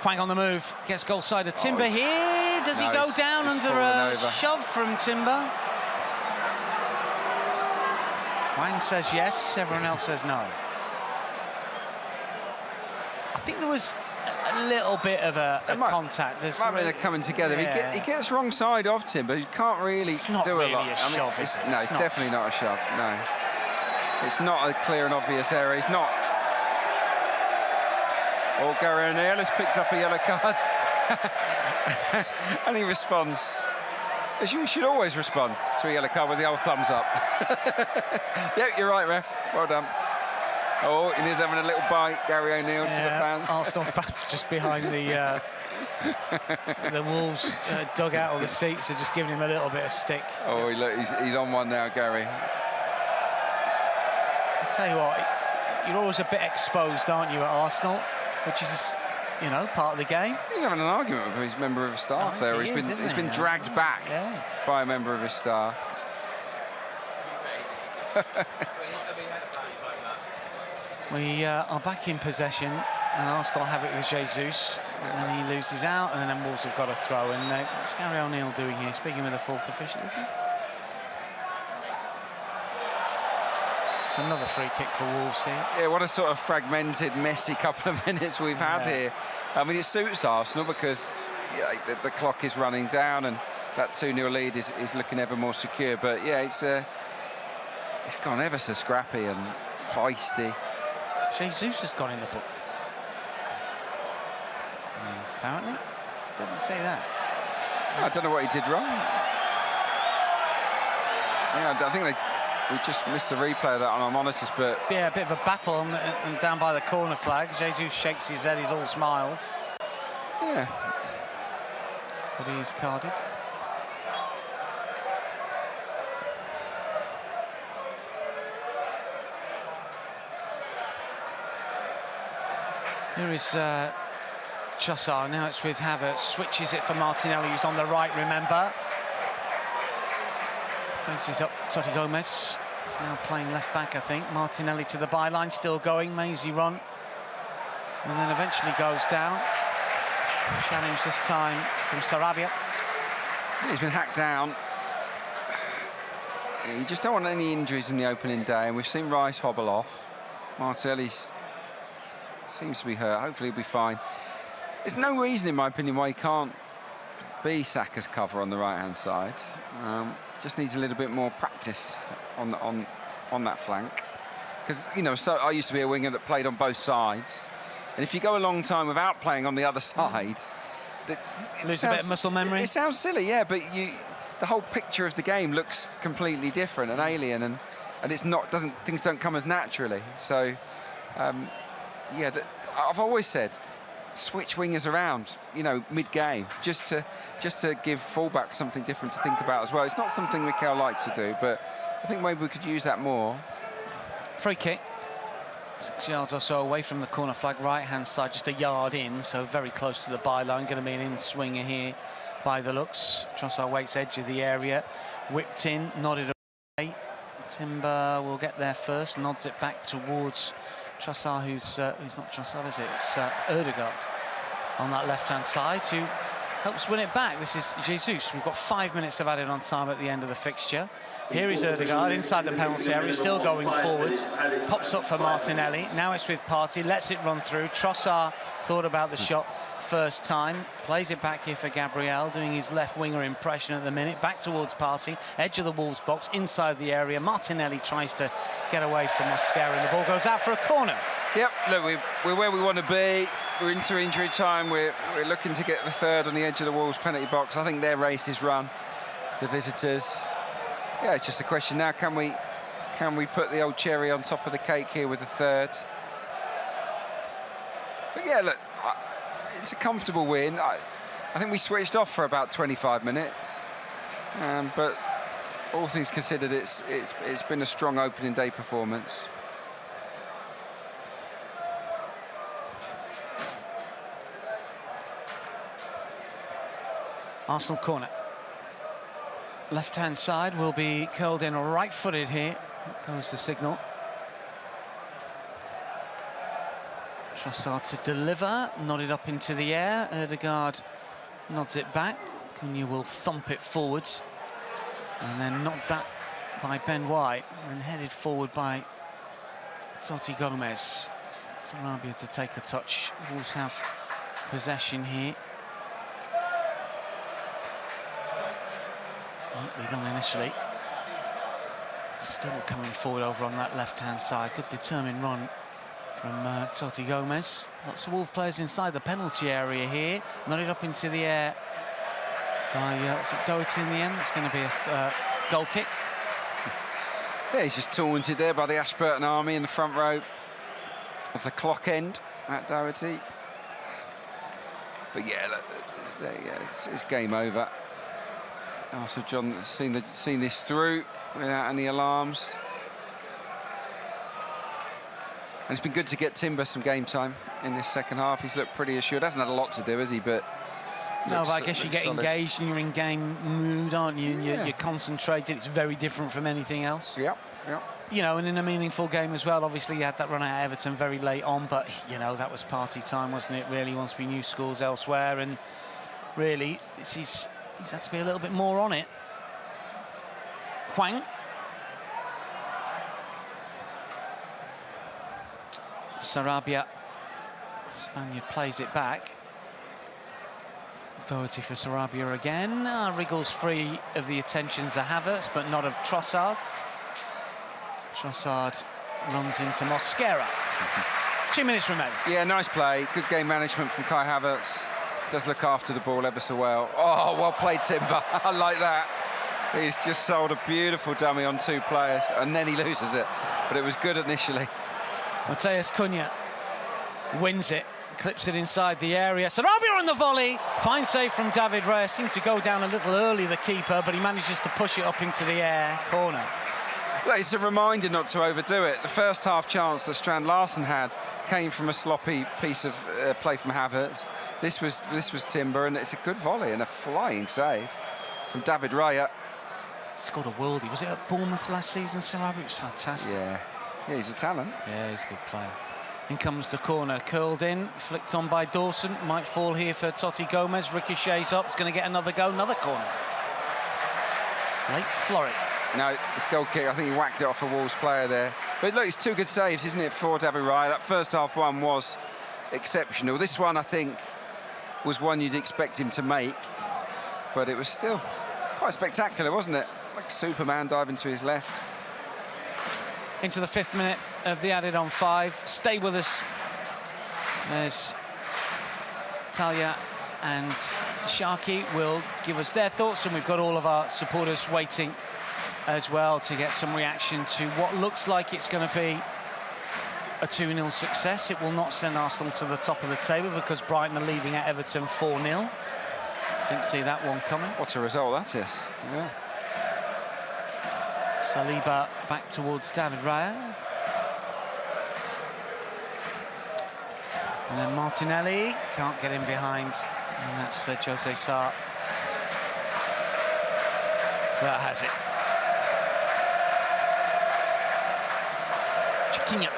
Hwang on the move, gets goal side of Timber here. Does he go down under a shove from Timber? Hwang says yes, everyone else says no. I think there was a little bit of a contact. There's might be coming together. Yeah. He gets wrong side of Timber. He can't really do really a lot. A shove, it's definitely not a shove. No, it's not a clear and obvious error. He's not. Oh, Gary O'Neill has picked up a yellow card. And he responds. As you should always respond to a yellow card with the old thumbs up. Yep, you're right, ref. Well done. Oh, and he's having a little bite, Gary O'Neill, to the fans. Arsenal fans just behind the Wolves dugout, or the seats are just giving him a little bit of stick. Oh, look, he's on one now, Gary. I tell you what, you're always a bit exposed, aren't you, at Arsenal? Which is, you know, part of the game. He's having an argument with his member of his staff there. He's been dragged back by a member of his staff. We are back in possession, and Arsenal have it with Jesus, and then he loses out, and then Wolves have got a throw. And what's Gary O'Neill doing here? Speaking with the fourth official, is he? It's another free kick for Wolves here. Yeah, what a sort of fragmented, messy couple of minutes we've had here. I mean, it suits Arsenal because the clock is running down, and that 2-0 lead is looking ever more secure. But yeah, it's gone ever so scrappy and feisty. Jesus has gone in the book. Apparently, didn't say that. I don't know what he did wrong. Yeah, I think we just missed the replay of that on our monitors, but yeah, a bit of a battle and down by the corner flag. Jesus shakes his head, he's all smiles. Yeah. But he is carded. Here is Trossard, now it's with Havertz, switches it for Martinelli, who's on the right, remember. Faces up Totti Gomez, he's now playing left back, I think. Martinelli to the byline, still going, mazy run. And then eventually goes down. Challenge this time from Sarabia. He's been hacked down. You just don't want any injuries in the opening day, and we've seen Rice hobble off. Martinelli's seems to be hurt. Hopefully he'll be fine. There's no reason, in my opinion, why he can't be Saka's cover on the right-hand side. Just needs a little bit more practice on that flank. Because, you know, so I used to be a winger that played on both sides. And if you go a long time without playing on the other side, lose a bit of muscle memory. It sounds silly, yeah, but the whole picture of the game looks completely different and alien, and it's not things don't come as naturally. So, yeah, I've always said, switch wingers around, you know, mid-game, just to give fullback something different to think about as well. It's not something Mikel likes to do, but I think maybe we could use that more. Free kick. 6 yards or so away from the corner flag, right-hand side, just a yard in, so very close to the byline. Going to be an in-swinger here by the looks. Trossard waits edge of the area, whipped in, nodded away. Timber will get there first, nods it back towards Trossard, who's not Trossard, is it? It's Ødegaard on that left-hand side, who helps win it back. This is Jesus. We've got 5 minutes of added on time at the end of the fixture. Here is Ødegaard inside the penalty area, still going forwards. Pops up for Martinelli. Now it's with Partey, lets it run through. Trossard thought about the shot first time. Plays it back here for Gabriel, doing his left winger impression at the minute. Back towards Partey, edge of the Wolves box, inside the area. Martinelli tries to get away from Mosquera, and the ball goes out for a corner. Yep, look, we're where we want to be. We're into injury time. We're looking to get the third on the edge of the Wolves penalty box. I think their race is run, the visitors. Yeah, it's just a question now, can we put the old cherry on top of the cake here with the third? But yeah, look, it's a comfortable win. I think we switched off for about 25 minutes, but all things considered, it's been a strong opening day performance. Arsenal corner. Left-hand side will be curled in right-footed here. Here goes the signal. Trossard to deliver, nodded up into the air. Ødegaard nods it back. Cunha will thump it forwards. And then knocked back by Ben White. And then headed forward by Totti Gomez. Sarabia to take a touch. Wolves have possession here. Lightly done initially. Still coming forward over on that left-hand side. Good determined run from Totti Gomez. Lots of Wolves players inside the penalty area here. Nodded up into the air by Doherty in the end. It's going to be a goal kick. Yeah, he's just taunted there by the Ashburton army in the front row of the clock end at Doherty. But yeah, it's game over. So John has seen this through without any alarms. And it's been good to get Timber some game time in this second half. He's looked pretty assured. Hasn't had a lot to do, has he? But no, but I guess you get engaged and you're in game mood, aren't you? And you're concentrated. It's very different from anything else. Yep, yep. You know, and in a meaningful game as well. Obviously, you had that run at Everton very late on, but you know that was party time, wasn't it? Really, once we knew scores elsewhere, and really, he's had to be a little bit more on it. Hwang. Sarabia. Spaniard plays it back. Doherty for Sarabia again. Wriggles free of the attentions of Havertz, but not of Trossard. Trossard runs into Mosquera. 2 minutes remaining. Yeah, nice play. Good game management from Kai Havertz. Does look after the ball ever so well. Oh, well played, Timber. I like that. He's just sold a beautiful dummy on two players, and then he loses it. But it was good initially. Matheus Cunha wins it, clips it inside the area. Sarabia on the volley. Fine save from David Raya. Seemed to go down a little early, the keeper, but he manages to push it up into the air. Corner. Well, it's a reminder not to overdo it. The first half chance that Strand Larsen had came from a sloppy piece of play from Havertz. This was Timber, and it's a good volley and a flying save from David Raya. Scored a worldie. Was it at Bournemouth last season, Sarabia? It was fantastic. Yeah, he's a talent. Yeah, he's a good player. In comes the corner, curled in, flicked on by Dawson. Might fall here for Totti Gomez. Ricochets up. It's going to get another go, another corner. Late flurry. No, it's goal kick. I think he whacked it off a Wolves player there. But look, it's two good saves, isn't it, for David Raya? That first half one was exceptional. This one, I think, was one you'd expect him to make, but it was still quite spectacular, wasn't it? Like Superman diving to his left. Into the 5th minute of the added on 5. Stay with us There's Talia and Sharkey will give us their thoughts, and we've got all of our supporters waiting as well to get some reaction to what looks like it's going to be a 2-0 success. It will not send Arsenal to the top of the table because Brighton are leading at Everton 4-0. Didn't see that one coming. What a result that is. Yeah. Saliba back towards David Raya. And then Martinelli can't get in behind. And that's Jose Sarr. That has it. Chiquinha.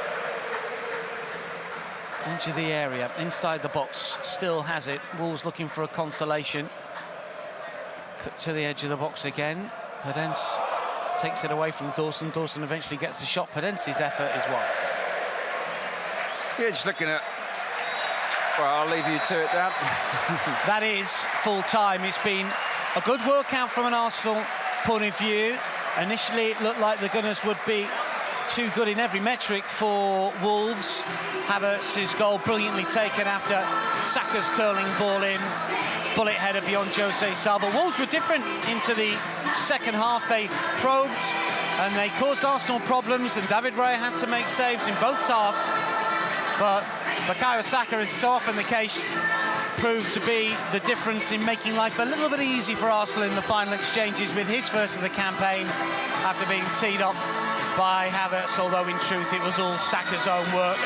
Edge of the area, inside the box, still has it. Wolves looking for a consolation. To the edge of the box again. Podence takes it away from Dawson. Dawson eventually gets the shot. Podence's effort is wide. Yeah, just looking at... Well, I'll leave you to it, Dan. That is full time. It's been a good workout from an Arsenal point of view. Initially, it looked like the Gunners would be too good in every metric for Wolves. Havertz's goal brilliantly taken after Saka's curling ball in. Bullet header beyond Jose Sarr. But Wolves were different into the second half. They probed and they caused Arsenal problems, and David Raya had to make saves in both halves. But Bukayo Saka, as so often the case, proved to be the difference in making life a little bit easy for Arsenal in the final exchanges with his first of the campaign after being teed up by Havertz, although in truth it was all Saka's own work.